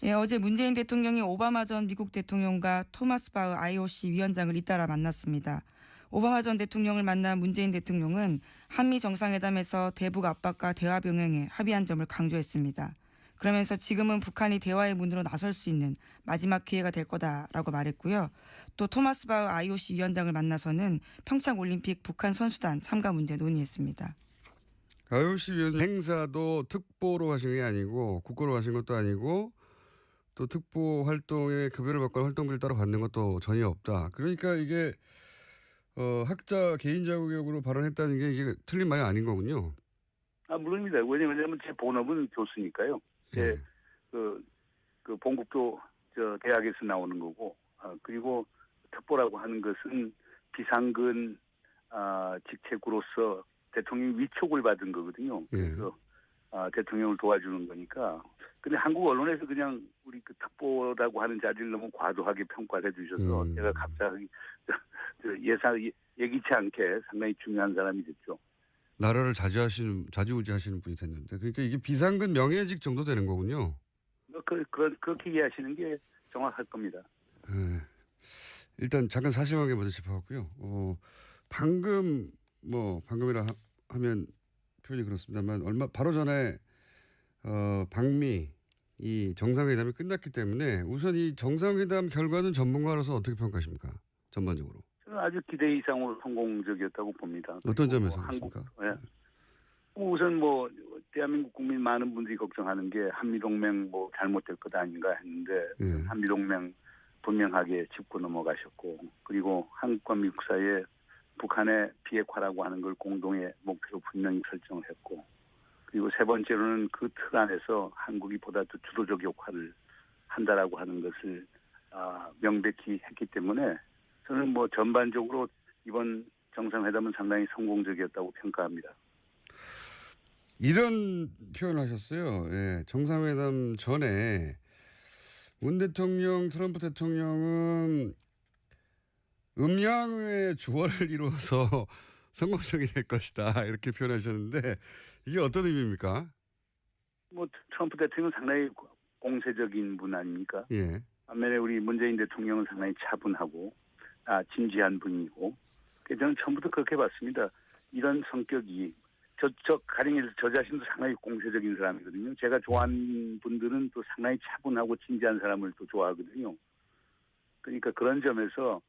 예, 어제 문재인 대통령이 오바마 전 미국 대통령과 토마스 바흐 IOC 위원장을 잇따라 만났습니다. 오바마 전 대통령을 만난 문재인 대통령은 한미 정상회담에서 대북 압박과 대화 병행에 합의한 점을 강조했습니다. 그러면서 지금은 북한이 대화의 문으로 나설 수 있는 마지막 기회가 될 거다라고 말했고요. 또 토마스 바흐 IOC 위원장을 만나서는 평창올림픽 북한 선수단 참가 문제 논의했습니다. IOC 위원 행사도 특보로 하신 게 아니고 국고로 하신 것도 아니고 또 특보 활동에 급여를 받거나 활동비를 따로 받는 것도 전혀 없다. 그러니까 이게 학자 개인 자격으로 발언했다는 게 이게 틀린 말이 아닌 거군요. 물론입니다. 왜냐하면 제 본업은 교수니까요. 제 그 본국도 저 대학에서 나오는 거고, 그리고 특보라고 하는 것은 비상근 직책으로서 대통령 위촉을 받은 거거든요. 그래서 대통령을 도와주는 거니까. 근데 한국 언론에서 그냥 우리 그 특보라고 하는 자리를 너무 과도하게 평가해 주셔서 제가 갑자기 예기치 않게 상당히 중요한 사람이 됐죠. 나라를 좌지우지하시는 분이 됐는데, 그러니까 이게 비상근 명예직 정도 되는 거군요. 그렇게 이해하시는 게 정확할 겁니다. 네. 일단 잠깐 사실관계 먼저 짚어봤고요. 방금이라 하면 표현이 그렇습니다만 바로 전에 방미 이 정상회담이 끝났기 때문에 우선 이 정상회담 결과는 전문가로서 어떻게 평가하십니까? 전반적으로. 저는 아주 기대 이상으로 성공적이었다고 봅니다. 어떤 점에서 그렇습니까? 우선 대한민국 국민 많은 분들이 걱정하는 게 한미동맹 잘못될 것 아닌가 했는데 한미동맹 분명하게 짚고 넘어가셨고, 그리고 한국과 미국 사이에 북한의 비핵화라고 하는 걸 공동의 목표로 분명히 설정을 했고, 그리고 세 번째로는 그 틀 안에서 한국이 보다 더 주도적 역할을 한다라고 하는 것을 명백히 했기 때문에 저는 뭐 전반적으로 이번 정상회담은 상당히 성공적이었다고 평가합니다. 이런 표현을 하셨어요. 예, 정상회담 전에 문 대통령, 트럼프 대통령은 음양의 조화를 이루어서 성공적이 될 것이다. 이렇게 표현하셨는데 이게 어떤 의미입니까? 뭐 트럼프 대통령은 상당히 공세적인 분 아닙니까? 예. 반면에 우리 문재인 대통령은 상당히 차분하고 진지한 분이고 저는 처음부터 그렇게 봤습니다. 이런 성격이 가령해서 저 자신도 상당히 공세적인 사람이거든요. 제가 좋아하는 분들은 또 상당히 차분하고 진지한 사람을 또 좋아하거든요. 그러니까 그런 점에서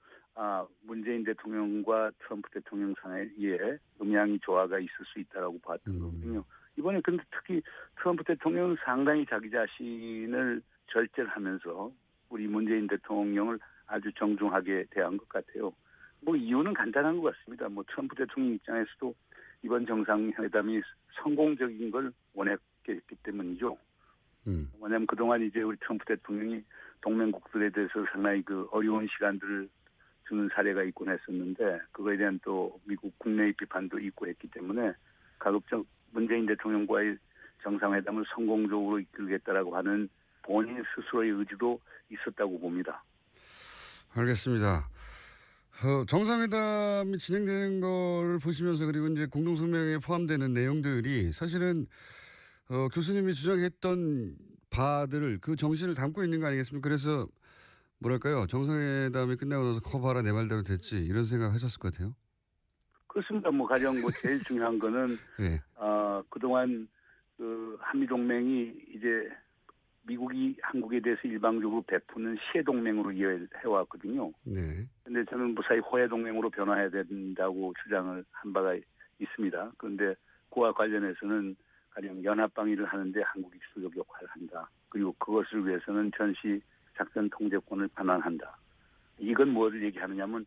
문재인 대통령과 트럼프 대통령 사이에 음양이 조화가 있을 수 있다라고 봤던 거거든요. 이번에 근데 특히 트럼프 대통령은 상당히 자기 자신을 절제하면서 우리 문재인 대통령을 아주 정중하게 대한 것 같아요. 뭐 이유는 간단한 것 같습니다. 뭐 트럼프 대통령 입장에서도 이번 정상회담이 성공적인 걸 원했기 때문이죠. 왜냐하면 그동안 이제 우리 트럼프 대통령이 동맹국들에 대해서 상당히 그 어려운 시간들을 주는 사례가 있곤 했었는데 그거에 대한 또 미국 국내의 비판도 있고 했기 때문에 가급적 문재인 대통령과의 정상회담을 성공적으로 이끌겠다라고 하는 본인 스스로의 의지도 있었다고 봅니다. 알겠습니다. 정상회담이 진행되는 걸 보시면서 그리고 이제 공동성명에 포함되는 내용들이 사실은 교수님이 주장했던 바들을 그 정신을 담고 있는 거 아니겠습니까? 그래서 뭐랄까요? 정상회담이 끝나고 나서 커봐라 내 말대로 됐지 이런 생각 하셨을 것 같아요. 그렇습니다. 뭐 가장 뭐 제일 중요한 거는 네. 그동안 그 한미동맹이 이제 미국이 한국에 대해서 일방적으로 베푸는 시해동맹으로 이해해왔거든요. 네. 그런데 저는 무사히 호해동맹으로 변화해야 된다고 주장을 한 바가 있습니다. 그런데 그와 관련해서는 가령 연합방위를 하는데 한국이 주도적 역할을 한다. 그리고 그것을 위해서는 전시 작전 통제권을 반환한다. 이건 뭐를 얘기하느냐면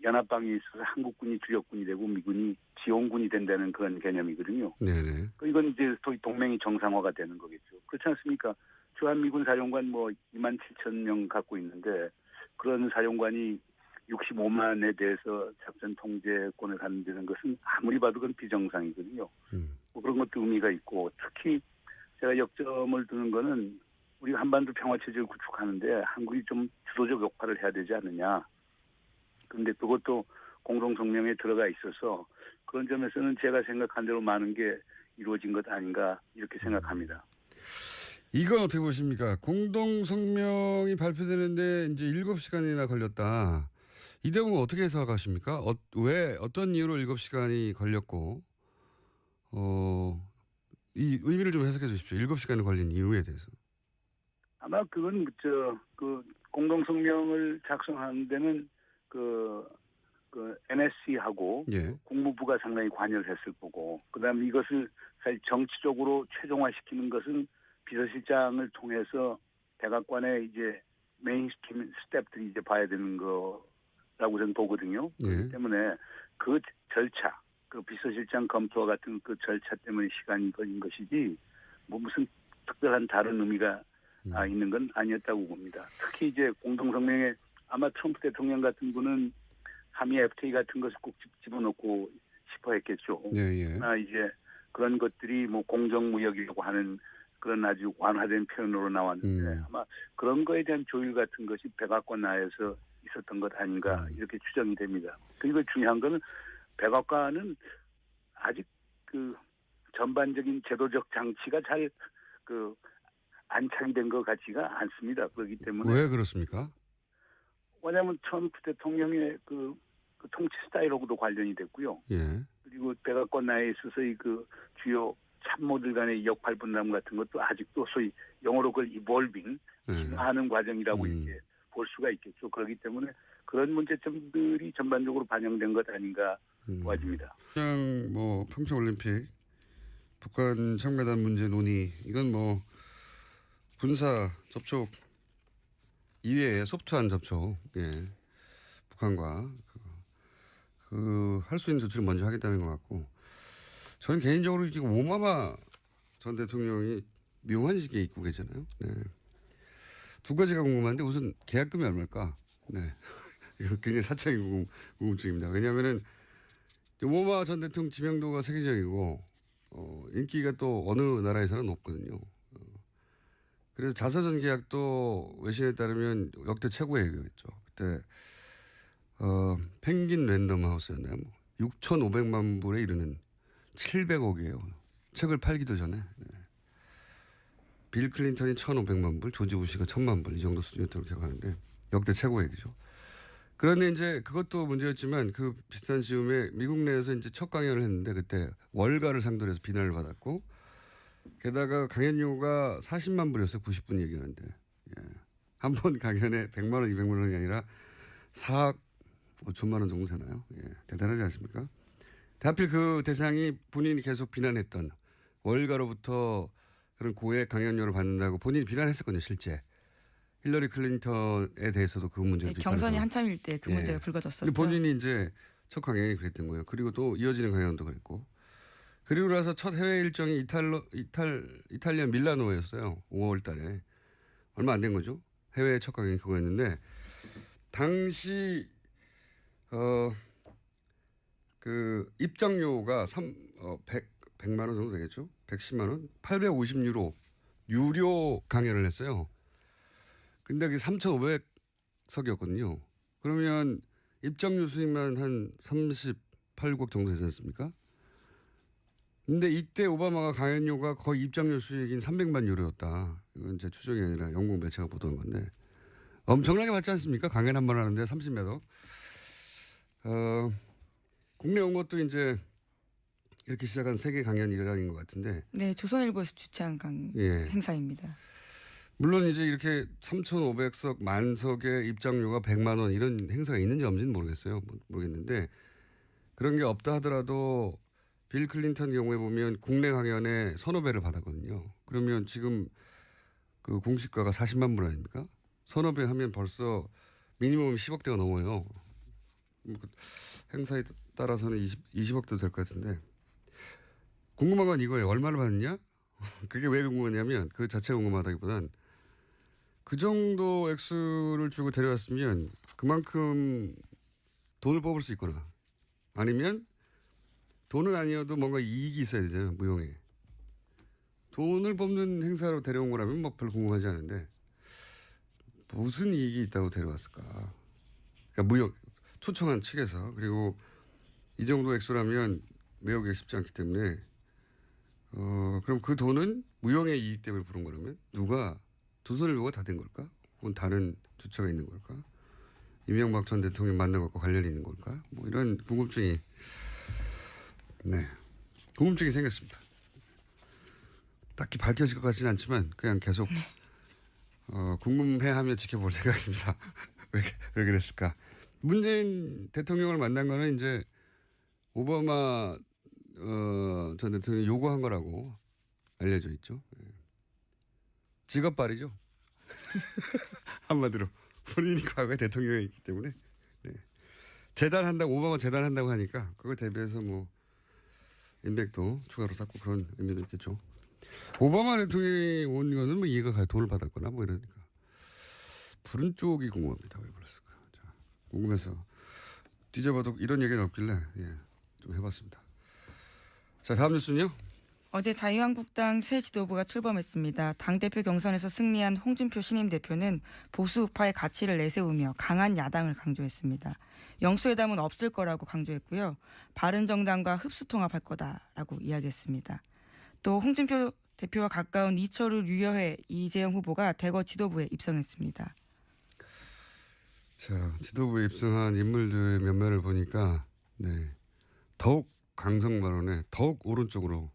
연합방위에 있어서 한국군이 주력군이 되고 미군이 지원군이 된다는 그런 개념이거든요. 네네. 이건 이제 동맹이 정상화가 되는 거겠죠. 그렇지 않습니까? 주한미군 사령관 뭐 27,000명 갖고 있는데 그런 사령관이 65만에 대해서 작전 통제권을 갖는다는 것은 아무리 봐도 그건 비정상이거든요. 뭐 그런 것도 의미가 있고 특히 제가 역점을 두는 거는 우리가 한반도 평화체제를 구축하는데 한국이 좀 주도적 역할을 해야 되지 않느냐. 그런데 그것도 공동성명에 들어가 있어서 그런 점에서는 제가 생각한 대로 많은 게 이루어진 것 아닌가 이렇게 생각합니다. 이건 어떻게 보십니까? 공동성명이 발표되는데 이제 7시간이나 걸렸다. 이 대목은 어떻게 해석하십니까? 왜 어떤 이유로 7시간이 걸렸고 이 의미를 좀 해석해 주십시오. 7시간이 걸린 이유에 대해서. 아마 그건 그 공동성명을 작성하는 데는 그 NSC하고 예. 국무부가 상당히 관여를 했을 거고 그다음에 이것을 사실 정치적으로 최종화시키는 것은 비서실장을 통해서 백악관의 이제 메인스트림 스텝들이 이제 봐야 되는 거라고 저는 보거든요. 예. 그렇기 때문에 그 절차, 그 비서실장 검토와 같은 그 절차 때문에 시간이 걸린 것이지 뭐 무슨 특별한 다른 의미가 있는 건 아니었다고 봅니다. 특히 이제 공동성명에 아마 트럼프 대통령 같은 분은 한미 FTA 같은 것을 꼭 집어넣고 싶어 했겠죠. 예. 이제 그런 것들이 뭐 공정무역이라고 하는 그런 아주 완화된 표현으로 나왔는데 아마 그런 거에 대한 조율 같은 것이 백악관 내에서 있었던 것 아닌가 이렇게 추정이 됩니다. 그리고 중요한 거는 백악관은 아직 그 전반적인 제도적 장치가 잘 안착이 된 것 같지가 않습니다. 그렇기 때문에 왜 그렇습니까? 왜냐하면 트럼프 대통령의 그 통치 스타일하고도 관련이 됐고요. 예. 그리고 백악관 내에 있어서의 그 주요 참모들 간의 역할 분담 같은 것도 아직도 소위 영어로 그걸 evolving, 진화하는 과정이라고 이렇게 볼 수가 있겠죠. 그렇기 때문에 그런 문제점들이 전반적으로 반영된 것 아닌가 보아집니다. 그냥 뭐 평창올림픽, 북한 참가단 문제 논의 이건 뭐 군사 접촉 이외에 소프트한 접촉, 예. 북한과 할 수 있는 조치를 먼저 하겠다는 것 같고, 저는 개인적으로 지금 오바마 전 대통령이 묘한 시기에 입고 계잖아요. 네. 두 가지가 궁금한데 우선 계약금이 얼마일까? 네. 이거 굉장히 사적인 궁금증입니다. 왜냐하면은 오바마 전 대통령 지명도가 세계적이고 인기가 또 어느 나라에서는 높거든요. 그래서 자서전 계약도 외신에 따르면 역대 최고의 계약이었죠. 그때 펭귄 랜덤 하우스였나요? 6,500만 불에 이르는 700억이에요. 책을 팔기도 전에. 네. 빌 클린턴이 1,500만 불, 조지 부시가 1,000만 불 이 정도 수준이었다고 기억하는데 역대 최고의 얘기죠. 그런데 이제 그것도 문제였지만 그 비슷한 즈음에 미국 내에서 이제 첫 강연을 했는데 그때 월가를 상대로 해서 비난을 받았고 게다가 강연료가 40만 불이었어요. 90분 얘기하는데. 예. 한 번 강연에 100만 원, 200만 원이 아니라 4억 5천만 원 정도 되나요? 예. 대단하지 않습니까? 하필 그 대상이 본인이 계속 비난했던 월가로부터 그런 고액 강연료를 받는다고 본인이 비난했었거든요. 실제. 힐러리 클린턴에 대해서도 그 문제를 네, 경선이 한참일 때 그 문제가 불거졌었죠. 근데 본인이 이제 첫 강연이 그랬던 거예요. 그리고 또 이어지는 강연도 그랬고. 그리고 나서 첫 해외 일정이 이탈리아 밀라노였어요. 5월 달에. 얼마 안 된 거죠. 해외 첫 강연이 그거였는데 당시 그 입장료가 100만 원 정도 되겠죠. 110만 원, 850유로 유료 강연을 했어요. 근데 그게 3,500석이었거든요. 그러면 입장료 수익만 한 38억 정도 되지 않습니까? 근데 이때 오바마가 강연료가 거의 입장료 수익인 300만 유로였다. 이건 제 추정이 아니라 영국 매체가 보도한 건데 엄청나게 받지 않습니까? 강연 한 번 하는데 30몇 억. 국내 온 것도 이제 이렇게 시작한 세계 강연 일환인 것 같은데. 네, 조선일보에서 주최한 행사입니다. 물론 이제 이렇게 3,500석 만석의 입장료가 100만 원 이런 행사가 있는지 없는지는 모르겠는데 그런 게 없다 하더라도 빌 클린턴 경우에 보면 국내 강연에 1,000배 받았거든요. 그러면 지금 그 공시가가 40만 불 아닙니까? 1,000배 하면 벌써 미니멈 10억대가 넘어요. 행사에 따라서는 20억도 될 것 같은데 궁금한 건 이거예요. 얼마를 받느냐? 그게 왜 궁금하냐면 그 자체가 궁금하다기보단 그 정도 액수를 주고 데려왔으면 그만큼 돈을 뽑을 수 있거나 아니면 돈은 아니어도 뭔가 이익이 있어야 되잖아요. 무용에. 돈을 뽑는 행사로 데려온 거라면 뭐 별로 궁금하지 않은데 무슨 이익이 있다고 데려왔을까. 그러니까 무용 초청한 측에서 그리고 이 정도 액수라면 매우기 쉽지 않기 때문에 그럼 그 돈은 무용의 이익 때문에 부른 거라면 누가 두 손을 모아 다 된 걸까? 혹은 다른 주체가 있는 걸까? 이명박 전 대통령 만난 것과 관련이 있는 걸까? 뭐 이런 궁금증이 생겼습니다. 딱히 밝혀질 것 같지는 않지만 그냥 계속 궁금해하며 지켜볼 생각입니다. 왜 그랬을까? 문재인 대통령을 만난 거는 이제 오바마 전 대통령이 요구한 거라고 알려져 있죠. 직업발이죠. 한마디로 본인이 과거에 대통령이었기 때문에 오바마 재단한다고 하니까 그걸 대비해서 뭐 인맥도 추가로 쌓고 그런 의미도 있겠죠. 오바마 대통령이 온 거는 뭐 이해가 가요. 돈을 받았거나 뭐 이러니까. 부른 쪽이 궁금합니다. 왜 불렀을까? 자, 궁금해서 뒤져봐도 이런 얘기는 없길래 좀 해봤습니다. 자, 다음 뉴스는요. 어제 자유한국당 새 지도부가 출범했습니다. 당대표 경선에서 승리한 홍준표 신임 대표는 보수 우파의 가치를 내세우며 강한 야당을 강조했습니다. 영수회담은 없을 거라고 강조했고요. 바른정당과 흡수통합할 거다라고 이야기했습니다. 또 홍준표 대표와 가까운 이철우, 류여해, 이재영 후보가 대거 지도부에 입성했습니다. 자, 지도부에 입성한 인물들의 면면을 보니까 더욱 강성 발언에 더욱 오른쪽으로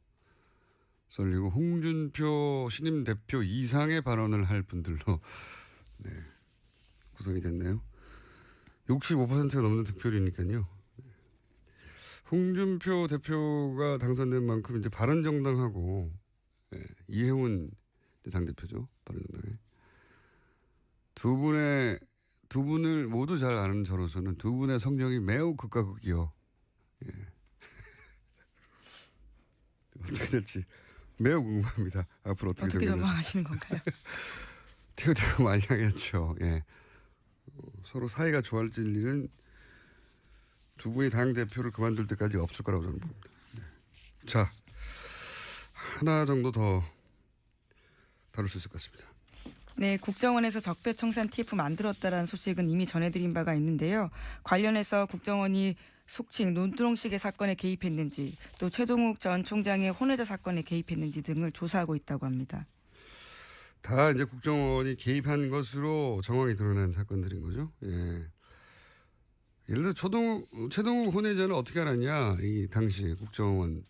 쏠리고 홍준표 신임 대표 이상의 발언을 할 분들로 구성이 됐네요. 65%가 넘는 득표율이니까요. 홍준표 대표가 당선된 만큼 이제 바른정당하고 이해훈 당대표죠. 바른정당에 두 분을 모두 잘 아는 저로서는 두 분의 성적이 매우 극과 극이요. 어떻게 될지 매우 궁금합니다. 앞으로 어떻게 전망하시는 건가요? 티격태격 많이 하겠죠. 서로 사이가 좋아질 일은 두 분이 당 대표를 그만둘 때까지 없을 거라고 저는 봅니다. 네. 자, 하나 정도 더 다룰 수 있을 것 같습니다. 네, 국정원에서 적폐청산 TF 만들었다라는 소식은 이미 전해드린 바가 있는데요. 관련해서 국정원이 속칭 논두렁식의 사건에 개입했는지 또 최동욱 전 총장의 혼외자 사건에 개입했는지 등을 조사하고 있다고 합니다. 다 이제 국정원이 개입한 것으로 정황이 드러난 사건들인 거죠. 예. 예를 들어 최동욱 혼외자는 어떻게 알았냐? 이 당시 국정원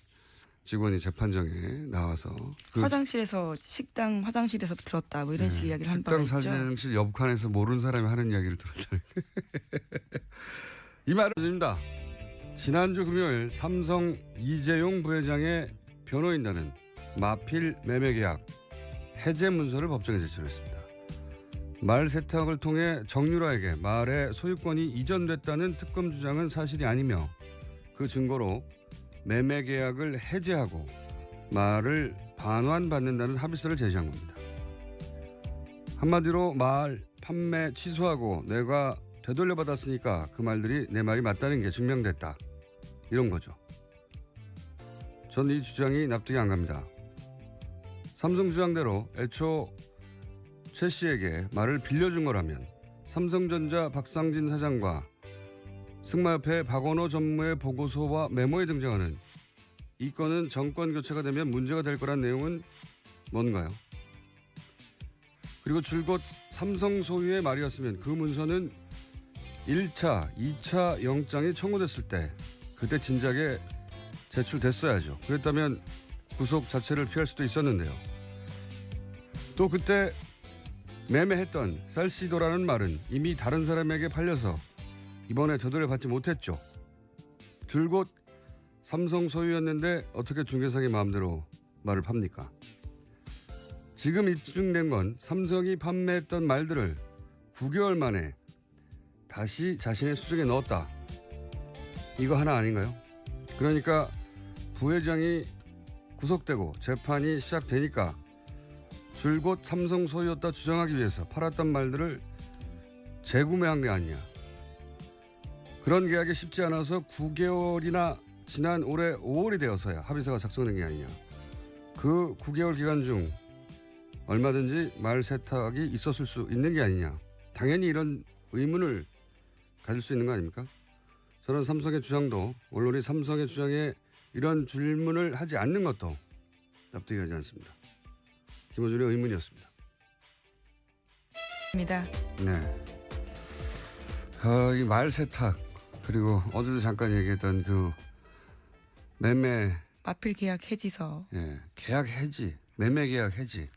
직원이 재판정에 나와서 화장실에서 식당 화장실에서 들었다 뭐 이런 식의 이야기를 한 바가 있죠. 식당 화장실 옆칸에서 모르는 사람이 하는 이야기를 들었다. 이 말은 입니다. 지난주 금요일 삼성 이재용 부회장의 변호인단은 마필 매매계약 해제 문서를 법정에 제출했습니다. 말 세탁을 통해 정유라에게 말의 소유권이 이전됐다는 특검 주장은 사실이 아니며 그 증거로 매매 계약을 해제하고 말을 반환받는다는 합의서를 제시한 겁니다. 한마디로 말 판매 취소하고 내가 되돌려받았으니까 그 말들이 내 말이 맞다는 게 증명됐다. 이런 거죠. 전 이 주장이 납득이 안 갑니다. 삼성 주장대로 애초 최 씨에게 말을 빌려준 거라면 삼성전자 박상진 사장과 승마협회 박원호 전무의 보고서와 메모에 등장하는 이 건은 정권 교체가 되면 문제가 될 거란 내용은 뭔가요? 그리고 줄곧 삼성 소유의 말이었으면 그 문서는 1차, 2차 영장이 청구됐을 때 그때 진작에 제출됐어야죠. 그랬다면 구속 자체를 피할 수도 있었는데요. 또 그때 매매했던 쌀시도라는 말은 이미 다른 사람에게 팔려서 이번에 되돌려받지 못했죠. 줄곧 삼성 소유였는데 어떻게 중개상의 마음대로 말을 팝니까? 지금 입증된 건 삼성이 판매했던 말들을 9개월 만에 다시 자신의 수중에 넣었다. 이거 하나 아닌가요? 그러니까 부회장이 구속되고 재판이 시작되니까 줄곧 삼성 소유였다 주장하기 위해서 팔았던 말들을 재구매한 게 아니냐. 그런 계약이 쉽지 않아서 9개월이나 지난 올해 5월이 되어서야 합의서가 작성된 게 아니냐. 그 9개월 기간 중 얼마든지 말 세탁이 있었을 수 있는 게 아니냐. 당연히 이런 의문을 가질 수 있는 거 아닙니까? 저는 삼성의 주장도 언론이 삼성의 주장에 이런 질문을 하지 않는 것도 납득이 가지 않습니다. 김어준의 의문이었습니다. 네. 이 말 세탁 그리고 어제도 잠깐 얘기했던 그 매매 마필 계약 해지서. 예, 계약 해지, 매매 계약 해지.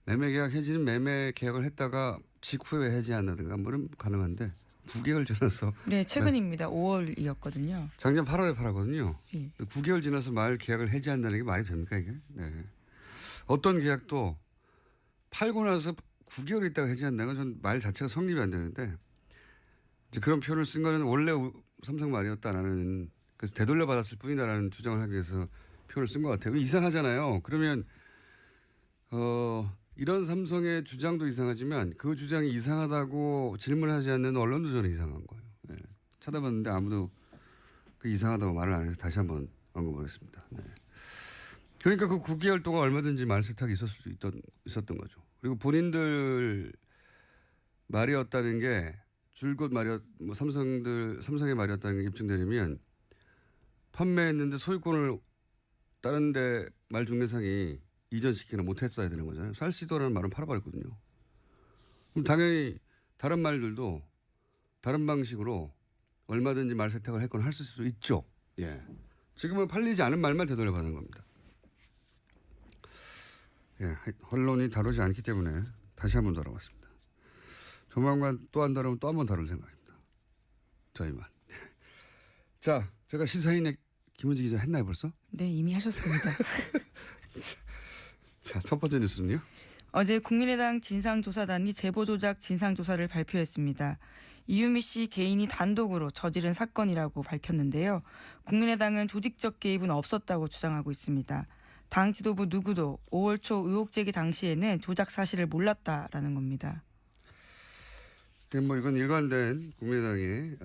매매 계약 해지는 매매 계약을 했다가 직후에 해지한다든가 뭐는 가능한데 9개월 지나서. 네, 최근입니다. 5월이었거든요. 작년 8월에 팔았거든요. 예. 9개월 지나서 말 계약을 해지한다는 게 말이 됩니까 이게? 네. 어떤 계약도 팔고 나서 9개월 있다가 해지한다는 건 전 말 자체가 성립이 안 되는데 이제 그런 표현을 쓴 거는 원래 삼성 말이었다라는 그래서 되돌려받았을 뿐이다라는 주장을 하기 위해서 표현을 쓴 것 같아요. 이상하잖아요. 그러면 이런 삼성의 주장도 이상하지만 그 주장이 이상하다고 질문하지 않는 언론도 저는 이상한 거예요. 네. 찾아봤는데 아무도 그 이상하다고 말을 안 해서 다시 한번 언급을 했습니다. 네. 그러니까 그 9개월 동안 얼마든지 말 세탁이 있었을 수 있었던 거죠. 그리고 본인들 말이었다는 게 줄곧 삼성의 말이었다는 게 입증되려면 판매했는데 소유권을 다른 데 말 중개상이 이전시키거나 못했어야 되는 거잖아요. 쌀시도라는 말은 팔아버렸거든요. 그럼 당연히 다른 말들도 다른 방식으로 얼마든지 말 세탁을 했거나 할 수 있죠. 예. 지금은 팔리지 않은 말만 되돌려받는 겁니다. 예, 언론이 다루지 않기 때문에 다시 한번 다뤄봤습니다. 조만간 또 안 다루면 또 한 번 다룰 생각입니다. 저희만. 자, 제가 시사인의 김은지 기자 했나요 벌써? 네, 이미 하셨습니다. 자, 첫 번째 뉴스는요? 어제 국민의당 진상조사단이 제보조작 진상조사를 발표했습니다. 이유미 씨 개인이 단독으로 저지른 사건이라고 밝혔는데요. 국민의당은 조직적 개입은 없었다고 주장하고 있습니다. 당 지도부 누구도 5월 초 의혹 제기 당시에는 조작 사실을 몰랐다라는 겁니다. 뭐 이건 일관된 국민의당의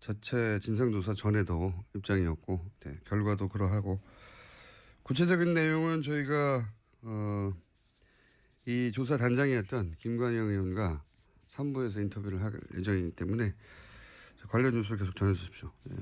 자체 진상조사 전에도 입장이었고 네, 결과도 그러하고 구체적인 내용은 저희가 이 조사 단장이었던 김관영 의원과 3부에서 인터뷰를 할 예정이기 때문에 관련 뉴스를 계속 전해주십시오. 네.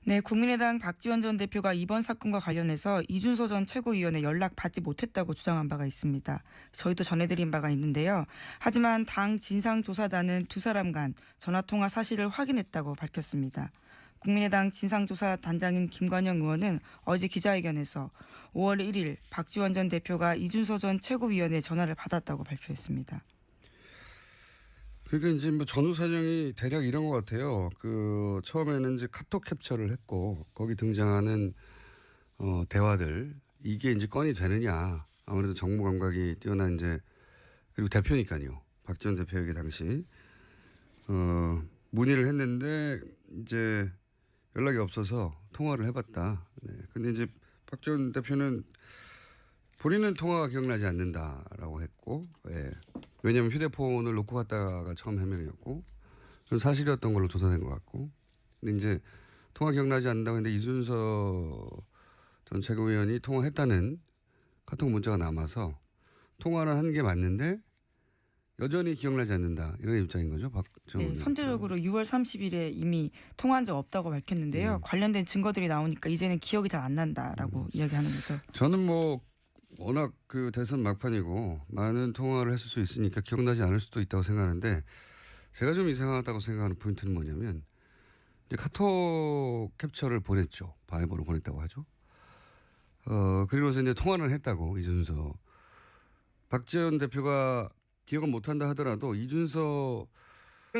네, 국민의당 박지원 전 대표가 이번 사건과 관련해서 이준서 전 최고위원의 연락 받지 못했다고 주장한 바가 있습니다. 저희도 전해드린 바가 있는데요. 하지만 당 진상조사단은 두 사람 간 전화통화 사실을 확인했다고 밝혔습니다. 국민의당 진상조사단장인 김관영 의원은 어제 기자회견에서 5월 1일 박지원 전 대표가 이준서 전 최고위원의 전화를 받았다고 발표했습니다. 그러니까 이제 뭐 전후 사정이 대략 이런 것 같아요. 그 처음에는 이제 카톡 캡처를 했고 거기 등장하는 대화들 이게 이제 건이 되느냐 아무래도 정보 감각이 뛰어난 이제 그리고 대표니까요. 박지원 대표에게 당시 문의를 했는데 이제 연락이 없어서 통화를 해봤다. 네. 근데 이제 박지원 대표는 본인은 통화가 기억나지 않는다라고 했고, 예. 왜냐하면 휴대폰을 놓고 갔다가 처음 해명이었고, 그건 사실이었던 걸로 조사된 것 같고, 근데 이제 통화 기억나지 않는다고 했는데 이준서 전 최고위원이 통화했다는 카톡 문자가 남아서 통화는 한 게 맞는데 여전히 기억나지 않는다 이런 입장인 거죠. 네, 선제적으로 6월 30일에 이미 통화한 적 없다고 밝혔는데요. 관련된 증거들이 나오니까 이제는 기억이 잘 안 난다라고 이야기하는 거죠. 저는 뭐 워낙 그 대선 막판이고 많은 통화를 했을 수 있으니까 기억나지 않을 수도 있다고 생각하는데 제가 좀 이상하다고 생각하는 포인트는 뭐냐면 이제 카톡 캡처를 보냈죠. 바이버로 보냈다고 하죠. 그리고서 이제 통화를 했다고 이준서 박지원 대표가 기억을 못한다 하더라도 이준서를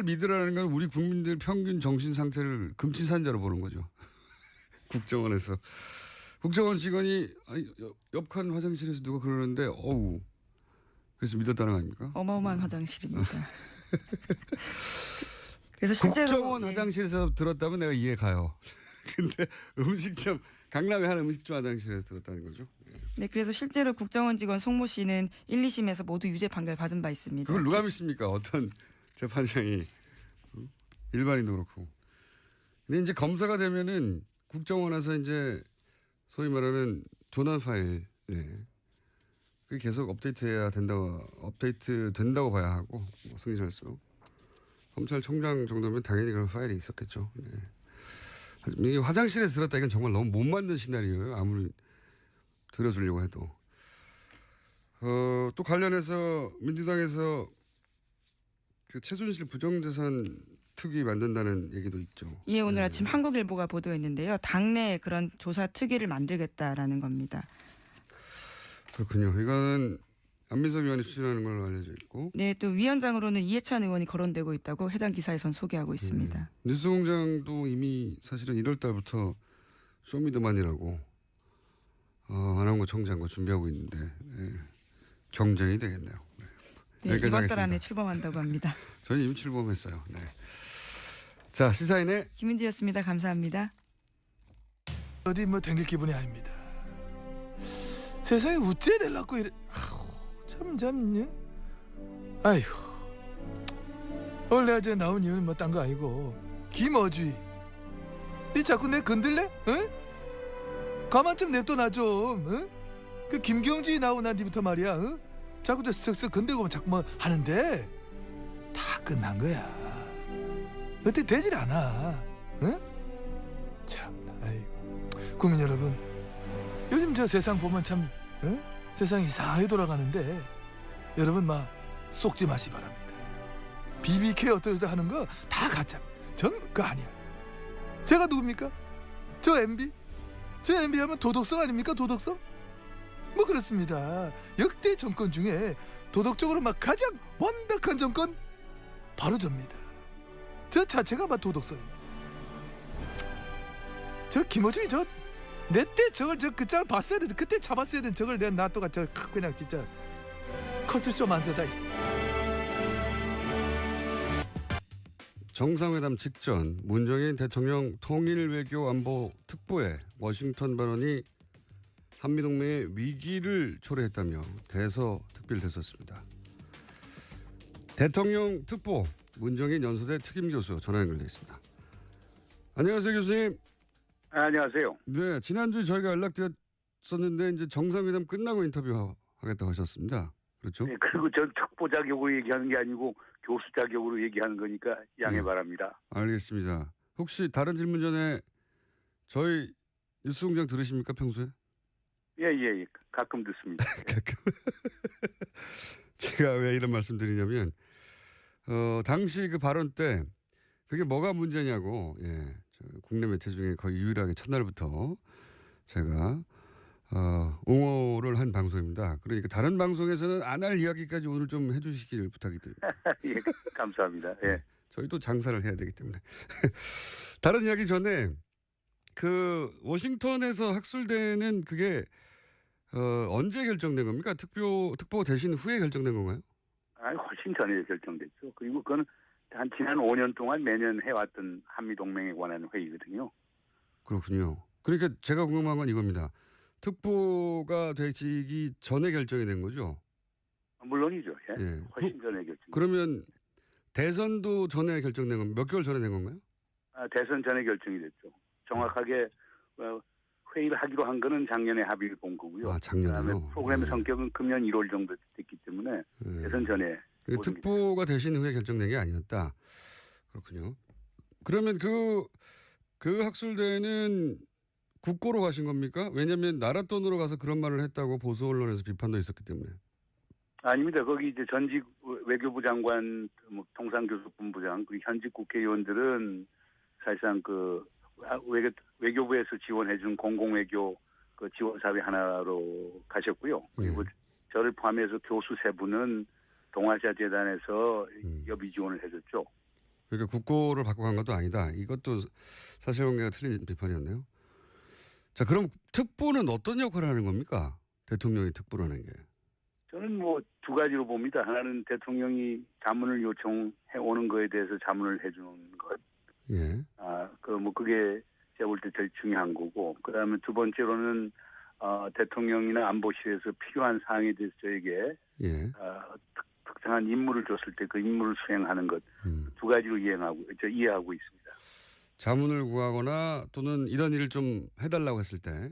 믿으라는 건 우리 국민들 평균 정신 상태를 금치산자로 보는 거죠. 국정원에서. 국정원 직원이 옆 칸 화장실에서 누가 그러는데 어우 그래서 믿었다는 거 아닙니까? 어마어마한 화장실입니다. 그래서 실제로 국정원 화장실에서 들었다면 내가 이해 가요. 근데 음식점 강남의 한 음식점 화장실에서 들었다는 거죠. 네, 그래서 실제로 국정원 직원 송모 씨는 1, 2심에서 모두 유죄 판결 받은 바 있습니다. 그걸 누가 믿습니까? 어떤 재판장이 일반인도 그렇고. 근데 이제 검사가 되면은 국정원에서 이제 소위 말하는 조난 파일, 네. 그게 계속 업데이트 된다고 봐야 하고 승진할수록 검찰총장 정도면 당연히 그런 파일이 있었겠죠. 네. 이게 화장실에서 들었다 이건 정말 너무 못 만든 시나리오예요. 아무리 들어주려고 해도. 또 관련해서 민주당에서 그 최순실 부정재산 특위 만든다는 얘기도 있죠. 예, 오늘 아침 한국일보가 보도했는데요. 당내에 그런 조사 특위를 만들겠다라는 겁니다. 그렇군요. 이거는 안민석 의원이 추진하는 걸로 알려져 있고. 네, 또 위원장으로는 이해찬 의원이 거론되고 있다고 해당 기사에선 소개하고 있습니다. 뉴스공장도 이미 사실은 1월 달부터 쇼미더만이라고 안홍구 총장과 준비하고 있는데 경쟁이 되겠네요. 네, 이번 달 안에 출범한다고 합니다. 저는 이미 출범했어요. 네. 자, 시사인의 김은지였습니다. 감사합니다. 어디 뭐 댕길 기분이 아닙니다. 세상에 어째 될라고 이래. 참. 아이고. 오늘 내가 저 나온 이유는 뭐 딴 거 아니고 김어주이. 니 자꾸 내 건들래? 응? 가만 좀 냅둬 좀. 응? 그 김경주이 나오고 난 뒤부터 말이야. 응? 자꾸 저 쓱쓱 건들고 자꾸 뭐 하는데 다 끝난 거야. 어떻게 되질 않아. 응? 참. 아이고. 국민 여러분. 요즘 저 세상 보면 참 세상이 이상하게 돌아가는데 여러분 막 속지 마시 바랍니다. BBK 어떠다 하는 거 다 가짜. 전 그거 아니야. 제가 누굽니까? 저 MB? 저 MB 하면 도덕성 아닙니까? 도덕성? 뭐 그렇습니다. 역대 정권 중에 도덕적으로 막 가장 완벽한 정권 바로 접니다. 저 자체가 막 도덕성입니다. 저 김어준이 내 때 저걸 그 짤 봤어야 돼. 그때 잡았어야 돼. 저걸 내 놔둬가 저 그냥 진짜 컬투쇼 만세다. 정상회담 직전 문정인 대통령 통일외교안보 특보에 워싱턴 발언이 한미동맹의 위기를 초래했다며 대서특필됐었습니다. 대통령 특보 문정인 연세대 특임 교수 전화 연결돼 있습니다. 안녕하세요, 교수님. 안녕하세요. 네, 지난주에 저희가 연락드렸었는데 이제 정상회담 끝나고 인터뷰하겠다고 하셨습니다. 그렇죠? 네, 그리고 전 특보 자격으로 얘기하는 게 아니고 교수 자격으로 얘기하는 거니까 양해 바랍니다. 알겠습니다. 혹시 다른 질문 전에 저희 뉴스공장 들으십니까, 평소에? 예. 가끔 듣습니다. 가끔. 제가 왜 이런 말씀 드리냐면, 당시 그 발언 때 그게 뭐가 문제냐고, 국내 매체 중에 거의 유일하게 첫날부터 제가 옹호를 한 방송입니다. 그러니까 다른 방송에서는 안 할 이야기까지 오늘 좀 해주시길 부탁이 드립니다. 예, 감사합니다. 예. 저희도 장사를 해야 되기 때문에. 다른 이야기 전에 그 워싱턴에서 학술대는 그게 언제 결정된 겁니까? 특보 대신 후에 결정된 건가요? 아니, 훨씬 전에 결정됐죠. 그리고 그건 한 지난 5년 동안 매년 해왔던 한미동맹에 관한 회의거든요. 그렇군요. 그러니까 제가 궁금한 건 이겁니다. 특보가 되기 전에 결정이 된 거죠? 물론이죠. 예. 훨씬 전에 결정. 그러면 대선도 전에 결정된 건 몇 개월 전에 된 건가요? 대선 전에 결정이 됐죠. 정확하게 회의를 하기로 한 거는 작년에 합의를 본 거고요. 작년에요? 그다음에 프로그램의 성격은 금년 1월 정도 됐기 때문에 대선 전에. 특보가 되신 후에 결정된 게 아니었다. 그렇군요. 그러면 그 학술대는 국고로 가신 겁니까? 왜냐하면 나라 돈으로 가서 그런 말을 했다고 보수 언론에서 비판도 있었기 때문에. 아닙니다. 거기 이제 전직 외교부 장관, 통상교섭본부장, 그 현직 국회의원들은 사실상 그 외교부에서 지원해준 공공외교 그 지원사회 하나로 가셨고요. 그리고 저를 포함해서 교수 세 분은 동아시아 재단에서 여비 지원을 해줬죠. 그러니까 국고를 받고 간 것도 아니다. 이것도 사실관계가 틀린 비판이었네요. 자, 그럼 특보는 어떤 역할을 하는 겁니까? 대통령이 특보라는 게. 저는 뭐 두 가지로 봅니다. 하나는 대통령이 자문을 요청해 오는 거에 대해서 자문을 해주는 것. 예. 그게 제가 볼 때 제일 중요한 거고. 그다음에 두 번째로는 대통령이나 안보실에서 필요한 사항에 대해서 저에게 특정한 임무를 줬을 때 그 임무를 수행하는 것. 두 가지로 이해하고 있습니다. 자문을 구하거나 또는 이런 일을 좀 해달라고 했을 때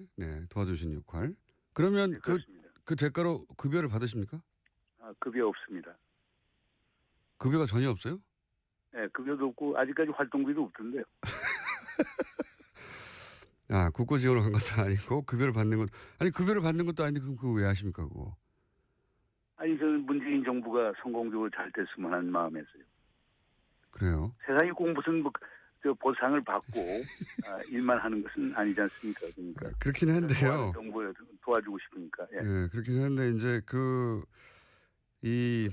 도와주신 역할. 그러면 그 대가로 급여를 받으십니까? 급여 없습니다. 급여가 전혀 없어요? 네, 급여도 없고 아직까지 활동비도 없던데요. 국고 지원을 한 것도 아니고 급여를 받는 것. 아니, 급여를 받는 것도 아닌데 그럼 그거 왜 하십니까, 그거? 아니, 저는 문재인 정부가 성공적으로 잘 됐으면 하는 마음에서요. 그래요? 세상이 꼭 무슨 보상을 받고 일만 하는 것은 아니지 않습니까? 그러니까 그렇긴 한데요. 정부에 도와주고 싶으니까. 그렇긴 한데 이제 이